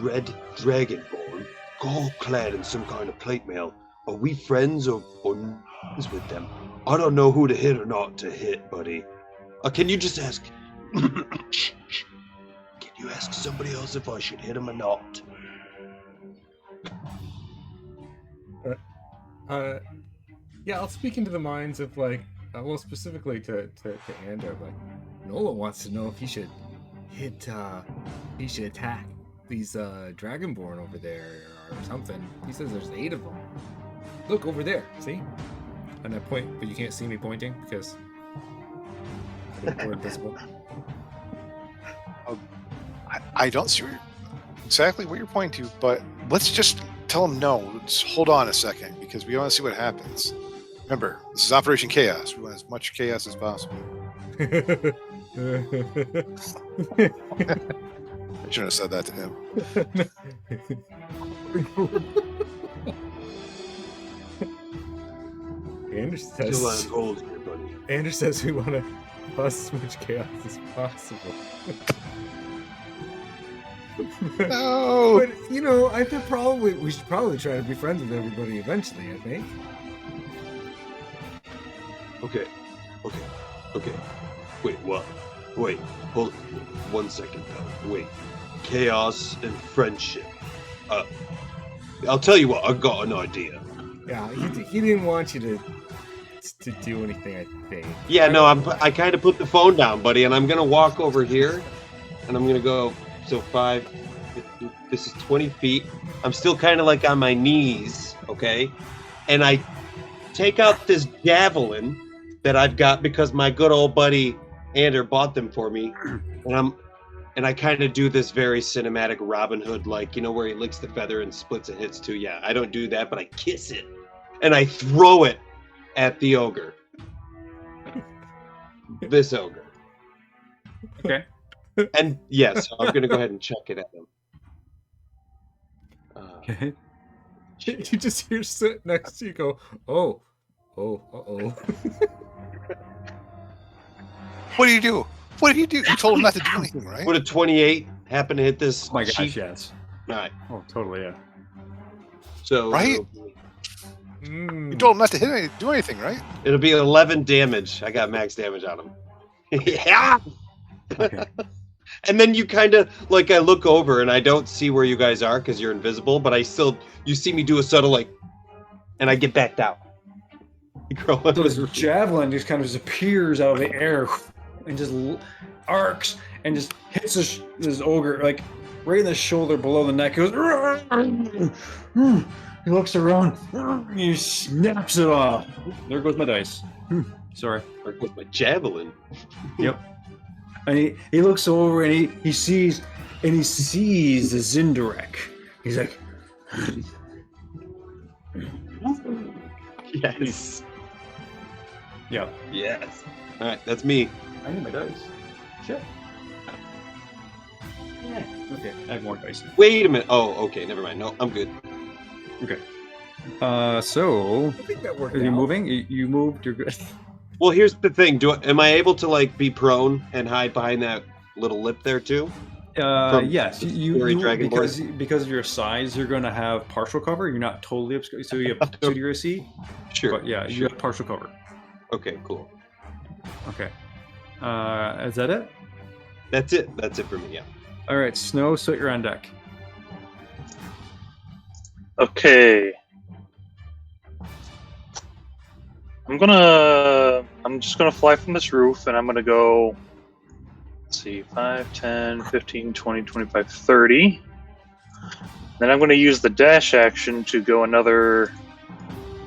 [SPEAKER 8] red dragonborn, all clad in some kind of plate mail. Are we friends or with them? I don't know who to hit or not to hit, buddy. Can you just ask? Can you ask somebody else if I should hit him or not?
[SPEAKER 5] Yeah, I'll speak into the minds of well, specifically to Ander. Nola wants to know if he should attack these Dragonborn over there or something. He says there's 8 of them. Look over there, see? And I point, but you can't see me pointing because we're invisible.
[SPEAKER 4] I don't see exactly what you're pointing to, but let's just tell him no. Let's hold on a second because we want to see what happens. Remember, this is Operation Chaos. We want as much chaos as possible. I shouldn't have said that to him.
[SPEAKER 5] Anders says we want to cause as much chaos as possible.
[SPEAKER 4] No.
[SPEAKER 5] But I think we should probably try to be friends with everybody eventually. I think.
[SPEAKER 8] Okay. Wait, what? Wait, hold 1 second though. Wait, chaos and friendship. I'll tell you what. I got an idea.
[SPEAKER 5] Yeah, he didn't want you to do anything. I think.
[SPEAKER 8] Yeah, no, I kind of put the phone down, buddy, and I'm gonna walk over here, and I'm gonna go. So 5, 50, this is 20 feet. I'm still kind of like on my knees, okay? And I take out this javelin that I've got because my good old buddy Ander bought them for me. And I kind of do this very cinematic Robin Hood, where he licks the feather and splits and hits 2. Yeah, I don't do that, but I kiss it. And I throw it at the ogre. This ogre.
[SPEAKER 2] Okay.
[SPEAKER 8] And yes, I'm going to go ahead and chuck it at him.
[SPEAKER 2] Okay.
[SPEAKER 5] You just hear sit next to you go, oh, uh-oh.
[SPEAKER 4] What do you do? What did you do? You told him not to do anything, right?
[SPEAKER 8] Would a 28 happen to hit this?
[SPEAKER 2] Oh my gosh,
[SPEAKER 8] sheep?
[SPEAKER 2] yes.
[SPEAKER 8] All right.
[SPEAKER 2] Oh, totally, yeah.
[SPEAKER 8] So
[SPEAKER 4] Right? You told him not to do anything, right?
[SPEAKER 8] It'll be 11 damage. I got max damage on him. Yeah.
[SPEAKER 2] Okay.
[SPEAKER 8] And then you kind of I look over and I don't see where you guys are because you're invisible, but you see me do a subtle and I get backed out. Crawling
[SPEAKER 2] So this
[SPEAKER 8] through.
[SPEAKER 2] javelin just kind of disappears out of the air and just arcs and just hits this ogre like right in the shoulder below the neck. He goes. He looks around. He snaps it off. There goes my dice. Sorry.
[SPEAKER 8] There goes my javelin.
[SPEAKER 2] Yep. And he looks over and he sees the Zindarek. He's like,
[SPEAKER 8] Yes.
[SPEAKER 2] yeah.
[SPEAKER 8] Yes. All right, that's me.
[SPEAKER 2] I need my dice. Shit. Yeah. Okay, I have more dice.
[SPEAKER 8] Wait a minute. Oh, okay. Never mind. No, I'm good.
[SPEAKER 2] Okay. So
[SPEAKER 5] I think that worked
[SPEAKER 2] are you
[SPEAKER 5] out.
[SPEAKER 2] moving? You moved. You're good.
[SPEAKER 8] Well, here's the thing. Am I able to like be prone and hide behind that little lip there too?
[SPEAKER 2] Yes. You
[SPEAKER 8] Dragonborn?
[SPEAKER 2] because of your size, you're going to have partial cover. You're not totally obscured. So you have 2 to your AC.
[SPEAKER 8] Sure.
[SPEAKER 2] But yeah, you have partial cover.
[SPEAKER 8] Okay. Cool.
[SPEAKER 2] Okay. Is that it?
[SPEAKER 8] That's it. That's it for me. Yeah.
[SPEAKER 2] All right, Snow. So you're on deck.
[SPEAKER 7] Okay. I'm just gonna fly from this roof and I'm gonna go, let's see, 5, 10, 15, 20, 25, 30. Then I'm gonna use the dash action to go another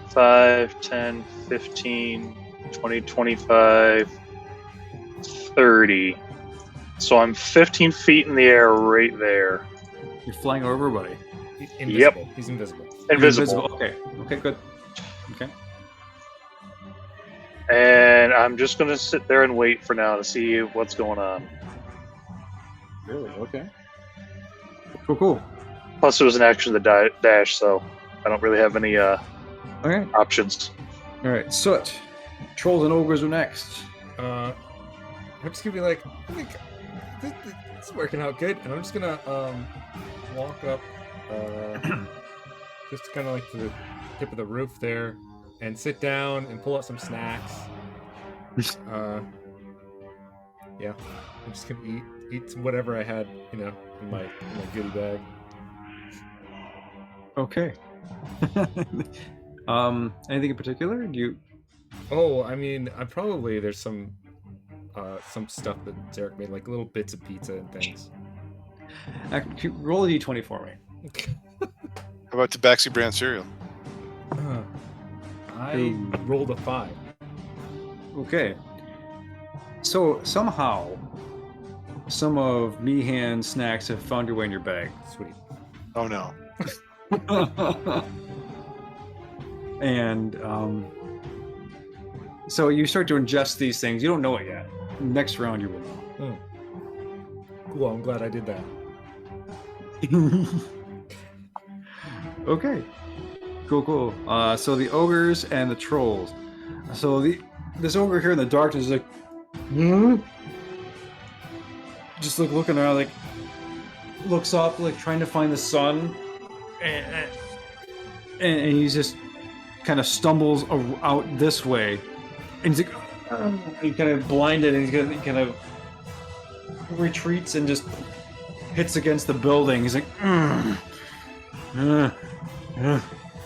[SPEAKER 7] 5, 10, 15, 20, 25, 30. So I'm 15 feet in the air right there.
[SPEAKER 2] You're flying over everybody.
[SPEAKER 5] He's invisible. He's invisible.
[SPEAKER 2] You're
[SPEAKER 7] Invisible.
[SPEAKER 2] Okay. Okay. Good. Okay.
[SPEAKER 7] And I'm just gonna sit there and wait for now to see what's going on.
[SPEAKER 2] Really? Okay. Cool.
[SPEAKER 7] Plus, it was an action to dash, so I don't really have any
[SPEAKER 2] All right.
[SPEAKER 7] options.
[SPEAKER 2] All right. Soot. Trolls and ogres are next.
[SPEAKER 5] I'm just gonna be like, I think this is working out good, and I'm just gonna walk up, just kind of like to the tip of the roof there, and sit down and pull out some snacks. Yeah, I'm just gonna eat whatever I had, in my goodie bag.
[SPEAKER 2] Okay. Anything in particular? Do you?
[SPEAKER 5] Oh, I mean, there's some stuff that Zarek made, like little bits of pizza and things.
[SPEAKER 2] Roll a d20 for me.
[SPEAKER 4] How about Tabaxi brand cereal?
[SPEAKER 5] I rolled a 5.
[SPEAKER 2] Okay. So somehow, some of Meehan's snacks have found your way in your bag.
[SPEAKER 5] Sweet.
[SPEAKER 4] Oh no.
[SPEAKER 2] And so you start to ingest these things. You don't know it yet. Next round, you will know.
[SPEAKER 5] Cool. I'm glad I did that.
[SPEAKER 2] Okay. Cool. So the ogres and the trolls. So this ogre here in the darkness is like, just like looking around, like looks up, like trying to find the sun, and he's just kind of stumbles out this way, and he's like, he kind of blinded, and he kind of retreats and just hits against the building. He's like,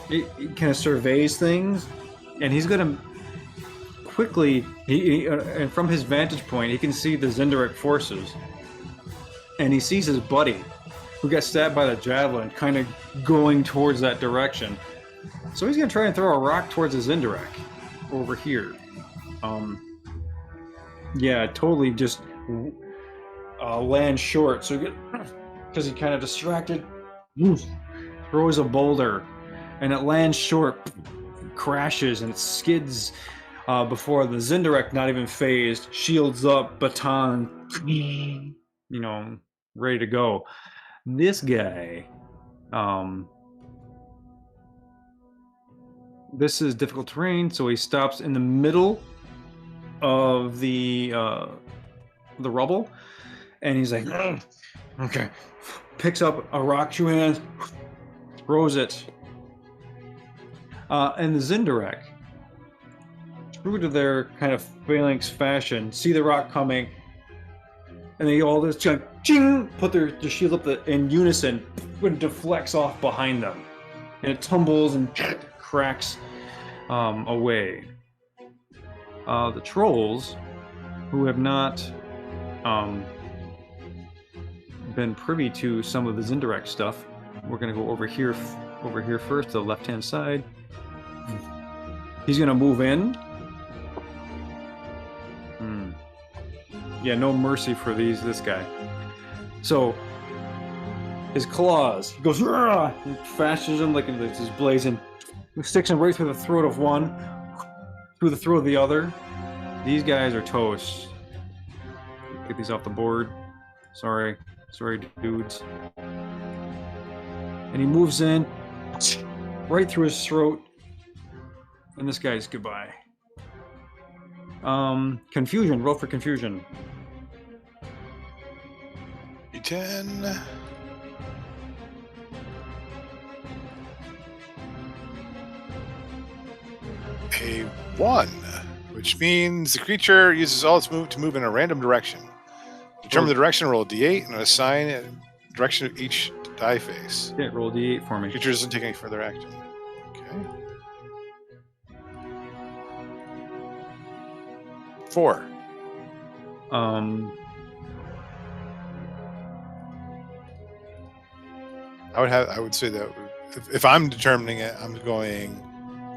[SPEAKER 2] he kind of surveys things, and he's gonna quickly. And from his vantage point, he can see the Zindarek forces, and he sees his buddy, who got stabbed by the javelin, kind of going towards that direction. So he's gonna try and throw a rock towards the Zindarek over here. Yeah, totally just land short. So because he kind of distracted, throws a boulder, and it lands short, crashes, and it skids before the Zindarek, not even phased, shields up, baton, ready to go. This guy, this is difficult terrain, so he stops in the middle of the rubble, and he's like, okay, picks up a rock, 2 hands, throws it, and the Zindarek, true to their kind of phalanx fashion, see the rock coming, and they all just ching, put their shield up in unison, and deflects off behind them, and it tumbles and cracks away. the trolls, who have not been privy to some of the Zindirect stuff. We're gonna go over here first, to the left-hand side. He's gonna move in. Yeah, no mercy for this guy. So his claws, he goes, he fashions him like his blazing, sticks him right through the throat of one, through the throat of the other. These guys are toast. Get these off the board. Sorry, dudes. And he moves in, right through his throat, and this guy's goodbye. Confusion. Roll for confusion.
[SPEAKER 4] D10. A 1, which means the creature uses all its movement to move in a random direction. Determine the direction, roll a d8, and assign a direction of each die face.
[SPEAKER 2] Yeah, roll d8 for me.
[SPEAKER 4] Creature doesn't take any further action. Okay. 4. I would say that if I'm determining it, I'm going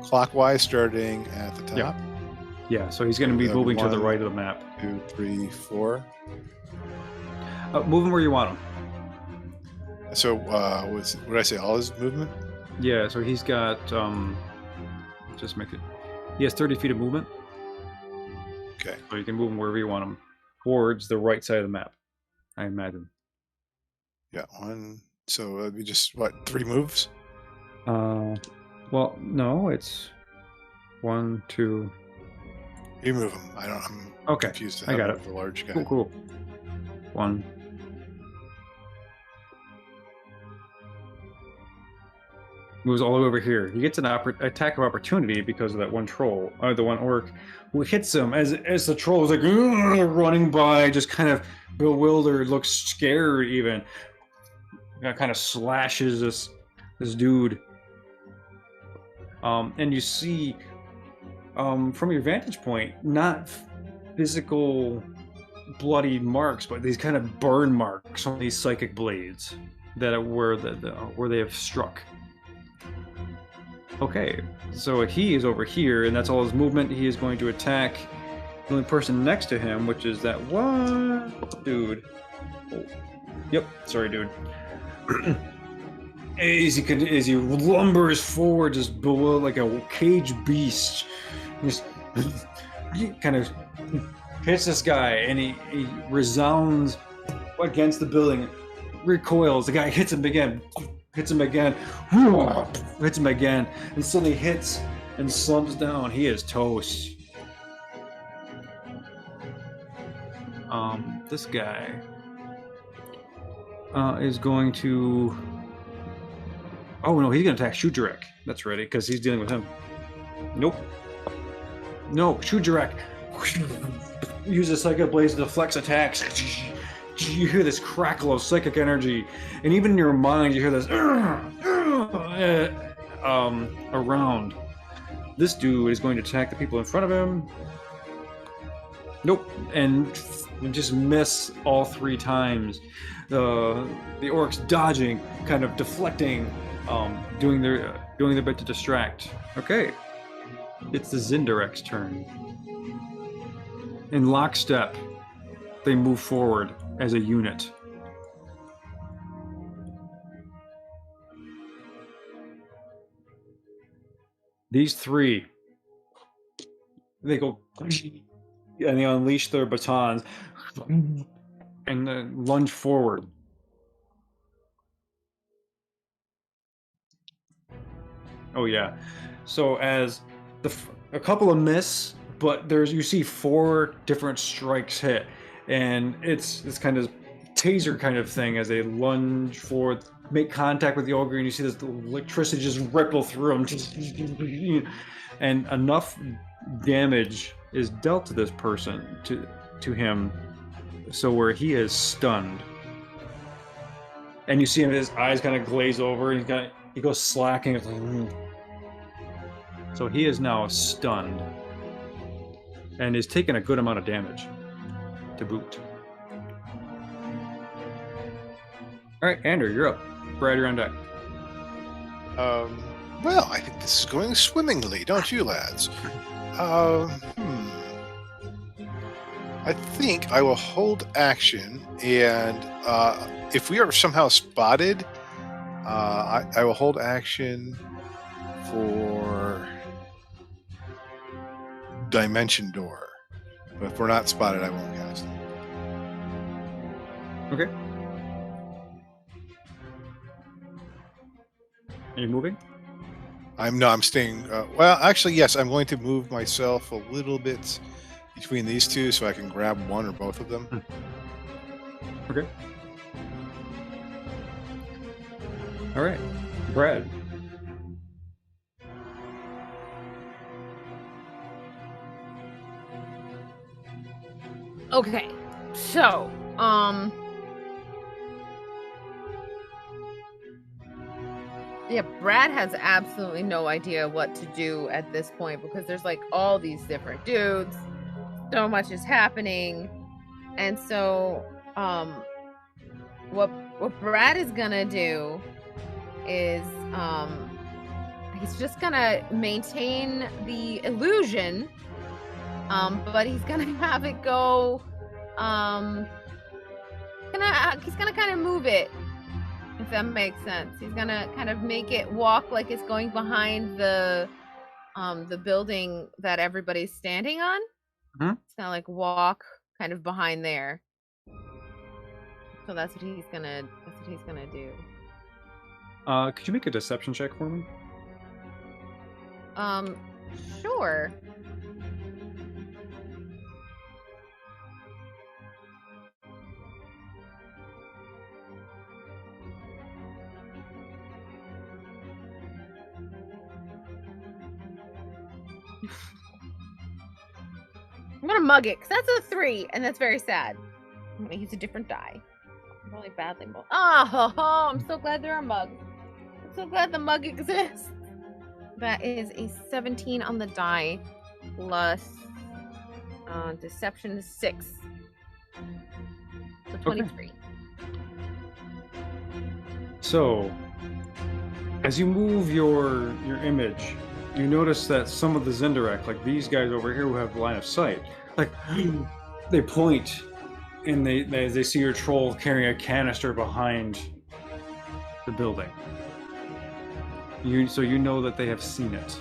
[SPEAKER 4] clockwise, starting at the top.
[SPEAKER 2] Yeah. So he's going to be moving to the right of the map.
[SPEAKER 4] 2, 3, 4.
[SPEAKER 2] Move him where you want him.
[SPEAKER 4] So, what did I say? All his movement?
[SPEAKER 2] Yeah. So he's got just make it. He has 30 feet of movement.
[SPEAKER 4] Okay.
[SPEAKER 2] So you can move him wherever you want him, towards the right side of the map, I imagine.
[SPEAKER 4] Yeah. 1. So that'd be just 3 moves?
[SPEAKER 2] Well, no, it's 1, 2.
[SPEAKER 4] You move him. I'm
[SPEAKER 2] Okay,
[SPEAKER 4] confused.
[SPEAKER 2] I got it.
[SPEAKER 4] The large guy.
[SPEAKER 2] Cool. 1. Moves all the way over here. He gets an attack of opportunity because of that one troll, or the one orc, who hits him as the troll is like running by, just kind of bewildered, looks scared even. Kind of slashes this dude. And you see, from your vantage point, not physical bloody marks, but these kind of burn marks on these psychic blades that are where they have struck. Okay, so he is over here, and that's all his movement. He is going to attack the only person next to him, which is that one dude. Oh. Yep, sorry, dude. As he lumbers forward, just below like a caged beast, just he kind of hits this guy, and he resounds against the building, recoils. The guy hits him again, hits him again, and suddenly hits and slumps down. He is toast. This guy is going to. Oh no, he's gonna attack Shujarek. That's ready, because he's dealing with him. Nope. No, Shujarek uses Psychic Blaze to deflect attacks. You hear this crackle of psychic energy, and even in your mind, you hear this around. This dude is going to attack the people in front of him. Nope, and just miss all 3 times. The orcs dodging, kind of deflecting, doing their bit to distract. Okay, it's the Zindirek's turn. In lockstep, they move forward as a unit. These 3, they go and they unleash their batons and lunge forward. Oh yeah. So as a couple of miss, but you see 4 different strikes hit, and it's kind of taser kind of thing as they lunge forward, make contact with the ogre, and you see this electricity just ripple through him, and enough damage is dealt to this person, to him, so where he is stunned, and you see him, his eyes kind of glaze over, and he goes slacking. So he is now stunned. and is taking a good amount of damage to boot. All right, Andrew, you're up. Brad, you're on deck.
[SPEAKER 4] Well, I think this is going swimmingly, don't you, lads? I think I will hold action, and if we are somehow spotted, I will hold action for Dimension Door. But if we're not spotted, I won't cast it.
[SPEAKER 2] Okay. Are you moving?
[SPEAKER 4] I'm staying. Well, actually, yes, I'm going to move myself a little bit between these two so I can grab one or both of them.
[SPEAKER 2] Okay. All right, Brad.
[SPEAKER 1] Okay, so yeah, Brad has absolutely no idea what to do at this point because there's like all these different dudes, so much is happening, and so what Brad is gonna do is he's just gonna maintain the illusion, but he's gonna have it go he's gonna kind of move it, if that makes sense. He's gonna kind of make it walk like it's going behind the building that everybody's standing on.
[SPEAKER 2] Mm-hmm.
[SPEAKER 1] It's gonna like walk kind of behind there. So that's what he's gonna do.
[SPEAKER 2] Could you make a deception check for me?
[SPEAKER 1] Sure. I'm gonna mug it, because that's a 3, and that's very sad. I'm gonna use a different die. I'm really badly mugged. Oh, I'm so glad there are mugs. I'm so glad the mug exists. That is a 17 on the die, plus deception is 6. So 23.
[SPEAKER 2] Okay. So, as you move your image, you notice that some of the Zendirek, like these guys over here who have line of sight, like they point and they see your troll carrying a canister behind the building. So you know that they have seen it.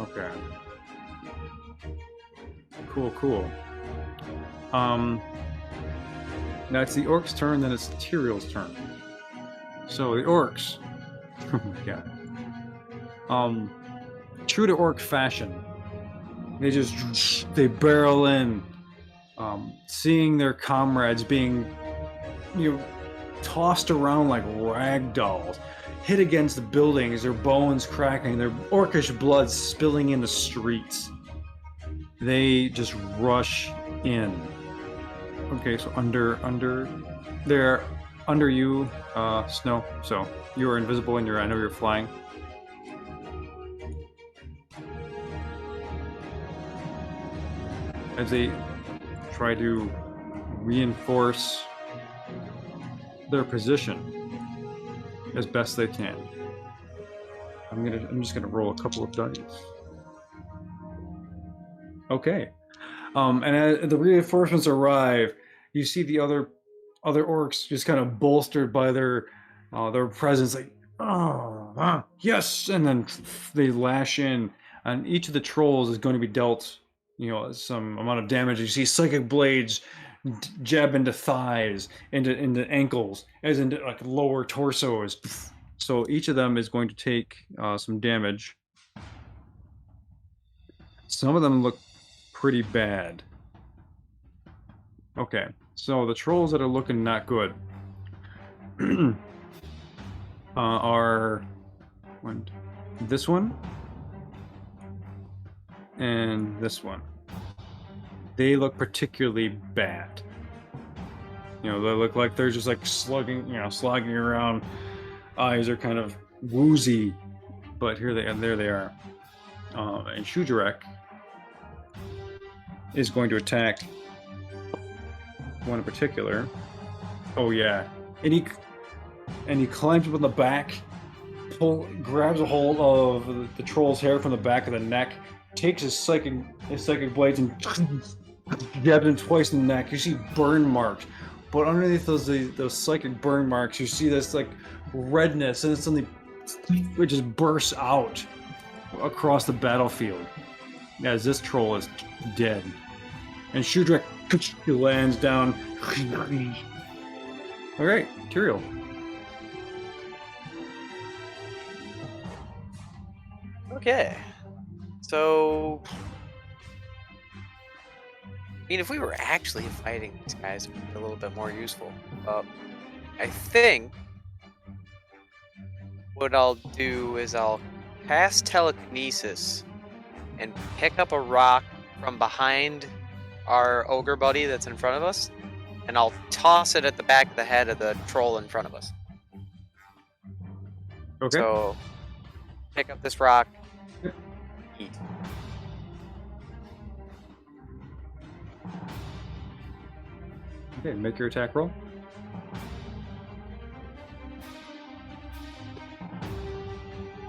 [SPEAKER 2] Okay. Cool. Now it's the orcs' turn, then it's Tyrion's turn. So the orcs, yeah. True to orc fashion, they barrel in, seeing their comrades being, tossed around like rag dolls, hit against the buildings, their bones cracking, their orcish blood spilling in the streets. They just rush in. Okay, so they're under you, Snow. So you are invisible and I know you're flying. As they try to reinforce their position as best they can. I'm just gonna roll a couple of dice. Okay. And as the reinforcements arrive, you see the other orcs just kind of bolstered by their presence, like, yes, and then they lash in, and each of the trolls is going to be dealt, some amount of damage. You see psychic blades jab into thighs, into ankles, as into like lower torsos. So each of them is going to take some damage. Some of them look pretty bad. Okay, so the trolls that are looking not good are this one and this one. They look particularly bad. They look like they're just like slogging around. Eyes are kind of woozy, but there they are. and Shujarek is going to attack one in particular. Oh yeah, and he climbs up on the back, grabs a hold of the troll's hair from the back of the neck, takes his psychic blades and jabs him twice in the neck. You see burn marks, but underneath those psychic burn marks, you see this like redness, and suddenly it just bursts out across the battlefield as this troll is dead. And Shudrak lands down. All right, Tyrael.
[SPEAKER 6] Okay. So, I mean, if we were actually fighting these guys, it would be a little bit more useful. I think what I'll do is I'll cast telekinesis and pick up a rock from behind our ogre buddy that's in front of us, and I'll toss it at the back of the head of the troll in front of us.
[SPEAKER 2] Okay.
[SPEAKER 6] So, pick up this rock. Eat.
[SPEAKER 2] Okay, make your attack roll.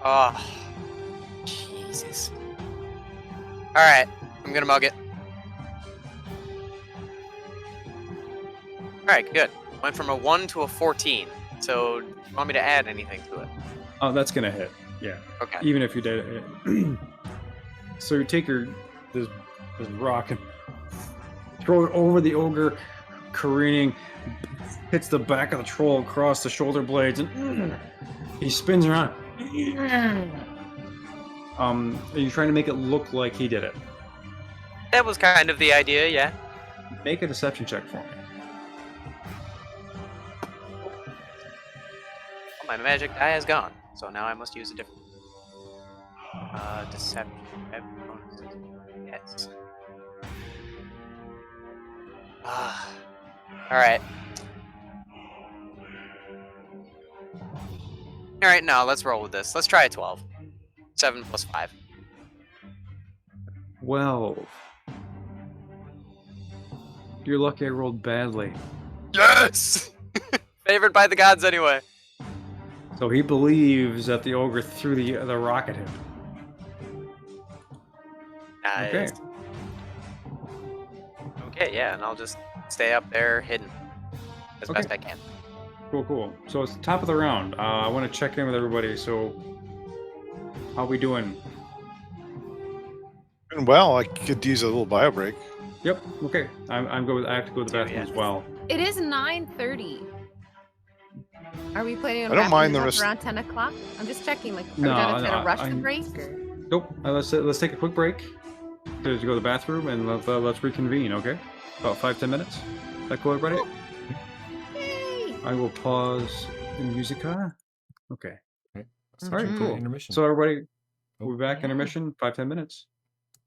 [SPEAKER 6] Oh, Jesus. Alright, I'm gonna mug it. Alright, good. Went from a 1 to a 14. So, do you want me to add anything to it?
[SPEAKER 2] Oh, that's gonna hit. Yeah.
[SPEAKER 6] Okay.
[SPEAKER 2] Even if you did it. So you take this rock and throw it over the ogre, careening, hits the back of the troll across the shoulder blades, and he spins around. Are you trying to make it look like he did it?
[SPEAKER 6] That was kind of the idea, yeah.
[SPEAKER 2] Make a deception check for me.
[SPEAKER 6] Well, my magic die is gone, so now I must use a different deception. Yes. Alright. Alright, now let's roll with this. Let's try a 12. 7 plus 5.
[SPEAKER 2] Well, you're lucky I rolled badly.
[SPEAKER 6] Yes! Favored by the gods anyway.
[SPEAKER 2] So he believes that the ogre threw the rock at him.
[SPEAKER 6] Nice.
[SPEAKER 2] Okay.
[SPEAKER 6] Okay, yeah, and I'll just stay up there hidden as
[SPEAKER 2] Okay.
[SPEAKER 6] best I can.
[SPEAKER 2] Cool. So it's the top of the round. I want to check in with everybody. So, how we doing?
[SPEAKER 4] Doing well. I could use a little bio break.
[SPEAKER 2] Yep. Okay. I'm good. I have to go to the
[SPEAKER 6] Oh,
[SPEAKER 2] bathroom
[SPEAKER 6] yeah.
[SPEAKER 2] as well.
[SPEAKER 1] It is 9:30. Are we planning on
[SPEAKER 4] I don't
[SPEAKER 1] wrapping
[SPEAKER 4] mind
[SPEAKER 1] this
[SPEAKER 4] the
[SPEAKER 1] up
[SPEAKER 4] rest-
[SPEAKER 1] around 10 o'clock? I'm just checking. Like, are
[SPEAKER 2] No,
[SPEAKER 1] we gonna try
[SPEAKER 2] no,
[SPEAKER 1] to rush the
[SPEAKER 2] I'm-
[SPEAKER 1] break? Or?
[SPEAKER 2] Nope. Let's take a quick break to go to the bathroom and let's reconvene. Okay. About 5-10 minutes. Is that cool, everybody?
[SPEAKER 1] Yay!
[SPEAKER 2] I will pause the musica. Okay.
[SPEAKER 5] So
[SPEAKER 2] All right,
[SPEAKER 5] should we do
[SPEAKER 2] cool.
[SPEAKER 5] an intermission?
[SPEAKER 2] So everybody, we'll be back
[SPEAKER 1] Yeah.
[SPEAKER 2] intermission. 5-10 minutes.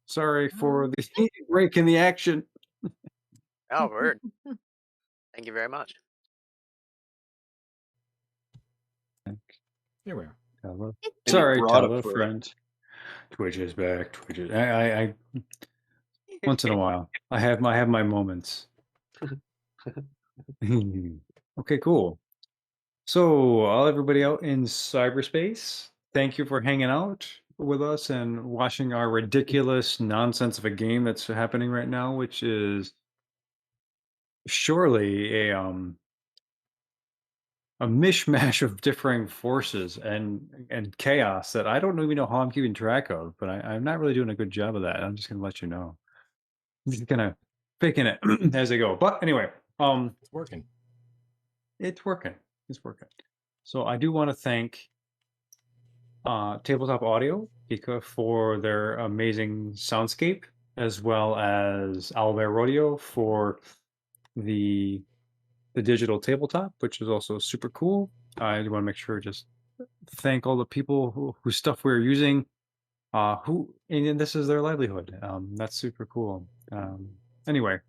[SPEAKER 2] Sorry for the break in the action.
[SPEAKER 6] Oh, word. Thank you very much.
[SPEAKER 5] Here we are.
[SPEAKER 2] Tella.
[SPEAKER 3] And you
[SPEAKER 2] Sorry,
[SPEAKER 3] brought
[SPEAKER 2] Tella,
[SPEAKER 3] it for
[SPEAKER 2] friend. Twitch is back. Twitch is. I once in a while, I have my moments. Okay, cool. So, all everybody out in cyberspace, thank you for hanging out with us and watching our ridiculous nonsense of a game that's happening right now, which is surely a mishmash of differing forces and chaos that I don't even know how I'm keeping track of, but I'm not really doing a good job of that. I'm just gonna let you know. I'm just kind of faking it as I go. But anyway,
[SPEAKER 5] It's working.
[SPEAKER 2] it's working. It's working. So I do want to thank Tabletop Audio for their amazing soundscape, as well as Owlbear Rodeo for the digital tabletop, which is also super cool. I want to make sure just thank all the people whose stuff we're using, and this is their livelihood. That's super cool. Anyway,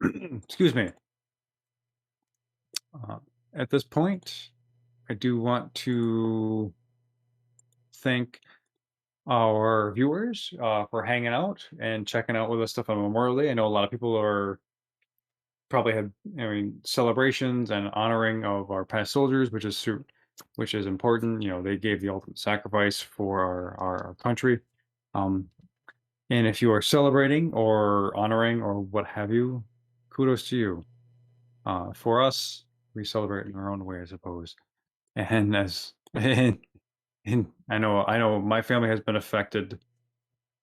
[SPEAKER 2] excuse me. At this point, I do want to thank our viewers for hanging out and checking out with us stuff on Memorial Day. I know a lot of people are probably had celebrations and honoring of our past soldiers, which is important. They gave the ultimate sacrifice for our country. And if you are celebrating or honoring or what have you, kudos to you. For us, we celebrate in our own way, I suppose. And and I know my family has been affected.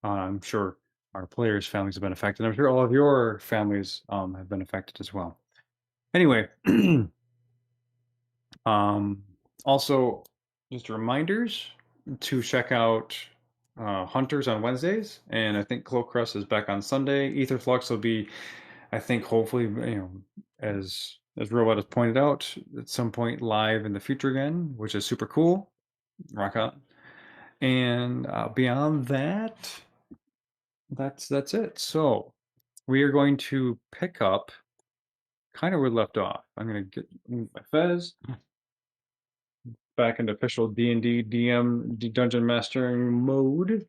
[SPEAKER 2] I'm sure our players' families have been affected. I'm sure all of your families have been affected as well. Anyway, also just reminders to check out Hunters on Wednesdays, and I think Cloak Crest is back on Sunday. Aetherflux will be, I think, hopefully, as Robot has pointed out, at some point live in the future again, which is super cool. Rock on. And beyond that, that's it. So we are going to pick up kind of where we left off. I'm going to move my Fez back into official D&D DM dungeon mastering mode.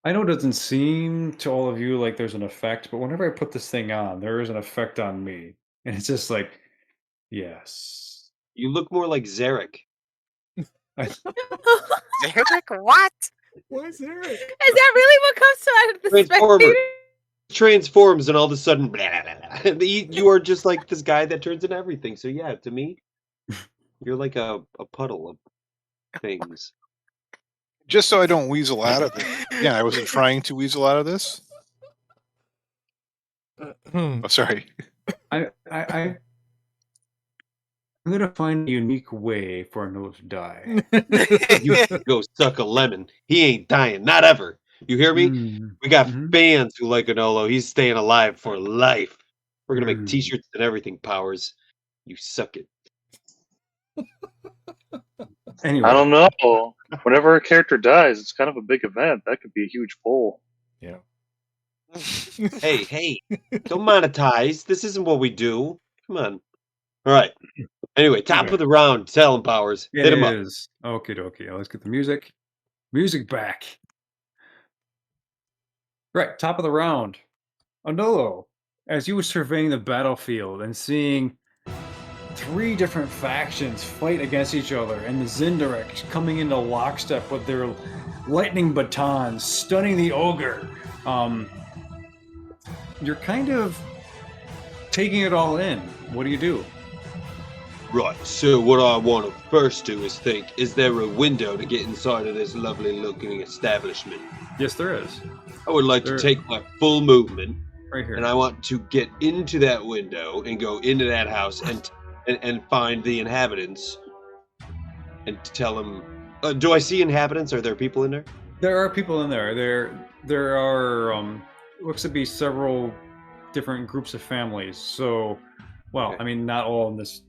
[SPEAKER 2] I know it doesn't seem to all of you like there's an effect, but whenever I put this thing on, there is an effect on me. And it's just like, yes.
[SPEAKER 8] You look more like Zarek.
[SPEAKER 6] Derek, what?
[SPEAKER 5] Why is there?
[SPEAKER 1] Is that really what comes to out of the
[SPEAKER 8] Transformer.
[SPEAKER 1] spectator?
[SPEAKER 8] Transforms and all of a sudden, blah, blah, blah. You are just like this guy that turns into everything. So yeah, to me, you're like a puddle of things.
[SPEAKER 4] Just so I don't weasel out of it. Yeah, I wasn't trying to weasel out of this. Oh, sorry.
[SPEAKER 2] I'm gonna find a unique way for a nose to die.
[SPEAKER 8] You can go suck a lemon. He ain't dying, not ever. You hear me? We got fans who like Anolo. He's staying alive for life. We're gonna make T-shirts and everything. Powers, you suck it.
[SPEAKER 2] Anyway,
[SPEAKER 7] I don't know. Whenever a character dies, it's kind of a big event. That could be a huge poll.
[SPEAKER 5] Yeah.
[SPEAKER 8] Hey, don't monetize. This isn't what we do. Come on. All right. Anyway, top of the round. Tell him, Powers. Hit him up.
[SPEAKER 2] It is. Okie dokie. Let's get the music back. Right, top of the round. Anolo, as you were surveying the battlefield and seeing 3 different factions fight against each other, and the Zindarek coming into lockstep with their lightning batons, stunning the ogre, you're kind of taking it all in. What do you do?
[SPEAKER 8] Right, so what I want to first do is think, is there a window to get inside of this lovely looking establishment?
[SPEAKER 2] Yes, there is.
[SPEAKER 8] I would like to take my full movement,
[SPEAKER 2] right here,
[SPEAKER 8] and I want to get into that window and go into that house and find the inhabitants and tell them, do I see inhabitants? Are there people in there?
[SPEAKER 2] There are people in there. There are looks to be several different groups of families. So, well,
[SPEAKER 8] Okay.
[SPEAKER 2] I mean, not all in this.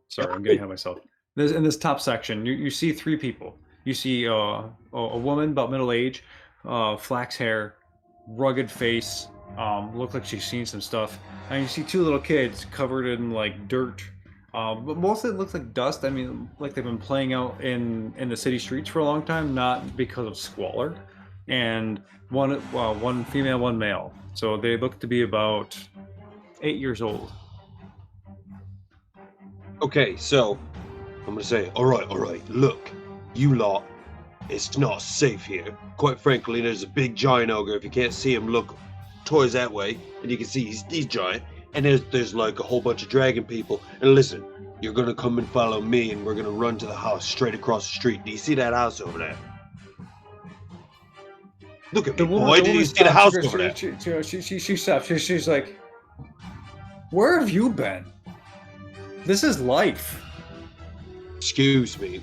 [SPEAKER 2] Sorry, I'm getting ahead of myself. In this top section, you see 3 people. You see a woman about middle age, flax hair, rugged face, look like she's seen some stuff. And you see 2 little kids covered in like dirt. But mostly it looks like dust. I mean, like they've been playing out in the city streets for a long time, not because of squalor. And one female, 1 male. So they look to be about 8 years old.
[SPEAKER 8] Okay, so I'm gonna say, all right, look, you lot, it's not safe here. Quite frankly, there's a big giant ogre. If you can't see him, look towards that way, and you can see he's giant. And there's like a whole bunch of dragon people. And listen, you're gonna come and follow me, and we're gonna run to the house straight across the street. Do you see that house over there? Look at me, boy. Do you see the house over there?
[SPEAKER 2] She stops. She's like, where have you been? This is life.
[SPEAKER 8] Excuse me.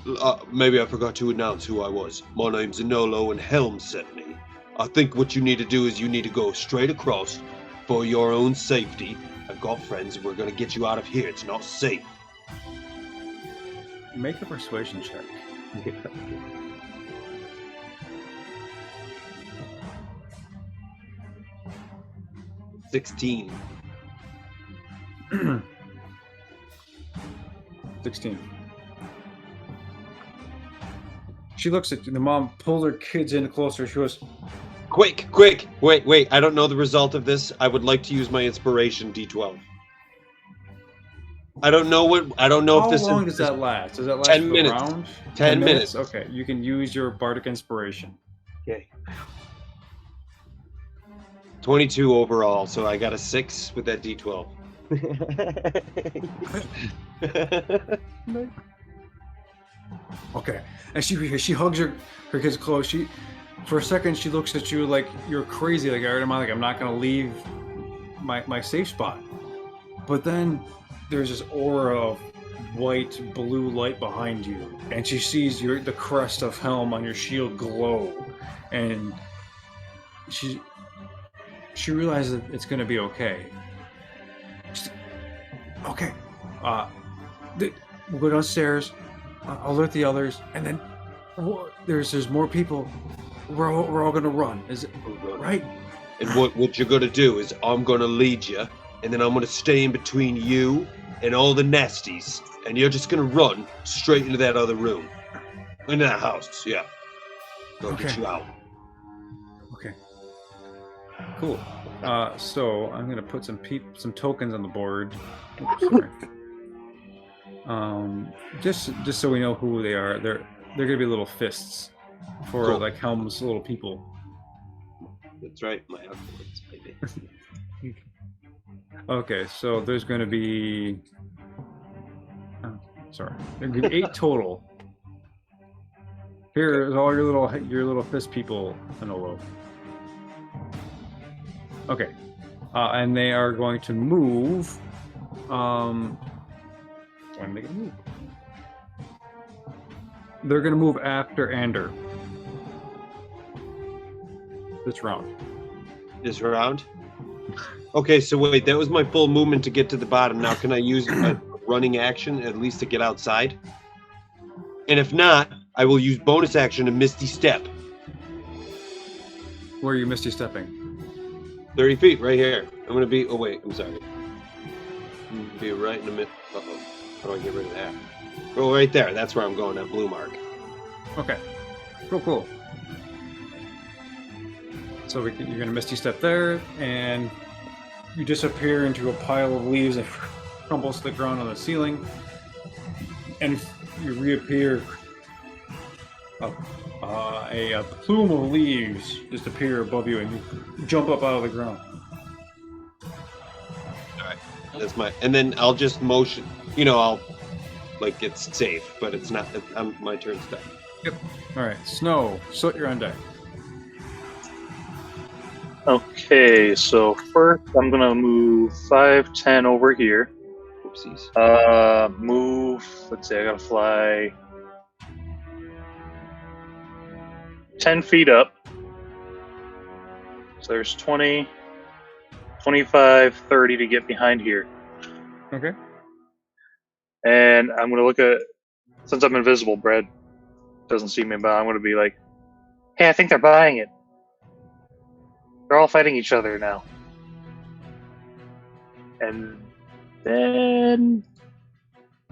[SPEAKER 8] Maybe I forgot to announce who I was. My name's Anolo, and Helm sent me. I think what you need to do is you need to go straight across for your own safety. I've got friends, and we're going to get you out of here. It's not safe.
[SPEAKER 2] Make a persuasion check.
[SPEAKER 8] 16.
[SPEAKER 2] 16. She looks at you. The mom pulls her kids in closer. She goes,
[SPEAKER 8] Quick! Wait. I don't know the result of this. I would like to use my inspiration D12. I don't know if this.
[SPEAKER 2] How long does that last? Does that last
[SPEAKER 8] 10
[SPEAKER 2] for the
[SPEAKER 8] minutes.
[SPEAKER 2] round?
[SPEAKER 8] 10 minutes.
[SPEAKER 2] Okay, you can use your bardic inspiration.
[SPEAKER 8] Okay. 22 overall, so I got a 6 with that D12.
[SPEAKER 2] Okay, and she hugs her kids close. For a second she looks at you like you're crazy, like I'm not gonna leave my safe spot. But then there's this aura of white blue light behind you, and she sees the crest of Helm on your shield glow, and she realizes that it's gonna be okay. Okay, we'll go downstairs. I'll alert the others, and then there's more people. We're all gonna run. Is it right?
[SPEAKER 8] And what you're gonna do is I'm gonna lead you, and then I'm gonna stay in between you and all the nasties, and you're just gonna run straight into that other room, into that house. Yeah. Go get you out.
[SPEAKER 2] Okay. Cool. So I'm gonna put some tokens on the board. Oops, sorry. Just so we know who they are. They're gonna be little fists for
[SPEAKER 8] Cool.
[SPEAKER 2] like Helm's little people.
[SPEAKER 8] That's right, my accolades, baby.
[SPEAKER 2] Okay, so there's gonna be. Sorry, there's gonna be 8 total. Here's all your little fist people, Manolo. Okay, and they are going to move. When they can move, they're going to move after Ander this round.
[SPEAKER 8] This round? Okay, so wait, that was my full movement to get to the bottom. Now can I use a running action at least to get outside? And if not, I will use bonus action to Misty Step.
[SPEAKER 2] Where are you Misty stepping?
[SPEAKER 8] 30 feet, right here. I'm going to be... Oh, wait, I'm sorry. I'm going to be right in the middle. Uh-oh. How do I get rid of that? Oh, right there. That's where I'm going, that blue mark.
[SPEAKER 2] Okay. Cool. So you're going to Misty Step there, and you disappear into a pile of leaves that crumbles to the ground on the ceiling, and you reappear. A plume of leaves just appear above you, and you jump up out of the ground.
[SPEAKER 8] Alright. That's my... And then I'll just motion... I'll... Like, it's safe, but it's not... my turn's done.
[SPEAKER 2] Yep. Alright, Snow, Soot, you're on deck.
[SPEAKER 7] Okay, so first I'm gonna move 5, 10 over here.
[SPEAKER 8] Oopsies.
[SPEAKER 7] Move. Let's see, I gotta fly 10 feet up. So there's 20, 25, 30 to get behind here.
[SPEAKER 2] Okay.
[SPEAKER 7] And I'm gonna look at, since I'm invisible, Brad doesn't see me, but I'm gonna be like, hey, I think they're buying it. They're all fighting each other now. And then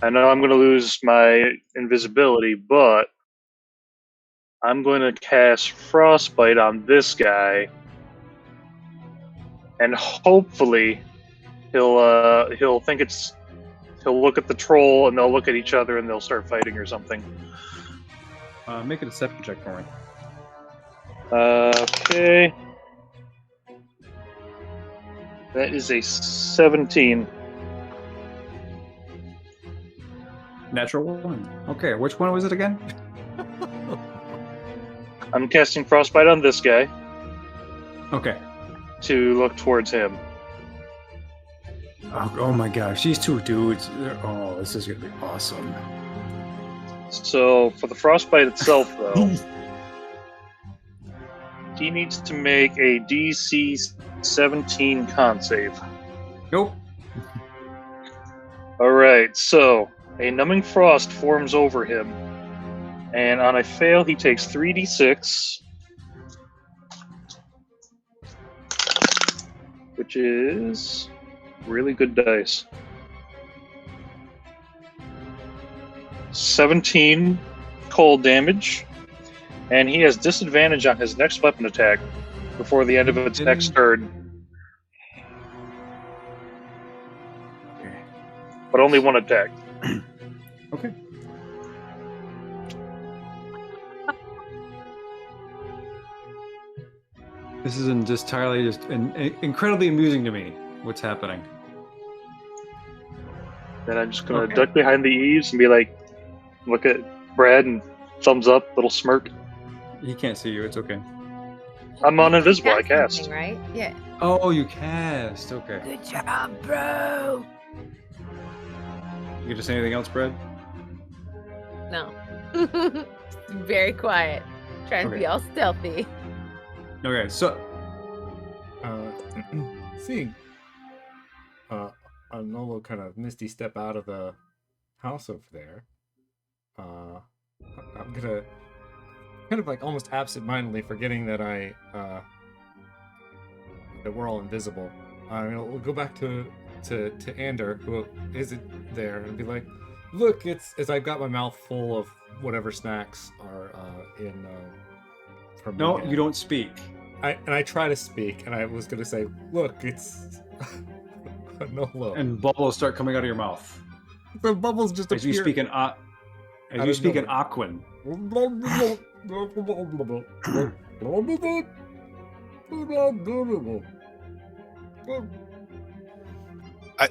[SPEAKER 7] I know I'm going to lose my invisibility, but I'm going to cast Frostbite on this guy, and hopefully he'll think it's, he'll look at the troll and they'll look at each other and they'll start fighting or something.
[SPEAKER 2] Make a deception check for me.
[SPEAKER 7] Okay. That is a 17.
[SPEAKER 2] Natural 1. Okay, which one was it again?
[SPEAKER 7] I'm casting Frostbite on this guy
[SPEAKER 2] Okay.
[SPEAKER 7] to look towards him.
[SPEAKER 2] Oh my gosh, these two dudes. Oh, this is going to be awesome.
[SPEAKER 7] So, for the Frostbite itself, though, he needs to make a DC 17 con save.
[SPEAKER 2] Nope.
[SPEAKER 7] Alright, so a numbing frost forms over him, and on a fail, he takes 3d6, which is really good dice. 17 cold damage, and he has disadvantage on his next weapon attack before the end of its next turn.
[SPEAKER 2] Okay.
[SPEAKER 7] But only one attack.
[SPEAKER 2] Okay. This is entirely incredibly amusing to me. What's happening?
[SPEAKER 7] Then I'm just gonna
[SPEAKER 2] Okay.
[SPEAKER 7] duck behind the eaves and be like, look at Brad and thumbs up, little smirk.
[SPEAKER 2] He can't see you. It's okay.
[SPEAKER 7] I'm on invisible. I
[SPEAKER 1] Cast
[SPEAKER 7] cast.
[SPEAKER 1] something, right? Yeah.
[SPEAKER 2] Oh, you cast. Okay.
[SPEAKER 1] Good job, bro.
[SPEAKER 2] You get to say anything else, Brad?
[SPEAKER 1] No. Very quiet. Trying to be
[SPEAKER 2] Okay.
[SPEAKER 1] all stealthy.
[SPEAKER 2] Okay. So.
[SPEAKER 5] Seeing a Nolo kind of misty step out of the house over there, I'm gonna kind of like almost absent-mindedly forgetting that that we're all invisible. We'll go back to Ander, who isn't there, and be like, "Look, it's as I've got my mouth full of whatever snacks are in." From
[SPEAKER 2] No,
[SPEAKER 5] the,
[SPEAKER 2] you don't speak.
[SPEAKER 5] I try to speak, and I was gonna say, "Look, it's a Nolo."
[SPEAKER 2] And bubbles start coming out of your mouth
[SPEAKER 5] The bubbles just
[SPEAKER 2] as you
[SPEAKER 5] appear.
[SPEAKER 2] speak in
[SPEAKER 5] Out
[SPEAKER 2] Aquan.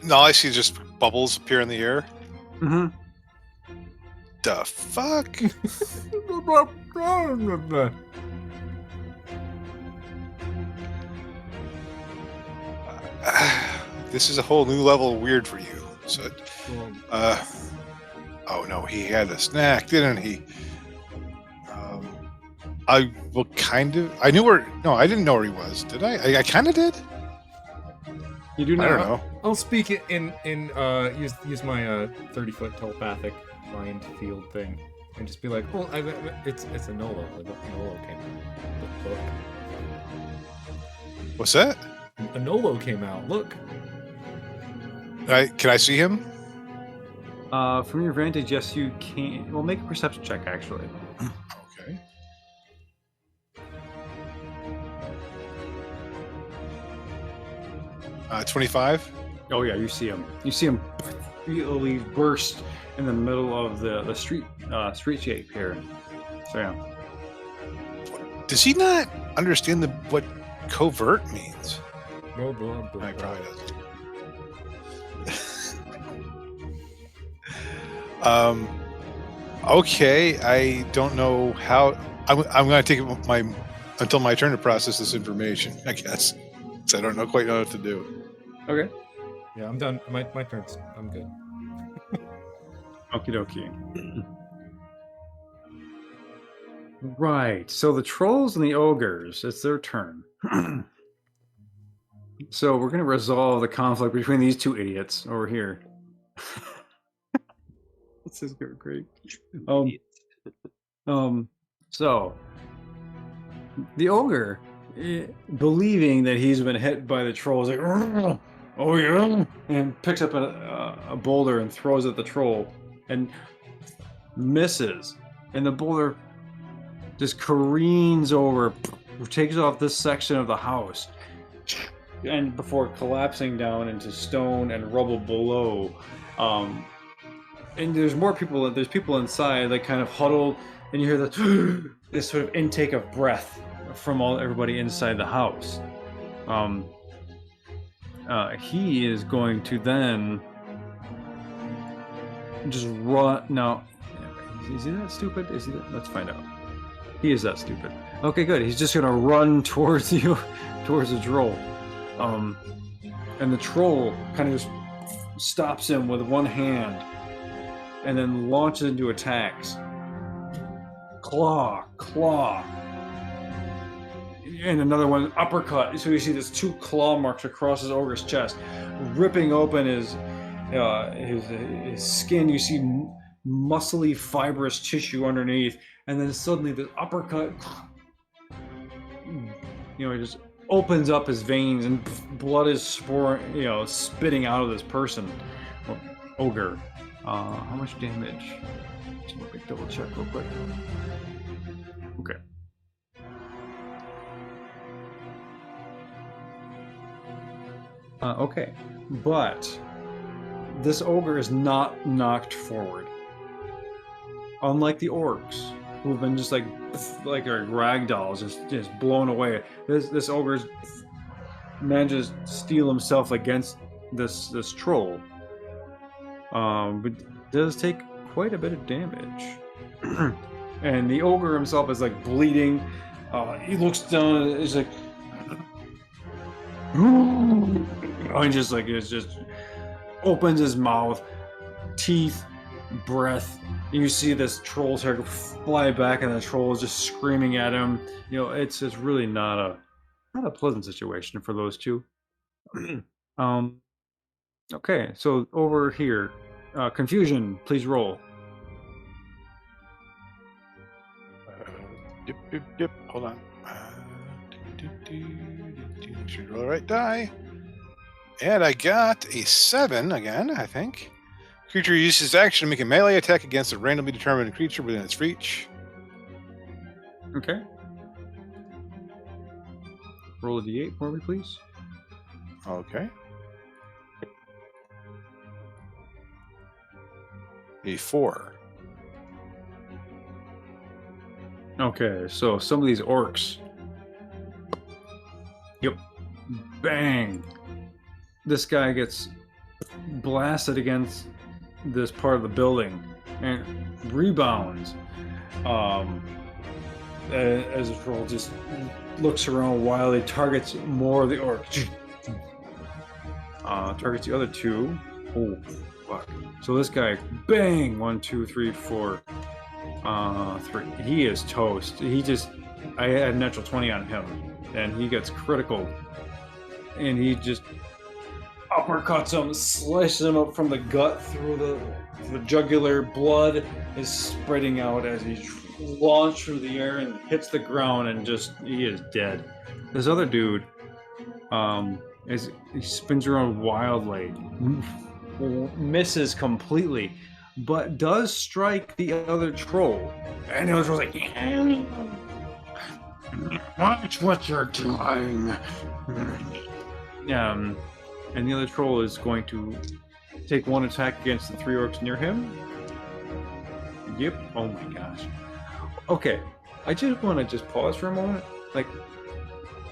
[SPEAKER 4] No, I see just bubbles appear in the air.
[SPEAKER 2] Mm-hmm.
[SPEAKER 4] The fuck? This is a whole new level of weird for you. So, oh no, he had a snack, didn't he? I well, kind of. I knew where. No, I didn't know where he was. Did I? I kind of did.
[SPEAKER 2] You do
[SPEAKER 4] I
[SPEAKER 2] not.
[SPEAKER 4] don't know.
[SPEAKER 5] I'll speak it in use my 30-foot telepathic mind field thing, and just be like, "Well, it's a Nolo. A Nolo came out. Look.
[SPEAKER 4] What's that?
[SPEAKER 5] A Nolo came out. Look."
[SPEAKER 4] Can I see him?
[SPEAKER 2] From your vantage, yes, you can. Well, make a perception check, actually.
[SPEAKER 4] Okay. Uh, 25.
[SPEAKER 2] Oh yeah, you see him. You see him immediately burst in the middle of the streetscape here. So yeah.
[SPEAKER 4] Does he not understand what covert means?
[SPEAKER 5] Blah, blah, blah,
[SPEAKER 4] No, he
[SPEAKER 5] blah.
[SPEAKER 4] probably doesn't. Okay, I don't know how. I'm going to take until my turn to process this information, I guess. So I don't quite know what to do.
[SPEAKER 2] Okay.
[SPEAKER 5] Yeah, I'm done. My turn's. I'm good.
[SPEAKER 2] Okie dokie. Right. So the trolls and the ogres, it's their turn. So we're gonna resolve the conflict between these two idiots over here. This is great. So the ogre, believing that he's been hit by the troll, is like, "Oh yeah," and picks up a boulder and throws at the troll, and misses, and the boulder just careens over, takes off this section of the house, and before collapsing down into stone and rubble below. And there's more people. There's people inside, like kind of huddled, and you hear this sort of intake of breath from everybody inside the house. He is going to then just run. Now, is he that stupid? Is he that? Let's find out. He is that stupid. Okay, good. He's just gonna run towards you, towards the troll. And the troll kind of just stops him with one hand, and then launches into attacks. Claw, and another one, uppercut. So you see these two claw marks across his ogre's chest, ripping open his skin. You see muscly, fibrous tissue underneath, and then suddenly the uppercut, it just opens up his veins, and blood is spitting out of this person, ogre. How much damage? Just let me double check real quick. Okay. Okay, but this ogre is not knocked forward. Unlike the orcs, who've been just like ragdolls, just blown away. This ogre manages to steel himself against this troll. But does take quite a bit of damage. And the ogre himself is like bleeding. He looks down and he's like, and just opens his mouth, teeth, breath. You see this troll's hair fly back, and the troll is just screaming at him. You know, it's really not a pleasant situation for those two. Okay, so over here, confusion. Please roll.
[SPEAKER 4] Yep. Hold on. Should roll the right die. And I got a 7 again, I think. Creature uses action to make a melee attack against a randomly determined creature within its reach.
[SPEAKER 2] Okay. Roll a d8 for me, please.
[SPEAKER 4] Okay. A 4.
[SPEAKER 2] Okay, so some of these orcs. Yep. Bang. This guy gets blasted against this part of the building and rebounds. As the troll just looks around wildly, targets more of the orcs. Targets the other two. Oh, fuck. So this guy, bang! 1, 2, 3, 4. 3. He is toast. I had a natural 20 on him, and he gets critical. And he just uppercuts him, slices him up from the gut through the jugular. Blood is spreading out as he launches through the air and hits the ground, and he is dead. This other dude, as he spins around wildly, misses completely, but does strike the other troll. And the other troll's like, watch what you're doing. And the other troll is going to take one attack against the 3 orcs near him. Yep. Oh my gosh. Okay. I just want to pause for a moment. Like,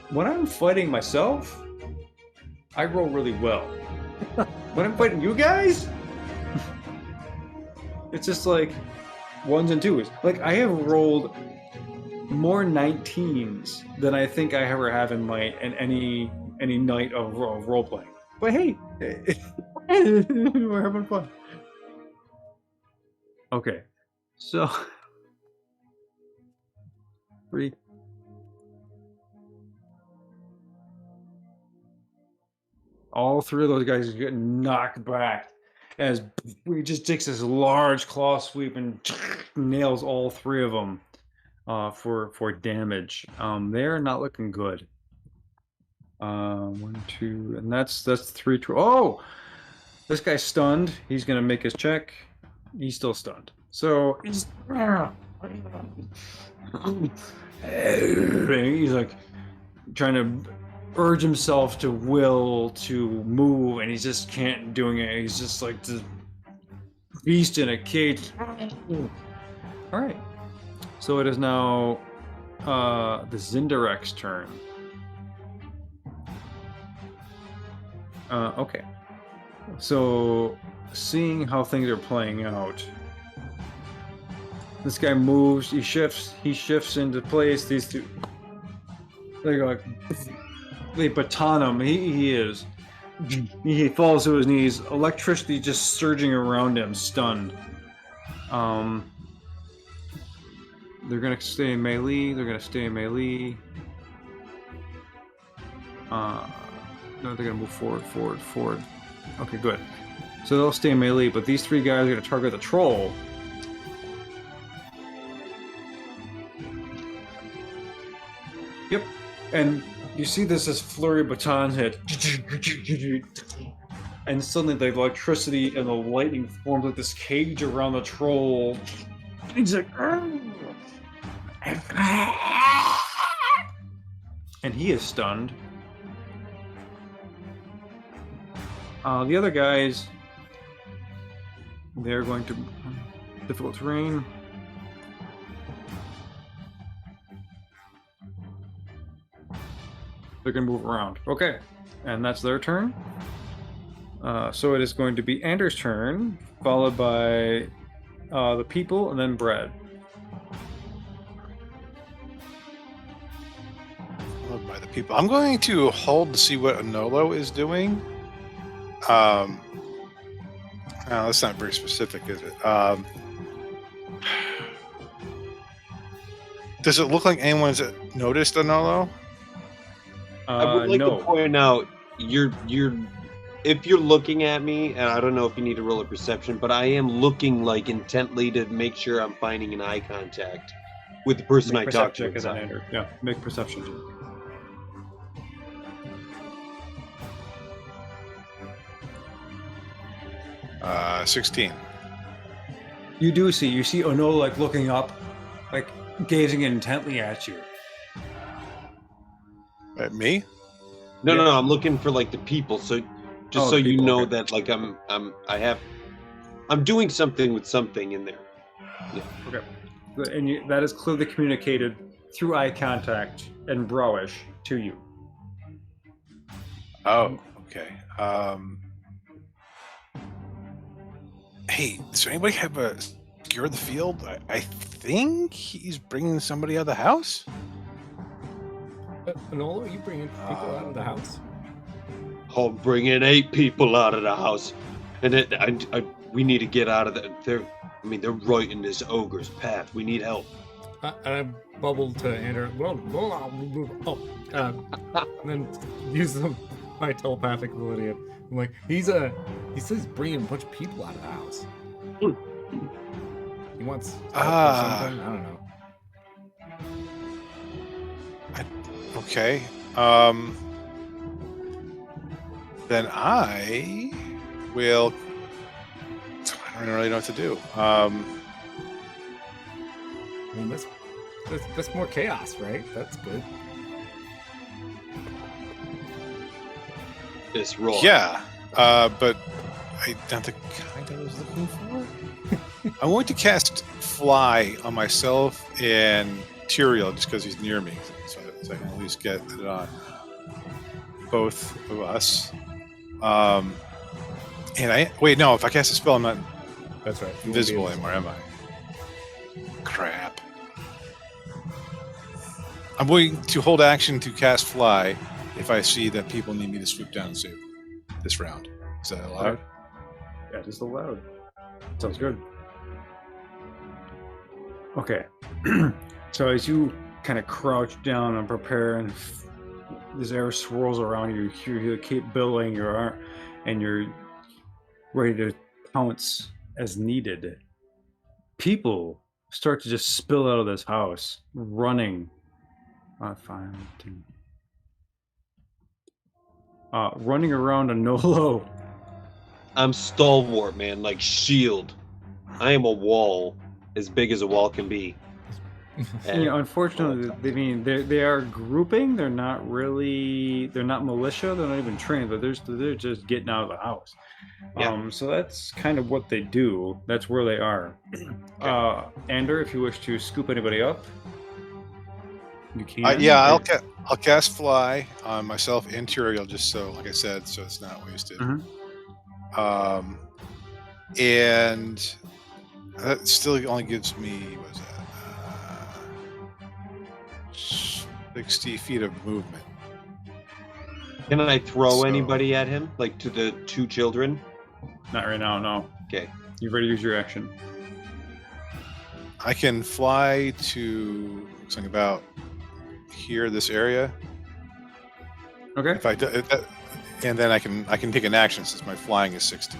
[SPEAKER 2] when I'm fighting myself, I roll really well. When I'm fighting you guys, it's just like 1s and 2s. Like, I have rolled more 19s than I think I ever have in any night of role playing. But hey, we're having fun. Okay, so 3. All 3 of those guys are getting knocked back as he just takes this large claw sweep and nails all 3 of them for damage. They're not looking good. 1, 2, and that's 3. Oh, this guy's stunned. He's gonna make his check. He's still stunned. So he's like trying to urge himself to will to move, and he just can't doing it. He's just like the beast in a cage. All right. So it is now the Zindarek's turn. Okay. So, seeing how things are playing out, this guy moves, he shifts into place. These 2, they go like, they baton him. He falls to his knees. Electricity just surging around him, stunned. They're gonna stay in melee. No, they're gonna move forward. Okay, good. So they'll stay in melee, but these 3 guys are gonna target the troll. Yep. And you see this flurry of batons hit. and suddenly the electricity and the lightning forms like this cage around the troll. He's like, and he is stunned. The other guys, they're going to difficult terrain. They're going to move around. Okay, and that's their turn. So it is going to be Anders' turn, followed by the people, and then Brad.
[SPEAKER 4] Followed by the people. I'm going to hold to see what Anolo is doing. That's not very specific, is it? Does it look like anyone's noticed Anolo?
[SPEAKER 8] I would like
[SPEAKER 2] no.
[SPEAKER 8] to point out you're if you're looking at me, and I don't know if you need to roll a perception, but I am looking like intently to make sure I'm finding an eye contact with the person I talk to.
[SPEAKER 2] Yeah, make perception check.
[SPEAKER 4] Uh, 16.
[SPEAKER 2] You see Ono like looking up, like gazing intently at you.
[SPEAKER 4] At me?
[SPEAKER 8] No, I'm looking for like the people. So just so you
[SPEAKER 2] people,
[SPEAKER 8] know
[SPEAKER 2] okay.
[SPEAKER 8] that like I'm doing something with something in there. Yeah.
[SPEAKER 2] Okay. Good. And that is clearly communicated through eye contact and browish to you.
[SPEAKER 4] Oh, okay. Hey, does anybody have a secure the field? I think he's bringing somebody out of the house.
[SPEAKER 5] Enola, are you bringing people out of the house?
[SPEAKER 8] I'm bringing 8 people out of the house, and we need to get out of there. They're right in this ogre's path. We need help.
[SPEAKER 5] And I bubbled to Andrew. And then use my telepathic ability. I'm like, he says he's bringing a bunch of people out of the house. He wants something. I don't know.
[SPEAKER 4] Okay. Then I will. I don't really know what to do.
[SPEAKER 5] I mean, that's more chaos, right? That's good.
[SPEAKER 8] This roll.
[SPEAKER 4] Yeah, but I not the kind I was looking for. I want to cast Fly on myself and Tyrael just because he's near me, so I can at least get it on both of us. And no, if I cast a spell, I'm not
[SPEAKER 5] That's right.
[SPEAKER 4] invisible anymore, am I? Crap. I'm going to hold action to cast Fly if I see that people need me to swoop down and save this round. Is that allowed?
[SPEAKER 2] That is allowed. Sounds good. Okay. So as you kind of crouch down and prepare, and this air swirls around you, you keep billowing your arm, and you're ready to pounce as needed. People start to just spill out of this house, running. 5, 10. Running around a Nolo.
[SPEAKER 8] I'm stalwart, man, like shield. I am a wall as big as a wall can be.
[SPEAKER 2] And, unfortunately, they are grouping. They're not militia. They're not even trained, but they're just getting out of the house.
[SPEAKER 8] Yeah.
[SPEAKER 2] So that's kind of what they do. That's where they are. Ander, if you wish to scoop anybody up, you can.
[SPEAKER 4] I'll cast Fly on myself and Tyrael, just so, like I said, so it's not wasted.
[SPEAKER 2] Mhm.
[SPEAKER 4] And that still only gives me, what is that? 60 feet of movement.
[SPEAKER 8] Can I throw
[SPEAKER 4] So-
[SPEAKER 8] anybody at him? Like to the 2 children?
[SPEAKER 2] Not right now, no.
[SPEAKER 8] Okay.
[SPEAKER 2] You've already used your action.
[SPEAKER 4] I can fly to something about here, this area.
[SPEAKER 2] Okay.
[SPEAKER 4] If I do, and then I can take an action since my flying is 60.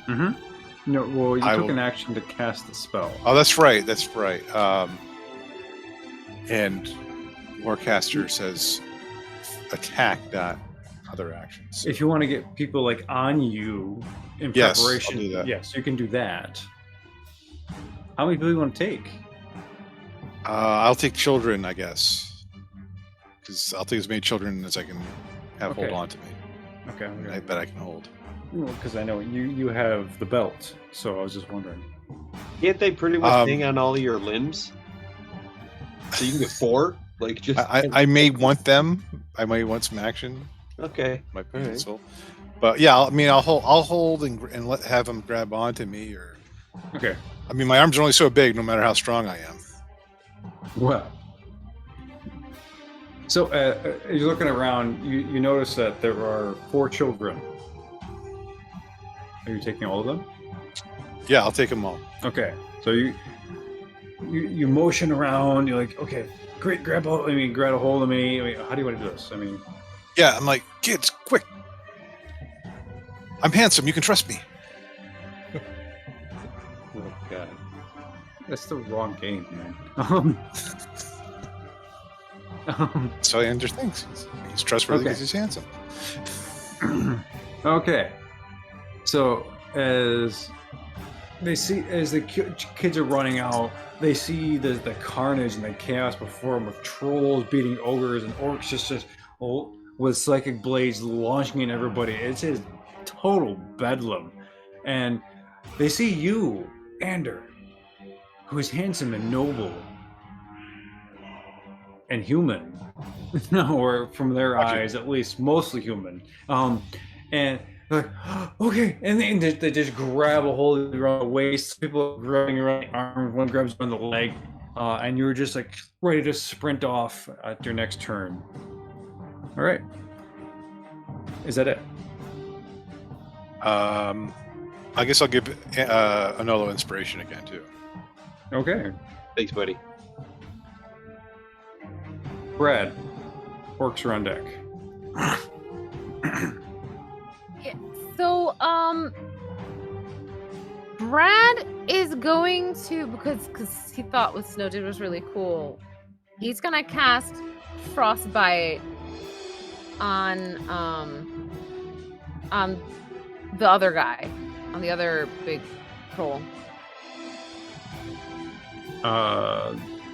[SPEAKER 2] Mm-hmm. No, well, you
[SPEAKER 4] I
[SPEAKER 2] took
[SPEAKER 4] will-
[SPEAKER 2] an action to cast the spell.
[SPEAKER 4] Oh, that's right. That's right. And Warcaster says attack, not other actions.
[SPEAKER 2] If you want to get people like on you in
[SPEAKER 4] Yes, I'll
[SPEAKER 2] preparation,
[SPEAKER 4] do that.
[SPEAKER 2] yes, you can do that. How many people do you want to take?
[SPEAKER 4] I'll take children, I guess, because I'll take as many children as I can have hold
[SPEAKER 2] Okay.
[SPEAKER 4] on to me.
[SPEAKER 2] Okay.
[SPEAKER 4] I bet I can hold.
[SPEAKER 2] Because I know you have the belt, so I was just wondering.
[SPEAKER 8] Can't they pretty much hang on all of your limbs? So you can get 4? Like just
[SPEAKER 4] I may want them. I may want some action.
[SPEAKER 8] okay.
[SPEAKER 4] My
[SPEAKER 8] All right.
[SPEAKER 4] pencil. But yeah, I'll hold and have them grab onto me. Or
[SPEAKER 2] Okay.
[SPEAKER 4] I mean, my arms are only so big, no matter how strong I am.
[SPEAKER 2] Well. So as you're looking around, you notice that there are 4 children. Are you taking all of them?
[SPEAKER 4] Yeah, I'll take them all.
[SPEAKER 2] Okay. So you motion around. You're like, okay, great, grab a hold of me. I mean, how do you want to do this? I mean,
[SPEAKER 4] Yeah, I'm like, kids, quick! I'm handsome. You can trust me.
[SPEAKER 2] oh god, that's the wrong game, man.
[SPEAKER 4] So I understand. He's trustworthy
[SPEAKER 2] Okay.
[SPEAKER 4] because he's handsome.
[SPEAKER 2] Okay. So as the kids are running out, they see the carnage and the chaos before them with trolls beating ogres and orcs just with psychic blades launching at everybody. It's a total bedlam. And they see you, Ander, who is handsome and noble and human. Or from their eyes, at least mostly human. And they're like, okay, and they just grab a hold of you around the waist. People are grabbing around the arm, one grabs around the leg, and you're just like ready to sprint off at your next turn. All right, is that it?
[SPEAKER 4] I guess I'll give Anolo inspiration again too.
[SPEAKER 2] Okay,
[SPEAKER 8] Thanks, buddy.
[SPEAKER 2] Brad, orcs are on deck.
[SPEAKER 1] So, Brad is going to, because he thought what Snow did was really cool, he's gonna cast Frostbite on the other guy, on the other big troll.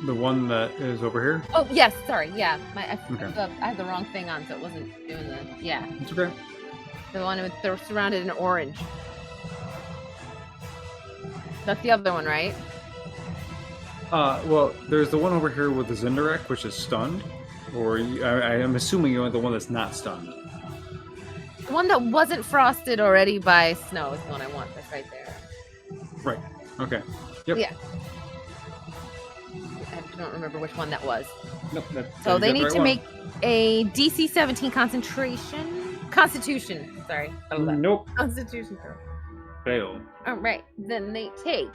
[SPEAKER 2] The one that is over here.
[SPEAKER 1] Oh yes, sorry, yeah, I
[SPEAKER 2] Okay.
[SPEAKER 1] had the wrong thing on, so it wasn't doing yeah,
[SPEAKER 2] It's okay.
[SPEAKER 1] the one with they're surrounded in orange. That's the other one, right?
[SPEAKER 2] Well, there's the one over here with the Zindirek, which is stunned. Or I am assuming you're the one that's not stunned.
[SPEAKER 1] The one that wasn't frosted already by snow is the one I want. That's right there.
[SPEAKER 2] Right. Okay. Yep.
[SPEAKER 1] Yeah. I don't remember which one that was.
[SPEAKER 2] Nope,
[SPEAKER 1] So
[SPEAKER 2] you
[SPEAKER 1] they
[SPEAKER 2] got the
[SPEAKER 1] need
[SPEAKER 2] right
[SPEAKER 1] to
[SPEAKER 2] one.
[SPEAKER 1] make a DC 17 Constitution. Sorry.
[SPEAKER 2] Nope.
[SPEAKER 1] Constitution throw.
[SPEAKER 2] Fail.
[SPEAKER 1] All right. Then they take.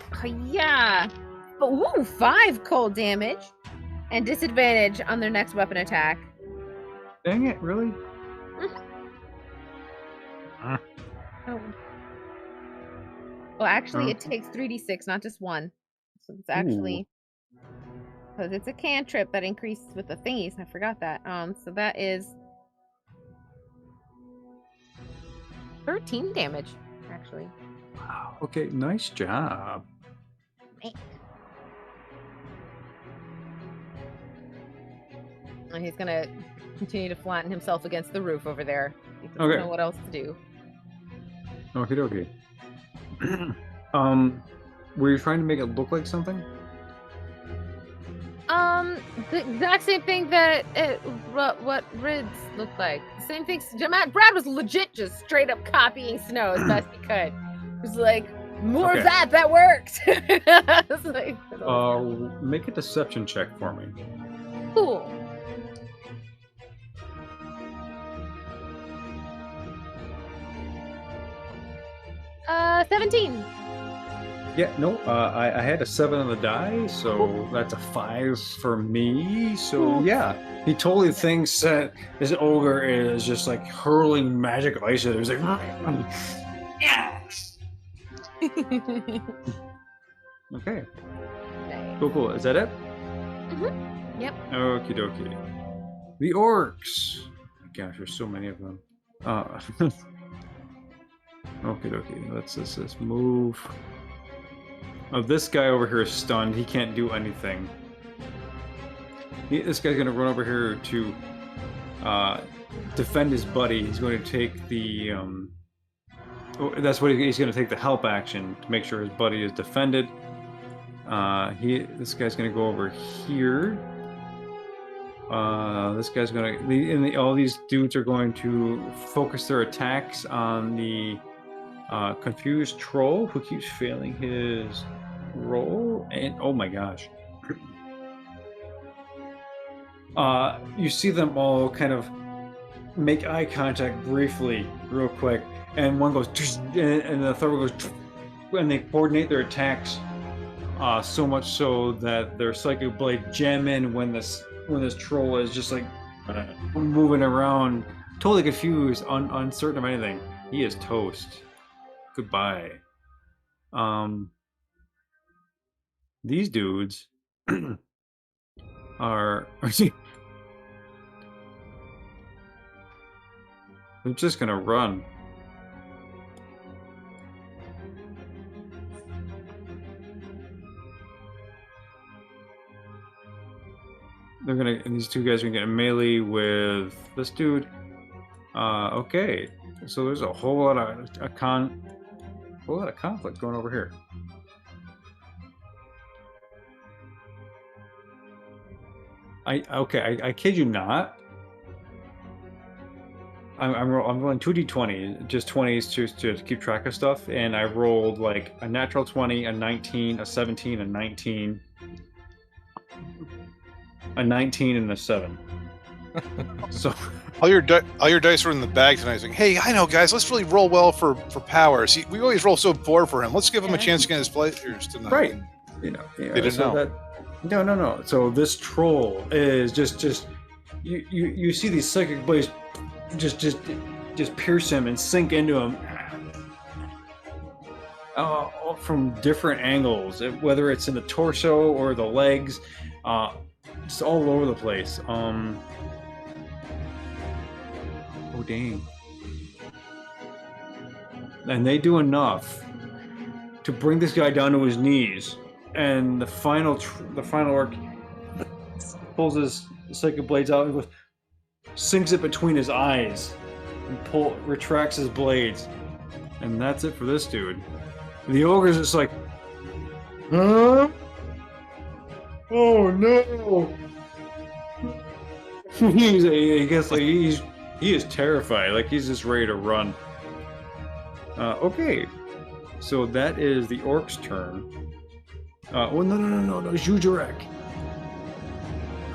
[SPEAKER 1] Yeah. But woo, 5 cold damage and disadvantage on their next weapon attack.
[SPEAKER 2] Dang it! Really?
[SPEAKER 1] Oh. Well, actually, it takes 3d6, not just 1. So it's actually because it's a cantrip that increases with the thingies. I forgot that. So that is 13 damage, actually.
[SPEAKER 2] Wow. Okay. Nice job.
[SPEAKER 1] And he's gonna continue to flatten himself against the roof over there. He doesn't
[SPEAKER 2] Okay.
[SPEAKER 1] know what else to do.
[SPEAKER 2] Okie dokie. Were you trying to make it look like something?
[SPEAKER 1] The exact same thing that what Rids looked like. Same thing. Brad was legit just straight up copying Snow as best he could. He was like, more
[SPEAKER 2] Okay.
[SPEAKER 1] of that. That worked. It's like,
[SPEAKER 2] Make a deception check for me.
[SPEAKER 1] cool. Uh, 17.
[SPEAKER 2] Yeah, no, I had a 7 on the die, so that's a 5 for me. So yeah, he totally thinks that this ogre is just like hurling magic ice at him. He's like, yes. Okay, cool. Is that it?
[SPEAKER 1] Yep.
[SPEAKER 2] Okie dokie. The orcs. Gosh, there's so many of them. Okay, let's just move. Oh, this guy over here is stunned. He can't do anything. This guy's gonna run over here to defend his buddy. He's going to take the that's what he's going to take, the help action to make sure his buddy is defended. This guy's going to go over here. This guy's going to, all these dudes are going to focus their attacks on the confused troll who keeps failing his roll. And oh my gosh. You see them all kind of make eye contact briefly, real quick, and one goes, and the third one goes, and they coordinate their attacks so much so that their psychic blade jam in when this troll is just like moving around, totally confused, uncertain of anything. He is toast. Goodbye. These dudes are I'm just gonna run. And these two guys are gonna get melee with this dude. Okay, so there's a whole lot of conflict going over here. I kid you not. I'm rolling 2d20, just 20s to keep track of stuff, and I rolled like a natural 20, a 19, a 17, a 19, a 19, and a 7. So
[SPEAKER 4] all your dice were in the bag tonight. Saying, "Hey, I know, guys. Let's really roll well for power. See, we always roll so poor for him. Let's give him a chance to get his players tonight."
[SPEAKER 2] Right.
[SPEAKER 4] They didn't know.
[SPEAKER 2] No. So this troll is just you see these psychic blades just pierce him and sink into him from different angles, whether it's in the torso or the legs, just all over the place. Oh dang! And they do enough to bring this guy down to his knees, and the final orc pulls his psychic blades out and goes, sinks it between his eyes and retracts his blades, and that's it for this dude. The ogre's just like, huh? Oh no! He is terrified. Like he's just ready to run. Okay, so that is the orc's turn. Oh no! Zhujarek.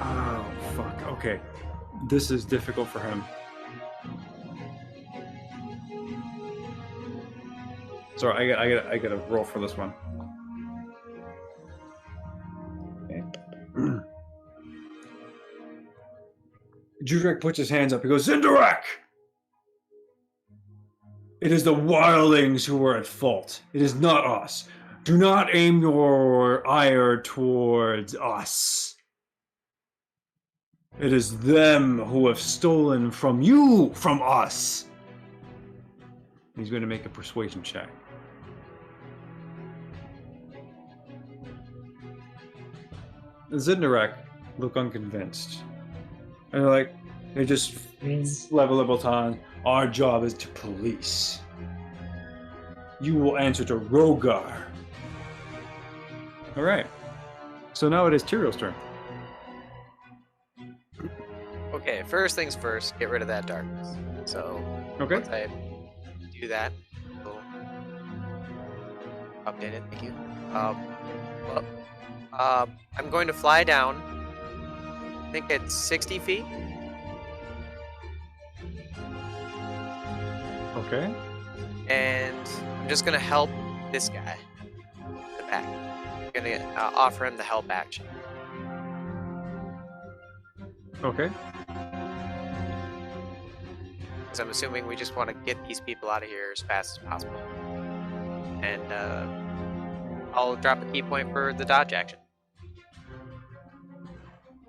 [SPEAKER 2] Oh fuck. Okay. This is difficult for him. Sorry, I gotta roll for this one. Okay. Judrek puts his hands up. He goes, Zindarak! It is the wildlings who are at fault. It is not us. Do not aim your ire towards us. It is them who have stolen from us. He's going to make a persuasion check. Zindarak look unconvinced. And they just level baton. Our job is to police. You will answer to Rogar. All right. So now it is Tyrion's turn.
[SPEAKER 6] Okay, first things first, get rid of that darkness. So,
[SPEAKER 2] Okay.
[SPEAKER 6] once I do that, we'll update it. Thank you. I'm going to fly down. I think it's 60 feet.
[SPEAKER 2] Okay.
[SPEAKER 6] And I'm just going to help this guy in the back. I'm going to offer him the help action.
[SPEAKER 2] Okay.
[SPEAKER 6] Because I'm assuming we just want to get these people out of here as fast as possible. And I'll drop a key point for the dodge action.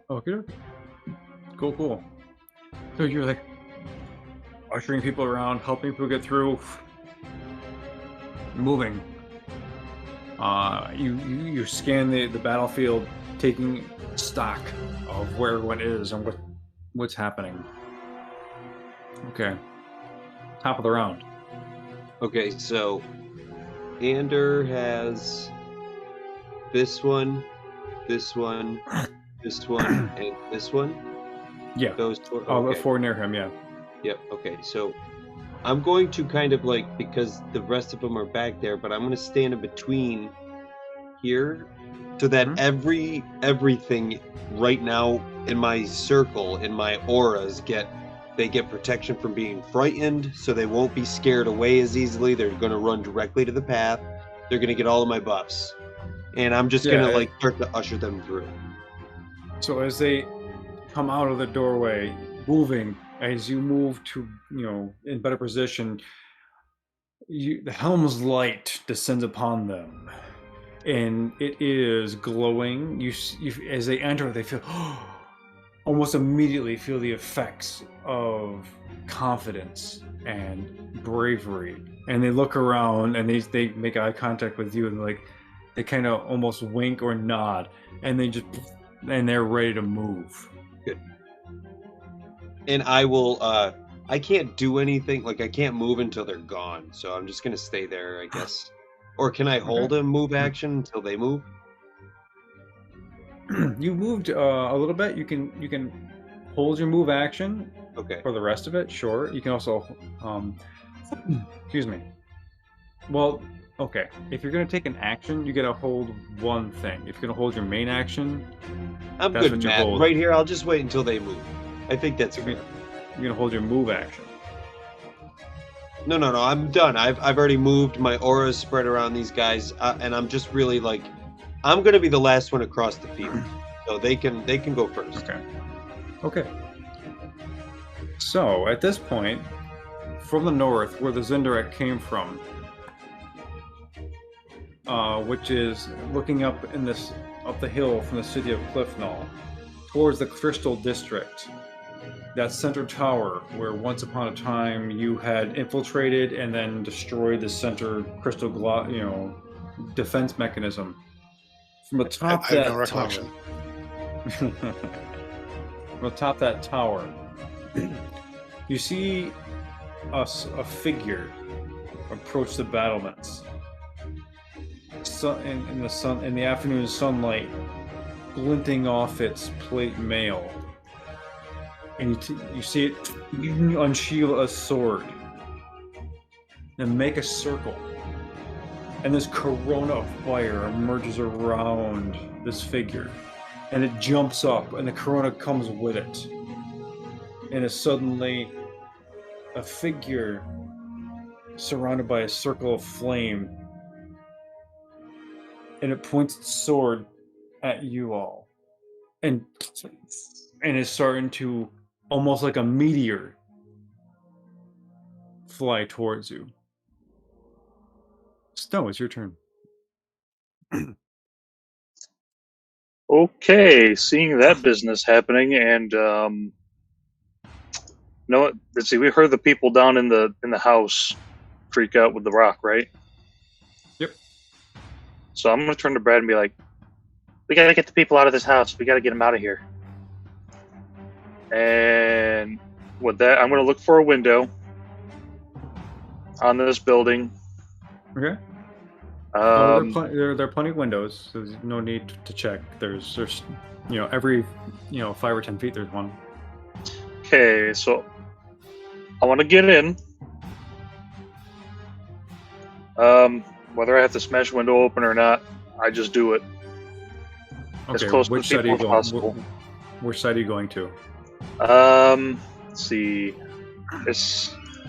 [SPEAKER 2] Okay. Cool. So you're like, ushering people around, helping people get through, moving. You scan the battlefield, taking stock of where everyone is and what's happening. Okay. Top of the round.
[SPEAKER 8] Okay, so Ander has this one, this one, this one, and this one.
[SPEAKER 2] Yeah.
[SPEAKER 8] Those four.
[SPEAKER 2] Oh,
[SPEAKER 8] Okay.
[SPEAKER 2] the four near him, yeah.
[SPEAKER 8] Yep. Okay. So I'm going to kind of like, because the rest of them are back there, but I'm going to stand in between here, so that everything right now in my circle, in my auras, get protection from being frightened, so they won't be scared away as easily. They're going to run directly to the path. They're going to get all of my buffs, and I'm just going to like start to usher them through.
[SPEAKER 2] So as they come out of the doorway, moving, as you move to, in better position, the helm's light descends upon them, and it is glowing. You as they enter, they feel almost immediately feel the effects of confidence and bravery, and they look around and they make eye contact with you, and they kind of almost wink or nod, and they're ready to move.
[SPEAKER 8] Good. And I will I can't do anything, like I can't move until they're gone, so I'm just gonna stay there, I guess. Or can I hold a move action until they move?
[SPEAKER 2] You moved a little bit. You can hold your move action.
[SPEAKER 8] Okay.
[SPEAKER 2] For the rest of it, sure. You can also excuse me. Well, okay. If you're gonna take an action, you gotta hold one thing. If you're gonna hold your main action,
[SPEAKER 8] I'm
[SPEAKER 2] that's
[SPEAKER 8] good,
[SPEAKER 2] what you
[SPEAKER 8] Matt.
[SPEAKER 2] hold.
[SPEAKER 8] Right here, I'll just wait until they move. I think that's fair.
[SPEAKER 2] You're gonna hold your move action.
[SPEAKER 8] No, I'm done. I've already moved. My aura's spread around these guys, and I'm just really like, I'm gonna be the last one across the field, so they can go first.
[SPEAKER 2] Okay. So at this point, from the north, where the Zindaret came from, which is looking up the hill from the city of Cliffnall, towards the Crystal District, that center tower where once upon a time you had infiltrated and then destroyed the center crystal defense mechanism. From the top
[SPEAKER 4] I have no recollection.
[SPEAKER 2] From the top of that tower, you see a figure approach the battlements. In the afternoon sunlight, glinting off its plate mail. And you see it unsheath a sword and make a circle. And this corona of fire emerges around this figure. And it jumps up, and the corona comes with it. And it's suddenly a figure surrounded by a circle of flame. And it points its sword at you all. And it's starting to, almost like a meteor, fly towards you. Snow, it's your turn.
[SPEAKER 7] Okay, seeing that business happening, and let's see. We heard the people down in the house freak out with the rock, right?
[SPEAKER 2] Yep.
[SPEAKER 7] So I'm gonna turn to Brad and be like, "We gotta get the people out of this house. We gotta get them out of here." And with that, I'm gonna look for a window on this building.
[SPEAKER 2] Okay. There are plenty of windows. So there's no need to check. There's every 5 or 10 feet there's one.
[SPEAKER 7] Okay, so I want to get in. Whether I have to smash a window open or not, I just do it.
[SPEAKER 2] Okay.
[SPEAKER 7] As close
[SPEAKER 2] Which
[SPEAKER 7] to the
[SPEAKER 2] side are you
[SPEAKER 7] people as
[SPEAKER 2] going?
[SPEAKER 7] possible.
[SPEAKER 2] Which side are you going to?
[SPEAKER 7] Let's see.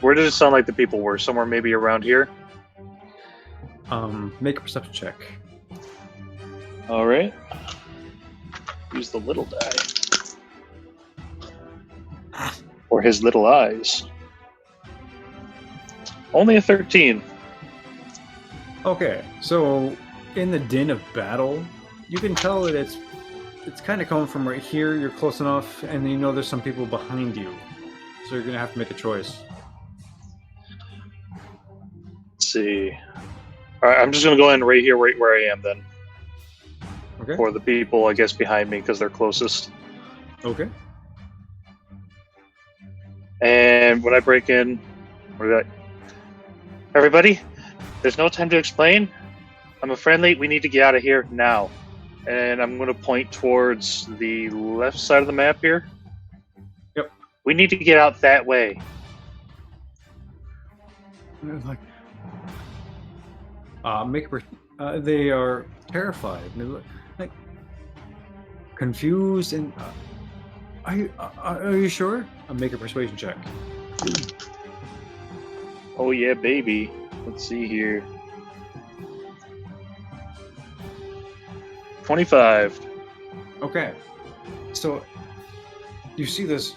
[SPEAKER 7] Where did it sound like the people were? Somewhere maybe around here?
[SPEAKER 2] Make a perception check.
[SPEAKER 7] Alright. Use the little die. Or his little eyes. Only a 13.
[SPEAKER 2] Okay, so in the din of battle, you can tell that it's kind of coming from right here. You're close enough, and you know there's some people behind you, so you're gonna have to make a choice.
[SPEAKER 7] see. All right, I'm just gonna go in right here, right where I am then,
[SPEAKER 2] Okay.
[SPEAKER 7] for the people I guess behind me because they're closest.
[SPEAKER 2] Okay.
[SPEAKER 7] And when I break in, what do I? Everybody, there's no time to explain. I'm a friendly. We need to get out of here now. And I'm going to point towards the left side of the map here.
[SPEAKER 2] Yep.
[SPEAKER 7] We need to get out that way.
[SPEAKER 2] And it was like, they are terrified. They look like confused and. Are you sure? I'll make a persuasion check.
[SPEAKER 7] Oh yeah, baby. Let's see here. 25.
[SPEAKER 2] Okay. So you see this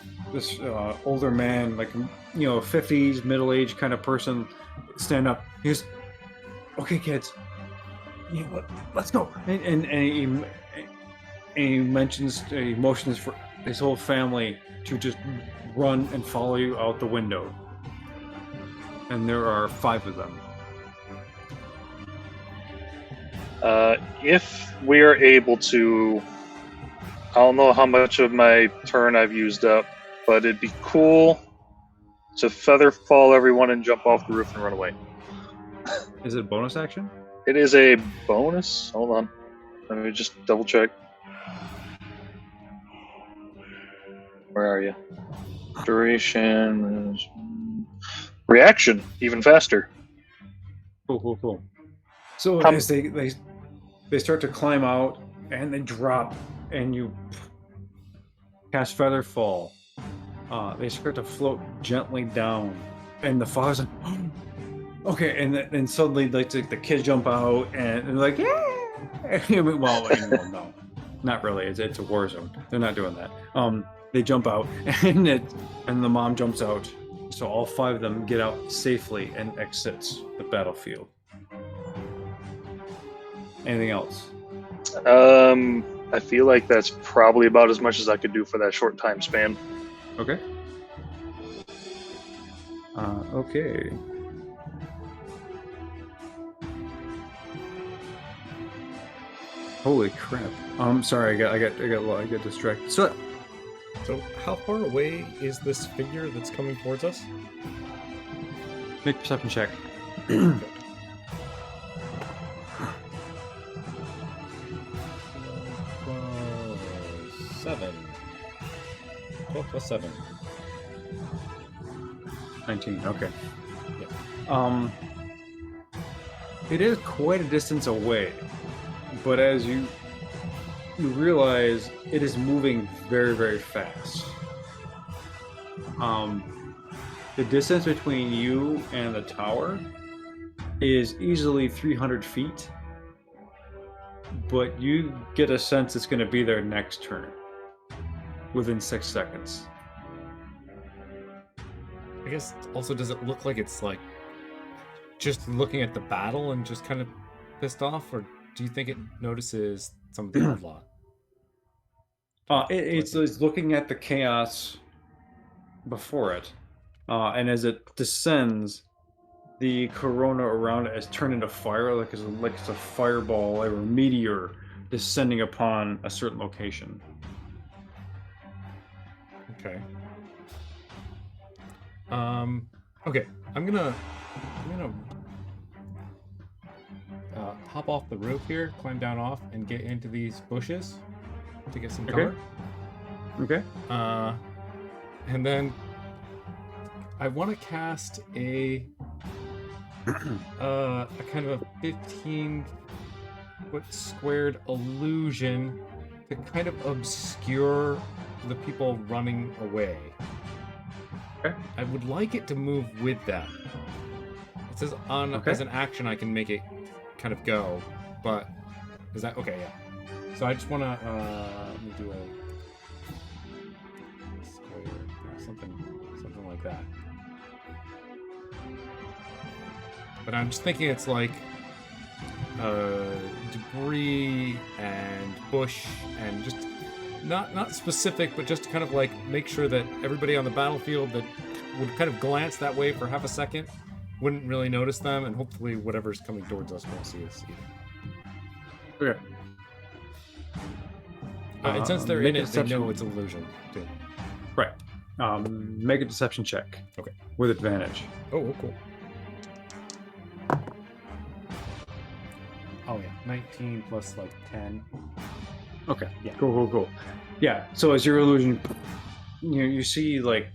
[SPEAKER 2] older man, like 50s, middle-aged kind of person, stand up. He goes, "Okay, kids, let's go." And he mentions, he motions for his whole family to just run and follow you out the window. And there are 5 of them.
[SPEAKER 7] If we are able to, I don't know how much of my turn I've used up, but it'd be cool to feather fall everyone and jump off the roof and run away.
[SPEAKER 2] Is it a bonus action?
[SPEAKER 7] It is a bonus. Hold on. Let me just double check. Where are you? Duration is reaction, even faster.
[SPEAKER 2] Cool. So
[SPEAKER 7] How-
[SPEAKER 2] as they start to climb out and they drop, and you cast Feather Fall, they start to float gently down, and the father's like, okay, and then suddenly like the kids jump out and they're like, yeah. Well, no, not really. It's a war zone. They're not doing that. They jump out, and the mom jumps out. So all 5 of them get out safely and exits the battlefield. Anything else?
[SPEAKER 7] I feel like that's probably about as much as I could do for that short time span.
[SPEAKER 2] Okay. Okay. Holy crap! I'm sorry. I got distracted. So
[SPEAKER 5] how far away is this figure that's coming towards us?
[SPEAKER 2] make a perception check.
[SPEAKER 5] 7. 12 plus 7.
[SPEAKER 2] 19. Okay.
[SPEAKER 5] Yeah.
[SPEAKER 2] It is quite a distance away, but as you realize, it is moving very, very fast. The distance between you and the tower is easily 300 feet, but you get a sense it's going to be their next turn within 6 seconds.
[SPEAKER 5] I guess also, does it look like it's like just looking at the battle and just kind of pissed off, or do you think it notices some of the Oddlot?
[SPEAKER 2] It's looking at the chaos before it, and as it descends, the corona around it has turned into fire, like it's a fireball or a meteor descending upon a certain location.
[SPEAKER 5] Okay. Okay. I'm gonna hop off the roof here, climb down off, and get into these bushes to get some cover.
[SPEAKER 2] Okay.
[SPEAKER 5] And then I want to cast a kind of a 15-foot squared illusion to kind of obscure the people running away.
[SPEAKER 2] Okay.
[SPEAKER 5] I would like it to move with them. It says as an action I can make it kind of go, but is that okay? Yeah. So I just want to let me do a square, something like that. But I'm just thinking it's like debris and bush and just not specific, but just to kind of like make sure that everybody on the battlefield that would kind of glance that way for half a second wouldn't really notice them, and hopefully whatever's coming towards us won't see us either.
[SPEAKER 2] Okay.
[SPEAKER 5] And since they're
[SPEAKER 2] Make
[SPEAKER 5] in
[SPEAKER 2] a
[SPEAKER 5] it, they
[SPEAKER 2] deception-
[SPEAKER 5] know it's an illusion too.
[SPEAKER 2] Right. Make a deception check.
[SPEAKER 5] Okay.
[SPEAKER 2] With advantage.
[SPEAKER 5] Oh, cool. Oh yeah, 19 plus like 10.
[SPEAKER 2] Okay.
[SPEAKER 5] Yeah.
[SPEAKER 2] Cool. Yeah. So as your illusion, you see like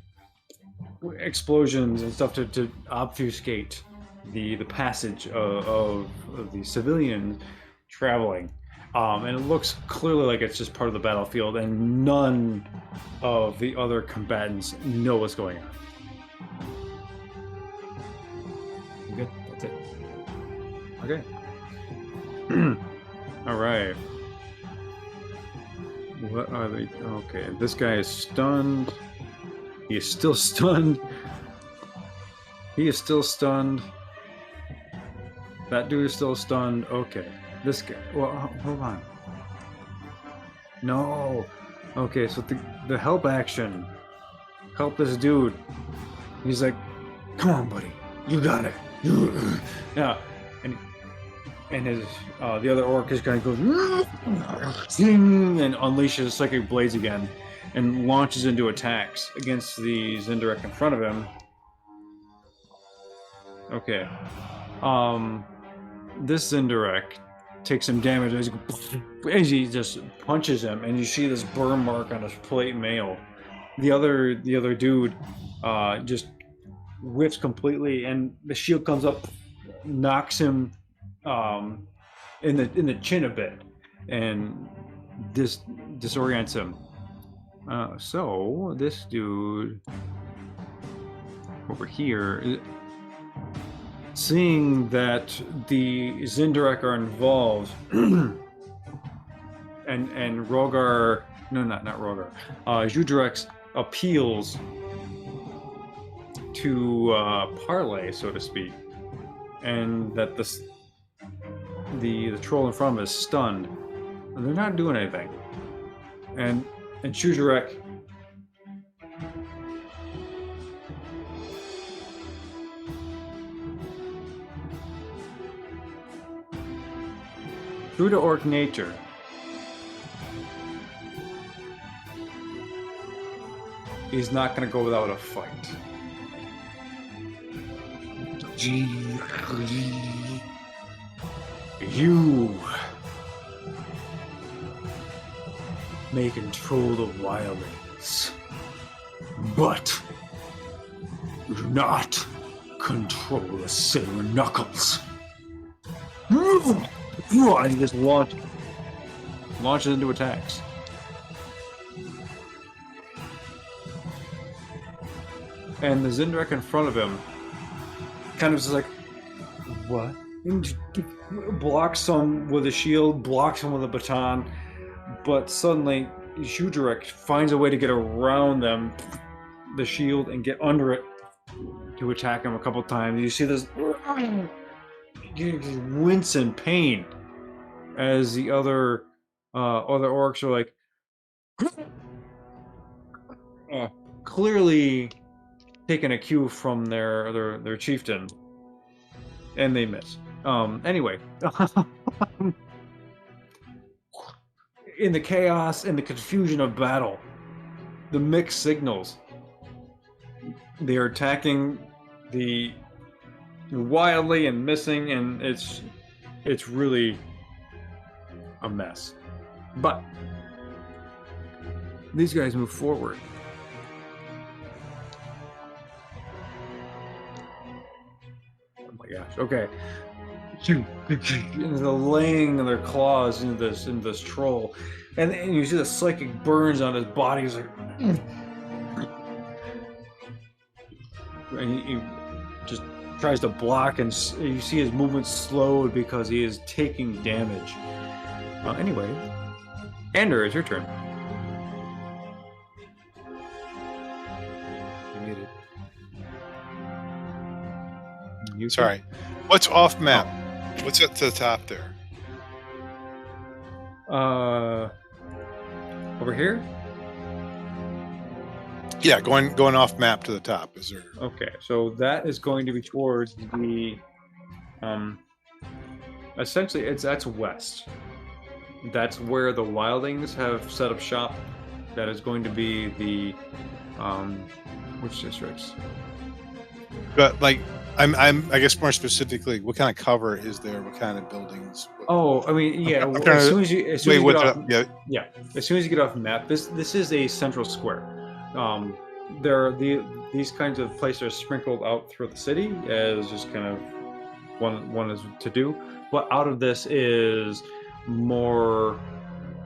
[SPEAKER 2] explosions and stuff to obfuscate the passage of the civilians traveling, and it looks clearly like it's just part of the battlefield, and none of the other combatants know what's going on.
[SPEAKER 5] I'm good. That's it.
[SPEAKER 2] Okay. All right. What are they? Okay, this guy is stunned. He is still stunned. He is still stunned. That dude is still stunned. Okay. This guy. Well, hold on. No. Okay, so the help action. Help this dude. He's like, come on, buddy. You got it. Yeah. And his the other orc is kind of goes and unleashes psychic blades again, and launches into attacks against the Zindirek in front of him. Okay, this Zindirek takes some damage as he just punches him, and you see this burn mark on his plate mail. The other dude just whiffs completely, and the shield comes up, knocks him in the chin a bit, and disorients him. So this dude over here, seeing that the Zindirek are involved, and Rogar, no, not Rogar, Judirex appeals to parlay, so to speak, and that the troll in front of him is stunned, and they're not doing anything. And Judirex true to orc nature, he's not going to go without a fight. You may control the wildlings, but you do not control the silver knuckles. And he just launches into attacks. And the Zindirek in front of him kind of is like, what? And blocks some with a shield, blocks him with a baton, but suddenly Judirex finds a way to get around them, the shield, and get under it to attack him a couple times. You see this wince in pain as the other orcs are like clearly taking a cue from their chieftain, and they miss. Anyway, in the chaos and the confusion of battle, the mixed signals, they are attacking the wildly and missing, and it's really a mess. But these guys move forward. Oh my gosh. Okay. And they're laying their claws into this troll, and you see the psychic burns on his body. He's like, and he just tries to block, and you see his movement slowed because he is taking damage. Anyway, Ander, it's your turn.
[SPEAKER 5] You muted.
[SPEAKER 4] Sorry. What's off map? What's at the top there?
[SPEAKER 2] Over here?
[SPEAKER 4] Yeah, going off map to the top. Is there?
[SPEAKER 2] Okay, so that is going to be towards the, essentially that's west. That's where the wildlings have set up shop. That is going to be the, which districts?
[SPEAKER 4] But like, I guess more specifically, what kind of cover is there? What kind of buildings?
[SPEAKER 2] Oh, I mean, yeah.
[SPEAKER 4] I'm
[SPEAKER 2] As
[SPEAKER 4] trying
[SPEAKER 2] soon
[SPEAKER 4] to-
[SPEAKER 2] as you get
[SPEAKER 4] Wait,
[SPEAKER 2] off,
[SPEAKER 4] yeah.
[SPEAKER 2] as soon as you get off the map, this is a central square. There are these kinds of places are sprinkled out through the city as just kind of one is to do. But out of this is more,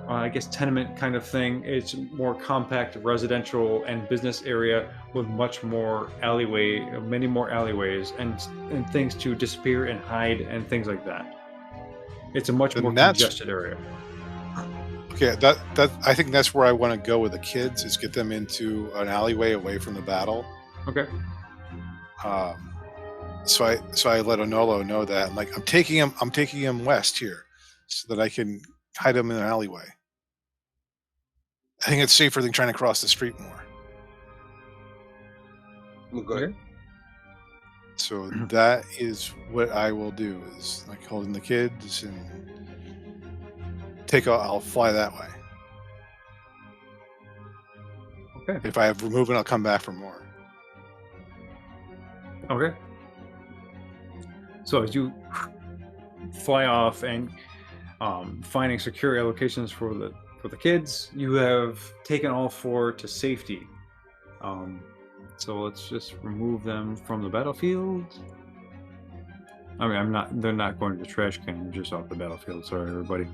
[SPEAKER 2] I guess, tenement kind of thing. It's more compact residential and business area with much more many more alleyways and things to disappear and hide and things like that. It's a much
[SPEAKER 4] Then
[SPEAKER 2] more
[SPEAKER 4] that's-
[SPEAKER 2] congested area.
[SPEAKER 4] Okay, that I think that's where I want to go with the kids is get them into an alleyway away from the battle.
[SPEAKER 2] Okay.
[SPEAKER 4] So I let Onolo know that I'm taking him west here, so that I can hide him in an alleyway. I think it's safer than trying to cross the street more.
[SPEAKER 8] Okay.
[SPEAKER 4] So that is what I will do is holding the kids and I'll fly that way.
[SPEAKER 2] Okay.
[SPEAKER 4] If I have movement, I'll come back for more.
[SPEAKER 2] Okay. So as you fly off and finding secure allocations for the kids, you have taken all 4 to safety. So let's just remove them from the battlefield. I mean, they're not going to the trash can, they're just off the battlefield. Sorry, everybody.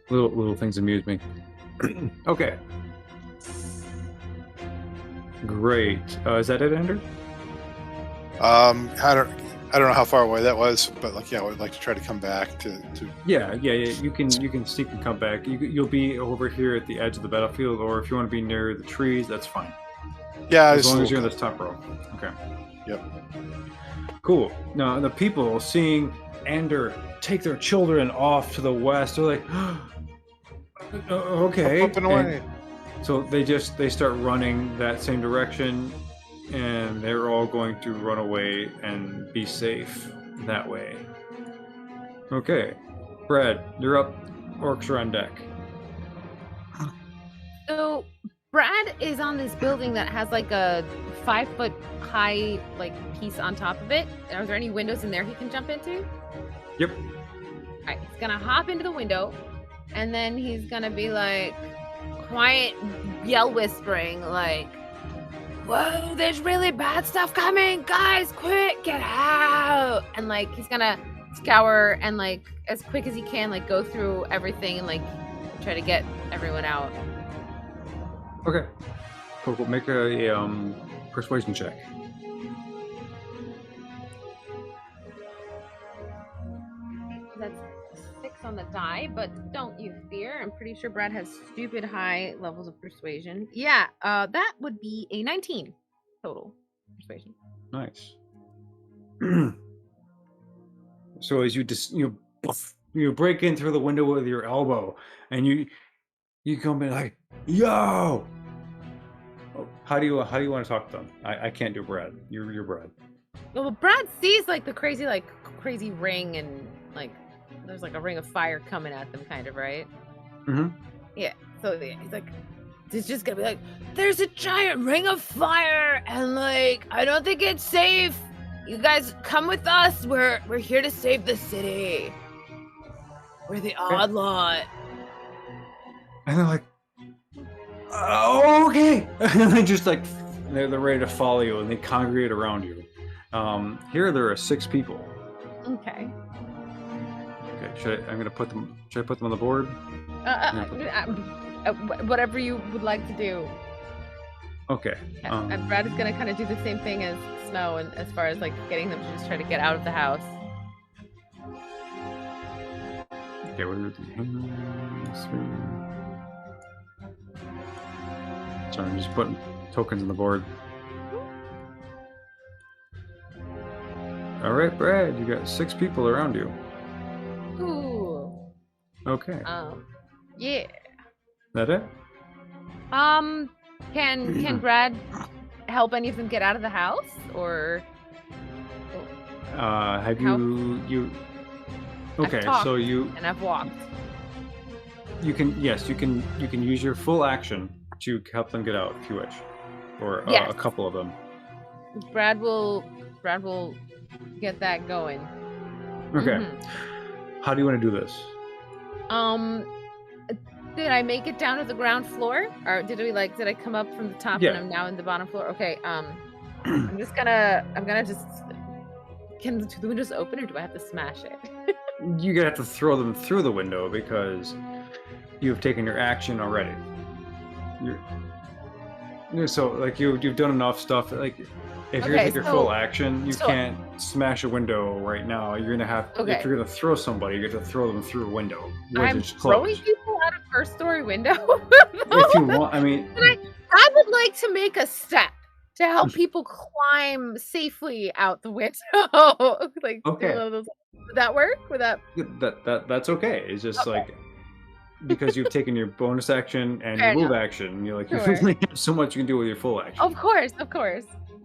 [SPEAKER 2] little things amuse me. Okay. Great. Is that it, Ender?
[SPEAKER 4] I don't know how far away that was, but I would like to try to come back to.
[SPEAKER 2] Yeah. You can sneak and come back. You'll be over here at the edge of the battlefield, or if you want to be near the trees, that's fine.
[SPEAKER 4] Yeah,
[SPEAKER 2] As long as you're in this top row. Okay.
[SPEAKER 4] Yep.
[SPEAKER 2] Cool. Now the people seeing Ender take their children off to the west, they're like, okay.
[SPEAKER 4] Up and away.
[SPEAKER 2] So they start running that same direction, and they're all going to run away and be safe that way. Okay, Brad, you're up. Orcs are on deck.
[SPEAKER 1] So Brad is on this building that has a 5-foot high piece on top of it. Are there any windows in there he can jump into?
[SPEAKER 2] Yep.
[SPEAKER 1] All right, he's gonna hop into the window, and then he's gonna be quiet yell whispering whoa, there's really bad stuff coming, guys, quick, get out. And he's gonna scour and as quick as he can go through everything and try to get everyone out.
[SPEAKER 2] Okay. Cool. Make a persuasion check.
[SPEAKER 1] That's 6 on the die, but don't you fear. I'm pretty sure Brad has stupid high levels of persuasion. Yeah, that would be a 19 total persuasion.
[SPEAKER 2] Nice. So as you break in through the window with your elbow, and you come in yo. How do you want to talk to them? I can't do Brad. You're Brad.
[SPEAKER 1] Well, Brad sees the crazy ring and there's a ring of fire coming at them, kind of, right?
[SPEAKER 2] Mm-hmm.
[SPEAKER 1] Yeah. So he's it's just gonna be there's a giant ring of fire, and I don't think it's safe. You guys come with us. We're here to save the city. We're the Oddlot.
[SPEAKER 2] And they're oh, okay. And they just they're ready to follow you, and they congregate around you. Here there are 6 people.
[SPEAKER 1] Okay.
[SPEAKER 2] Okay, should I put them on the board?
[SPEAKER 1] Whatever you would like to do.
[SPEAKER 2] Okay.
[SPEAKER 1] Brad is gonna kind of do the same thing as Snow, and as far as getting them to just try to get out of the house.
[SPEAKER 2] Okay, we're sorry, I'm just putting tokens on the board. All right, Brad, you got 6 people around you.
[SPEAKER 1] Ooh.
[SPEAKER 2] Okay.
[SPEAKER 1] Yeah.
[SPEAKER 2] That it?
[SPEAKER 1] Can Brad help any of them get out of the house, or
[SPEAKER 2] Have
[SPEAKER 1] How-
[SPEAKER 2] you? Okay,
[SPEAKER 1] talked.
[SPEAKER 2] so you
[SPEAKER 1] I've walked.
[SPEAKER 2] you can use your full action to help them get out if you wish, or
[SPEAKER 1] Yes.
[SPEAKER 2] a couple of them.
[SPEAKER 1] Brad will get that going.
[SPEAKER 2] Okay.
[SPEAKER 1] Mhm.
[SPEAKER 2] How do you want to do this?
[SPEAKER 1] Did I make it down to the ground floor, or did I come up from the top
[SPEAKER 2] Yeah.
[SPEAKER 1] and I'm now in the bottom floor? Okay. I'm gonna just. Can the windows open, or do I have to smash it?
[SPEAKER 2] You're gonna have to throw them through the window because you've taken your action already. So like you've done enough stuff. Like if you're gonna
[SPEAKER 1] Okay,
[SPEAKER 2] take your
[SPEAKER 1] so-
[SPEAKER 2] full action, you
[SPEAKER 1] so-
[SPEAKER 2] can't smash a window right now. You're gonna have
[SPEAKER 1] Okay.
[SPEAKER 2] if you're gonna throw somebody, you have to throw them through a window. Which
[SPEAKER 1] I'm
[SPEAKER 2] is
[SPEAKER 1] throwing
[SPEAKER 2] closed.
[SPEAKER 1] people out of first-story window.
[SPEAKER 2] If you want, I mean,
[SPEAKER 1] I would like to make a step to help people climb safely out the window. Like,
[SPEAKER 2] Okay.
[SPEAKER 1] would that work? Would that?
[SPEAKER 2] that's okay. It's just
[SPEAKER 1] Okay.
[SPEAKER 2] like because you've taken your bonus action and
[SPEAKER 1] Fair
[SPEAKER 2] your move action, you're like you
[SPEAKER 1] Sure.
[SPEAKER 2] only have so much you can do with your full action.
[SPEAKER 1] Of course.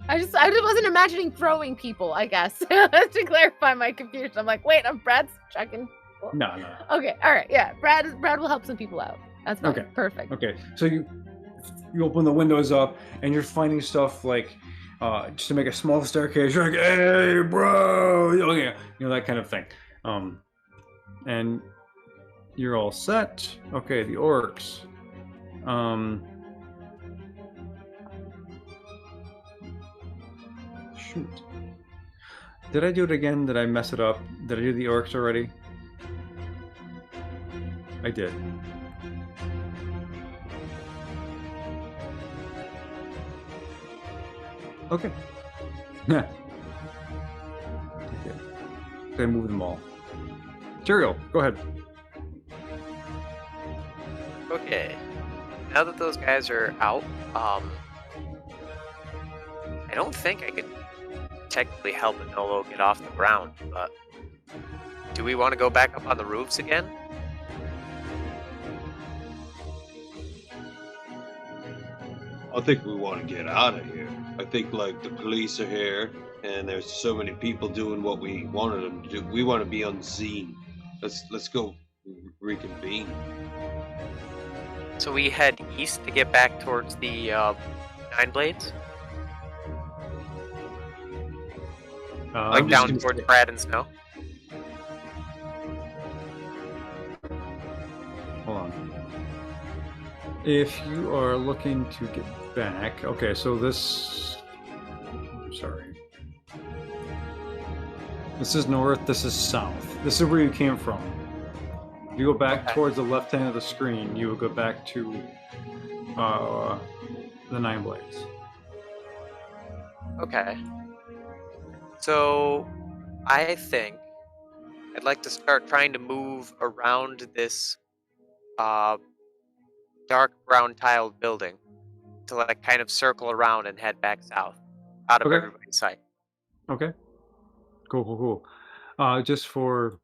[SPEAKER 1] I just wasn't imagining throwing people. I guess to clarify my confusion. I'm like, wait, Brad's checking.
[SPEAKER 2] No.
[SPEAKER 1] Okay, all right, yeah. Brad will help some people out. That's fine.
[SPEAKER 2] Okay.
[SPEAKER 1] Perfect.
[SPEAKER 2] Okay, so you open the windows up and you're finding stuff like just to make a small staircase. You're like, hey, bro, oh yeah, that kind of thing. And you're all set. Okay, the orcs. Shoot. Did I do it again? Did I mess it up? Did I do the orcs already? I did. Okay. Yeah. Okay. Okay, move them all. Turiel, go ahead.
[SPEAKER 6] Okay. Now that those guys are out, I don't think I could technically help Anolo get off the ground, but do we want to go back up on the roofs again?
[SPEAKER 8] I think we want to get out of here. I think like the police are here, and there's so many people doing what we wanted them to do. We want to be unseen. Let's go reconvene.
[SPEAKER 6] So we head east to get back towards the Nine Blades, like
[SPEAKER 2] I'm just
[SPEAKER 6] down
[SPEAKER 2] gonna
[SPEAKER 6] towards
[SPEAKER 2] say-
[SPEAKER 6] Brad and Snow.
[SPEAKER 2] Hold on. If you are looking to get back, okay, so this. I'm sorry. This is north. This is south. This is where you came from. If you go back
[SPEAKER 6] Okay.
[SPEAKER 2] towards the left hand of the screen, you will go back to the Nine Blades.
[SPEAKER 6] Okay. So I think I'd like to start trying to move around this dark brown tiled building to like kind of circle around and head back south out of
[SPEAKER 2] Okay.
[SPEAKER 6] everybody's sight.
[SPEAKER 2] Okay. Cool. Just for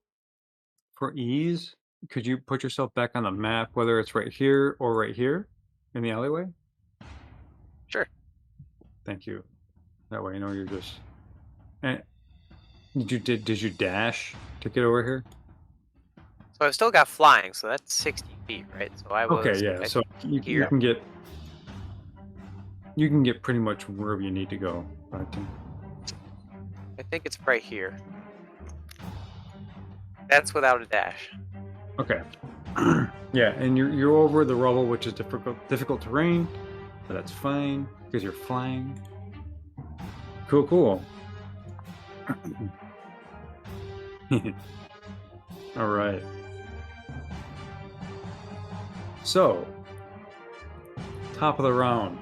[SPEAKER 2] ease, could you put yourself back on the map, whether it's right here or right here in the alleyway?
[SPEAKER 6] Sure.
[SPEAKER 2] Thank you. That way, you're just. And did you dash to get over here?
[SPEAKER 6] So I've still got flying, so that's 60 feet, right? So I was
[SPEAKER 2] Okay, yeah.
[SPEAKER 6] I
[SPEAKER 2] So
[SPEAKER 6] think
[SPEAKER 2] you
[SPEAKER 6] here.
[SPEAKER 2] can get pretty much wherever you need to go. But,
[SPEAKER 6] I think it's right here. That's without a dash.
[SPEAKER 2] okay. Yeah, and you're over the rubble, which is difficult terrain, but that's fine because you're flying. Cool. All right. So, top of the round.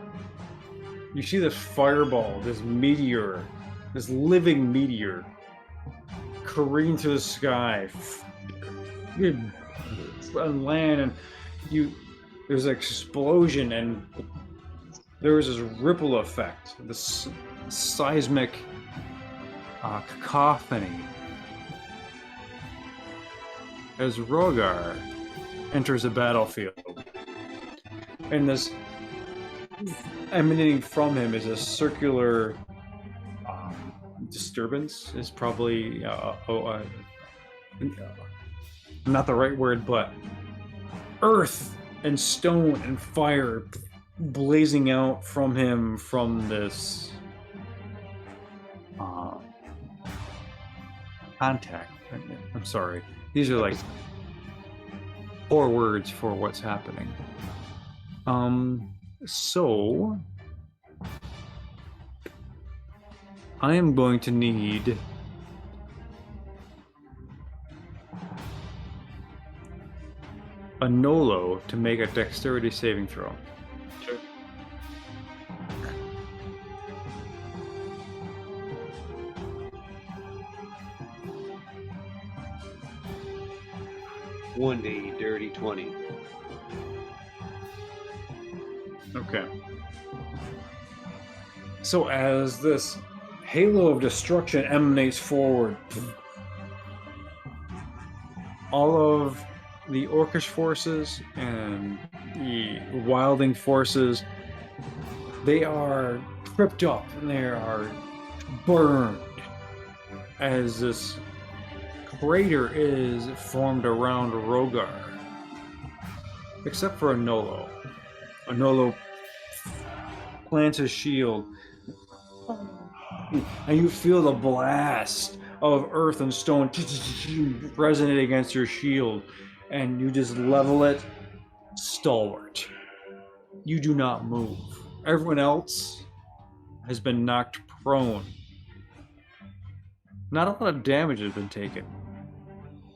[SPEAKER 2] You see this fireball, this meteor, this living meteor careening through the sky on land, and there's an explosion, and there was this ripple effect, this seismic cacophony as Rogar enters the battlefield. and this emanating from him is a circular disturbance. Is probably not the right word, but earth and stone and fire blazing out from him from this contact. I'm sorry. These are like 4 words for what's happening. So I am going to need a Nolo to make a dexterity saving throw.
[SPEAKER 8] Sure. One day, dirty 20.
[SPEAKER 2] Okay. So as this halo of destruction emanates forward, all of the Orcish forces and the Wilding forces, they are tripped up and they are burned as this crater is formed around Rogar. Except for Anolo. Anolo plants his shield, and you feel the blast of earth and stone resonate against your shield, and you just level it stalwart. You do not move. Everyone else has been knocked prone. Not a lot of damage has been taken,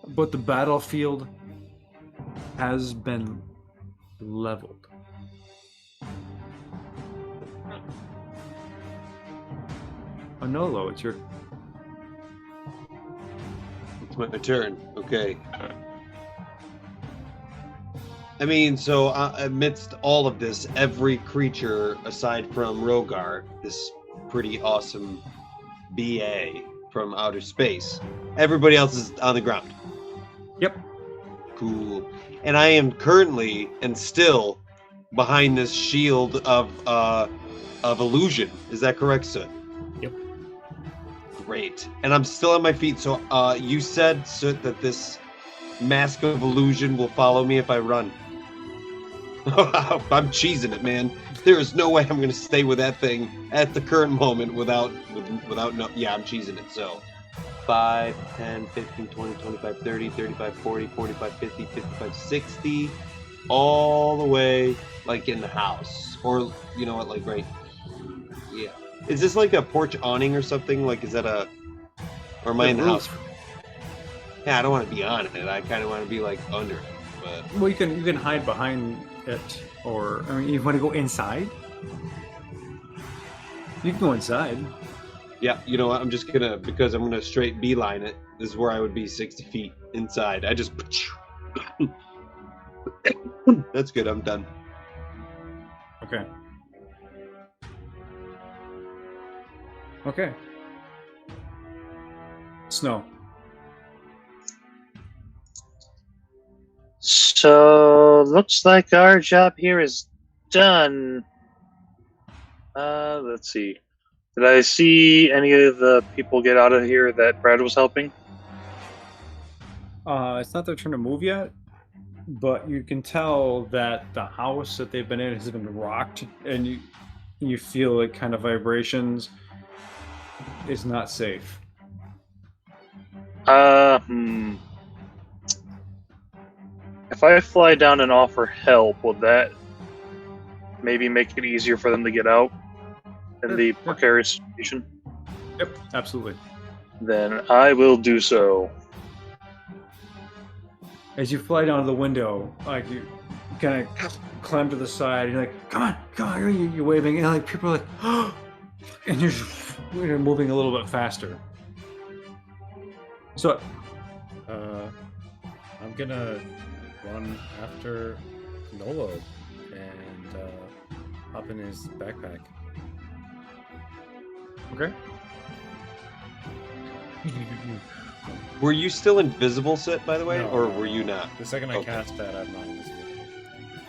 [SPEAKER 2] but the battlefield has been leveled. Anolo, it's your...
[SPEAKER 8] It's my turn. Okay. I mean, so amidst all of this, every creature aside from Rogar, this pretty awesome BA from outer space, everybody else is on the ground.
[SPEAKER 2] Yep.
[SPEAKER 8] Cool. And I am currently and still behind this shield of illusion. Is that correct, Soot?
[SPEAKER 5] Yep.
[SPEAKER 8] Great. And I'm still on my feet. So you said, Soot, that this mask of illusion will follow me if I run. I'm cheesing it, man. There is no way I'm going to stay with that thing at the current moment without no. Yeah, I'm cheesing it. So 5, 10, 15, 20, 25, 30, 35, 40, 45, 50, 55, 60, all the way like in the house. Or, you know what, like right. Yeah. Is this like a porch awning or something? Like, is that a. Or am I in the house? Yeah, I don't want to be on it. I kind of want to be like under it. But...
[SPEAKER 2] Well, you can hide behind it, or I mean, you want to go inside? You can go inside.
[SPEAKER 8] Yeah, you know what? I'm just gonna, because I'm gonna straight beeline it. This is where I would be 60 feet inside. I just. That's good. I'm done.
[SPEAKER 2] Okay. Okay. Snow.
[SPEAKER 7] So, looks like our job here is done. Let's see. Did I see any of the people get out of here that Brad was helping?
[SPEAKER 2] It's not their turn to move yet, but you can tell that the house that they've been in has been rocked, and you feel like kind of vibrations. It's not safe.
[SPEAKER 7] If I fly down and offer help, will that maybe make it easier for them to get out in the precarious situation?
[SPEAKER 2] Yep, absolutely.
[SPEAKER 7] Then I will do so.
[SPEAKER 2] As you fly down to the window, like you kind of climb to the side, and you're like, come on, you're waving, and like people are like, oh, and you're moving a little bit faster. So,
[SPEAKER 5] I'm gonna run after Nolo and hop in his backpack.
[SPEAKER 2] okay.
[SPEAKER 8] Were you still invisible, Sit, by the way,
[SPEAKER 5] No,
[SPEAKER 8] or were you not?
[SPEAKER 5] The second I
[SPEAKER 8] Okay.
[SPEAKER 5] cast that, I'm not invisible.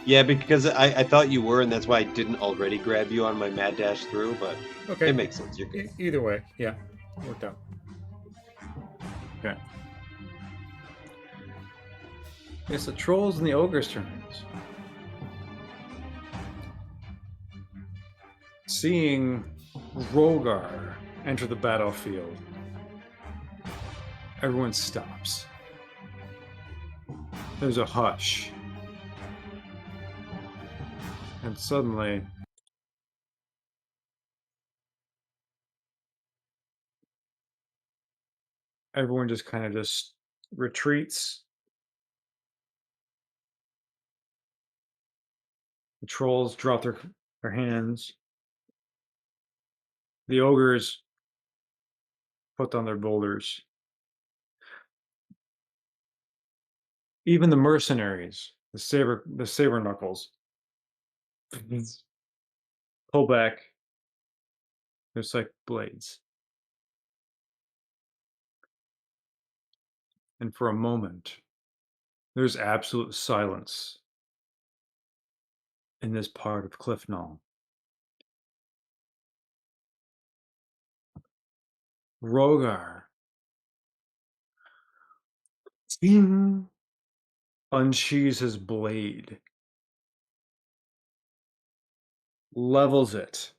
[SPEAKER 8] Yeah, because I thought you were, and that's why I didn't already grab you on my mad dash through, but
[SPEAKER 5] Okay.
[SPEAKER 8] it makes sense. You're good.
[SPEAKER 5] Either way, yeah, worked out.
[SPEAKER 2] Okay. It's the trolls and the ogres' turns. Seeing Rogar enter the battlefield, everyone stops. There's a hush. And suddenly, everyone just kind of just retreats. The trolls drop their hands. The ogres put down their boulders. Even the mercenaries, the saber knuckles, pull back. It's like blades. And for a moment, there's absolute silence in this part of Cliff Knoll. Rogar unsheathes his blade, levels it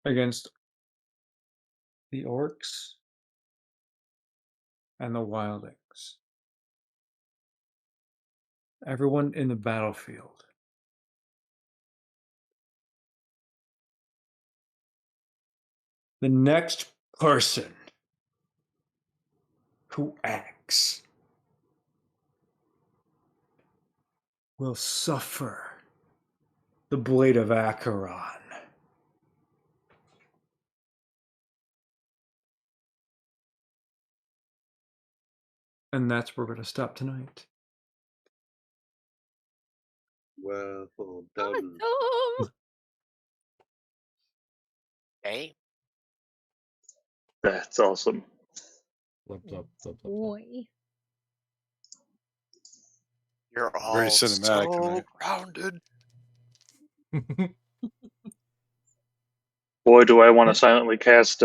[SPEAKER 2] against the orcs and the wildlings. Everyone in the battlefield. The next person who acts will suffer the blade of Acheron. And that's where we're going to stop tonight.
[SPEAKER 8] Well done.
[SPEAKER 1] Awesome.
[SPEAKER 6] Okay.
[SPEAKER 7] That's awesome.
[SPEAKER 5] Blub, blub, blub, blub, blub.
[SPEAKER 1] Boy.
[SPEAKER 6] You're all
[SPEAKER 4] Very cinematic
[SPEAKER 6] so
[SPEAKER 4] tonight.
[SPEAKER 6] grounded.
[SPEAKER 7] Boy, do I want to silently cast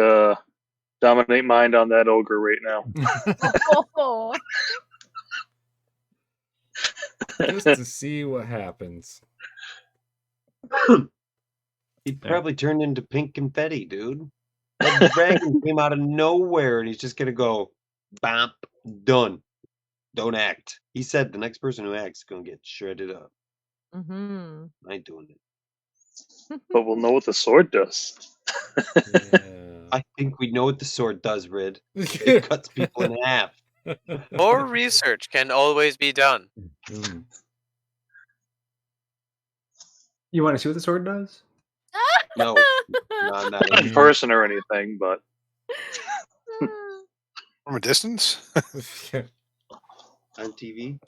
[SPEAKER 7] Dominate Mind on that ogre right now.
[SPEAKER 1] Oh.
[SPEAKER 5] Just to see what happens.
[SPEAKER 8] He probably turned into pink confetti, dude. That dragon came out of nowhere, and he's just gonna go, bamp, done. Don't act. He said the next person who acts is gonna get shredded up.
[SPEAKER 1] Mm-hmm.
[SPEAKER 8] I ain't doing it.
[SPEAKER 7] But we'll know what the sword does.
[SPEAKER 5] Yeah.
[SPEAKER 8] I think we know what the sword does, Rid. It cuts people in half.
[SPEAKER 6] More research can always be done.
[SPEAKER 5] Mm.
[SPEAKER 2] You want to see what the sword does?
[SPEAKER 8] No, no, I'm not.
[SPEAKER 7] Not in person or anything, but
[SPEAKER 4] From a distance?
[SPEAKER 8] On TV.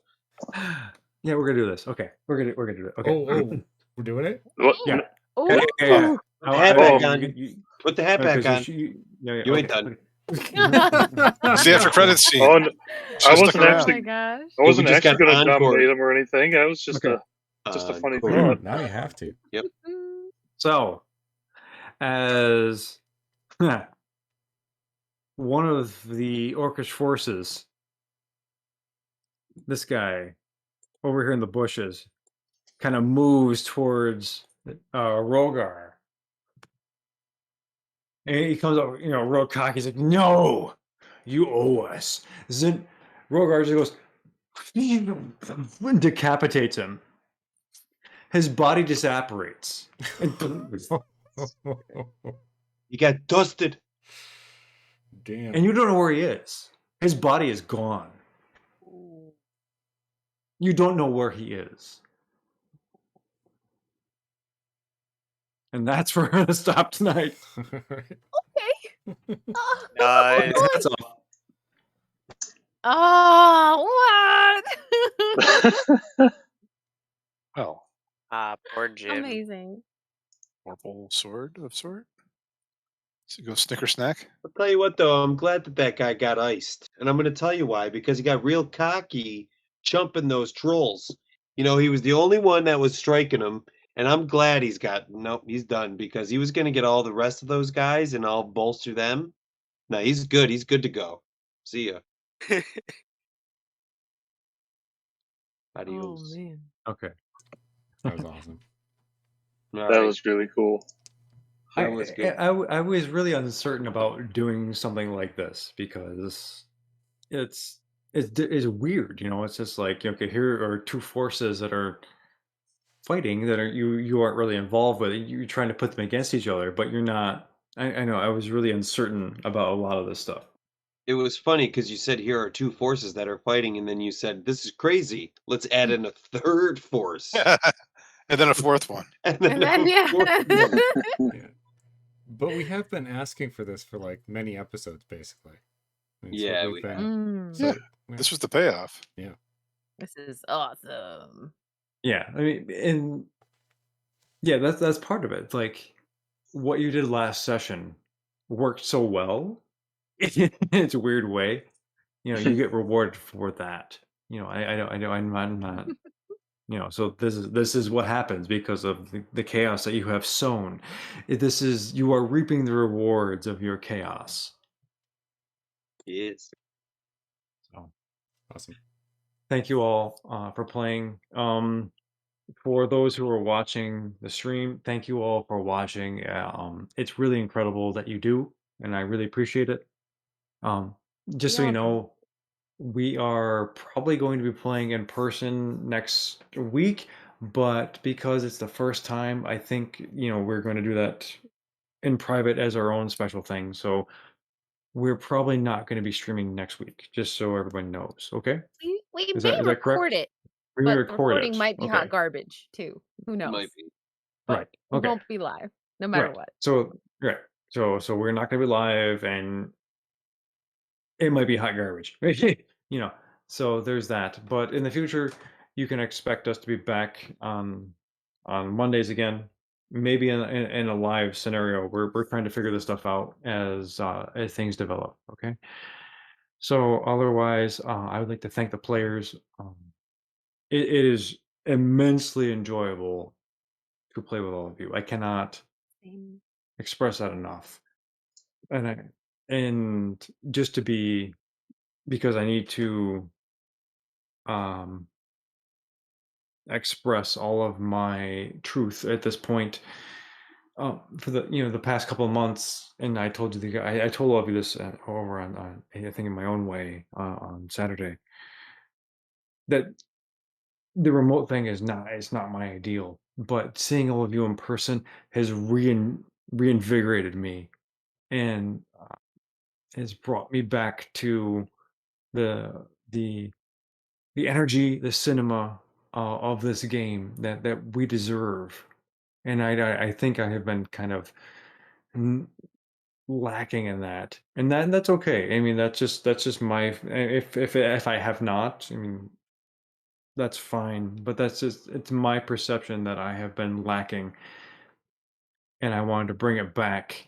[SPEAKER 2] Yeah, we're gonna do this. Okay, we're gonna do it. Okay.
[SPEAKER 5] Oh, we're doing it?
[SPEAKER 7] what?
[SPEAKER 2] Yeah.
[SPEAKER 1] Oh.
[SPEAKER 2] Yeah.
[SPEAKER 8] Hat back on. Put the hat back on.
[SPEAKER 2] You
[SPEAKER 8] ain't done.
[SPEAKER 4] It's the after credits scene.
[SPEAKER 7] Oh, no, I
[SPEAKER 4] Should've
[SPEAKER 7] wasn't
[SPEAKER 4] stuck
[SPEAKER 1] Oh
[SPEAKER 4] around.
[SPEAKER 7] actually.
[SPEAKER 1] my gosh.
[SPEAKER 7] I wasn't
[SPEAKER 8] we just
[SPEAKER 7] actually
[SPEAKER 8] got
[SPEAKER 7] going to
[SPEAKER 8] encore.
[SPEAKER 7] dominate him or anything. I was just
[SPEAKER 2] Okay.
[SPEAKER 7] just a funny
[SPEAKER 8] Cool.
[SPEAKER 7] thought.
[SPEAKER 5] Now you have to.
[SPEAKER 2] So, as one of the orcish forces, this guy over here in the bushes kind of moves towards Rogar. And he comes up, real cocky. He's like, "No, you owe us." Then Rogar just goes, decapitates him. His body disapparates.
[SPEAKER 8] You got dusted.
[SPEAKER 5] Damn.
[SPEAKER 2] And you don't know where he is. His body is gone. You don't know where he is. And that's where we're going to stop tonight.
[SPEAKER 1] Okay.
[SPEAKER 6] Nice.
[SPEAKER 2] That's all.
[SPEAKER 1] Oh, what?
[SPEAKER 4] Oh,
[SPEAKER 6] Poor Jim.
[SPEAKER 1] Amazing.
[SPEAKER 4] Purple sword of sword? So go snicker snack?
[SPEAKER 8] I'll tell you what, though, I'm glad that guy got iced. And I'm going to tell you why. Because he got real cocky chumping those trolls. You know, he was the only one that was striking him, and I'm glad he's done because he was going to get all the rest of those guys, and I'll bolster them. No, he's good. He's good to go. See ya.
[SPEAKER 1] Oh
[SPEAKER 8] Adios.
[SPEAKER 1] man.
[SPEAKER 2] Okay.
[SPEAKER 5] That was awesome.
[SPEAKER 8] All
[SPEAKER 7] That
[SPEAKER 8] right.
[SPEAKER 7] was really cool.
[SPEAKER 8] That was good.
[SPEAKER 2] I was really uncertain about doing something like this because it's weird, you know. It's just like, okay, here are two forces that are fighting that are you aren't really involved with. You're trying to put them against each other, but you're not. I know I was really uncertain about a lot of this stuff.
[SPEAKER 8] It was funny because you said here are two forces that are fighting, and then you said this is crazy. Let's add in a third force,
[SPEAKER 4] And then a fourth one.
[SPEAKER 8] and then,
[SPEAKER 1] And then,
[SPEAKER 8] a fourth
[SPEAKER 1] yeah.
[SPEAKER 8] one.
[SPEAKER 5] Yeah. But we have been asking for this for like many episodes, basically. I mean, so
[SPEAKER 8] Yeah,
[SPEAKER 5] we've
[SPEAKER 8] we
[SPEAKER 5] been-
[SPEAKER 8] have.
[SPEAKER 1] Mm,
[SPEAKER 5] so-
[SPEAKER 4] This was the payoff.
[SPEAKER 1] this is awesome.
[SPEAKER 2] Yeah, I mean, and yeah, that's part of it. It's like what you did last session worked so well in its a weird way. You know, you get rewarded for that. You know, I'm not. You know, so this is what happens because of the chaos that you have sown. You are reaping the rewards of your chaos.
[SPEAKER 8] Yes.
[SPEAKER 2] So
[SPEAKER 5] Awesome.
[SPEAKER 2] thank you all for playing. For those who are watching the stream, thank you all for watching. It's really incredible that you do, and I really appreciate it. Just so you
[SPEAKER 1] You're
[SPEAKER 2] know, we are probably going to be playing in person next week, but because it's the first time, I think, you know, we're going to do that in private as our own special thing. So we're probably not going to be streaming next week, just so everyone knows. Okay?
[SPEAKER 1] We
[SPEAKER 2] Is
[SPEAKER 1] may
[SPEAKER 2] that correct?
[SPEAKER 1] record it,
[SPEAKER 2] We're going to
[SPEAKER 1] but the
[SPEAKER 2] record
[SPEAKER 1] recording
[SPEAKER 2] it.
[SPEAKER 1] might be
[SPEAKER 2] Okay.
[SPEAKER 1] hot garbage too. Who knows?
[SPEAKER 8] Might be.
[SPEAKER 1] But
[SPEAKER 2] Right.
[SPEAKER 1] we
[SPEAKER 2] Okay.
[SPEAKER 1] won't be live, no matter
[SPEAKER 2] Right.
[SPEAKER 1] what.
[SPEAKER 2] So we're not going to be live, and it might be hot garbage. You know, so there's that. But in the future, you can expect us to be back on Mondays again. Maybe in a live scenario. We're trying to figure this stuff out as things develop. Okay. So otherwise, I would like to thank the players. It is immensely enjoyable to play with all of you. I cannot
[SPEAKER 1] Same.
[SPEAKER 2] express that enough. And just to be, because I need to express all of my truth at this point for the past couple of months. And I told you I told all of you this over on I think in my own way on Saturday, that the remote thing is not my ideal, but seeing all of you in person has reinvigorated me, and has brought me back to the energy, the cinema of this game that we deserve. And I think I have been kind of lacking in that, and that's okay. I mean, that's just my, if I have not, I mean, that's fine. But it's my perception that I have been lacking, and I wanted to bring it back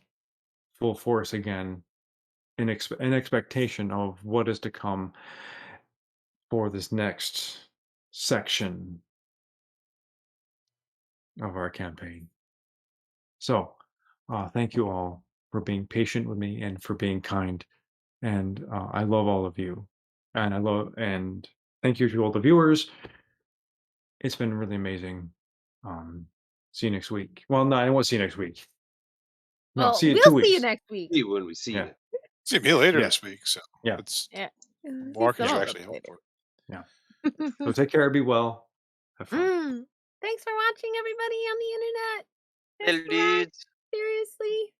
[SPEAKER 2] full force again in expectation of what is to come for this next section of our campaign. So, thank you all for being patient with me and for being kind. And I love all of you. And thank you to all the viewers. It's been really amazing. See you next week. Well, no, I won't see you next week. No,
[SPEAKER 1] Well,
[SPEAKER 2] see you in
[SPEAKER 1] we'll
[SPEAKER 2] 2
[SPEAKER 1] see you
[SPEAKER 2] weeks.
[SPEAKER 1] next week.
[SPEAKER 8] See you when we see
[SPEAKER 2] Yeah.
[SPEAKER 8] you.
[SPEAKER 4] See me later
[SPEAKER 2] Yeah.
[SPEAKER 4] this week. So
[SPEAKER 2] Yeah.
[SPEAKER 4] it's
[SPEAKER 1] Yeah.
[SPEAKER 4] more
[SPEAKER 1] See
[SPEAKER 4] can
[SPEAKER 1] some of
[SPEAKER 4] actually
[SPEAKER 1] us
[SPEAKER 4] hope
[SPEAKER 1] later.
[SPEAKER 4] for.
[SPEAKER 2] So take care. Be well. Have fun.
[SPEAKER 1] Thanks for watching, everybody on the internet.
[SPEAKER 6] Hello,
[SPEAKER 1] Thanks a lot.
[SPEAKER 6] dudes.
[SPEAKER 1] Seriously.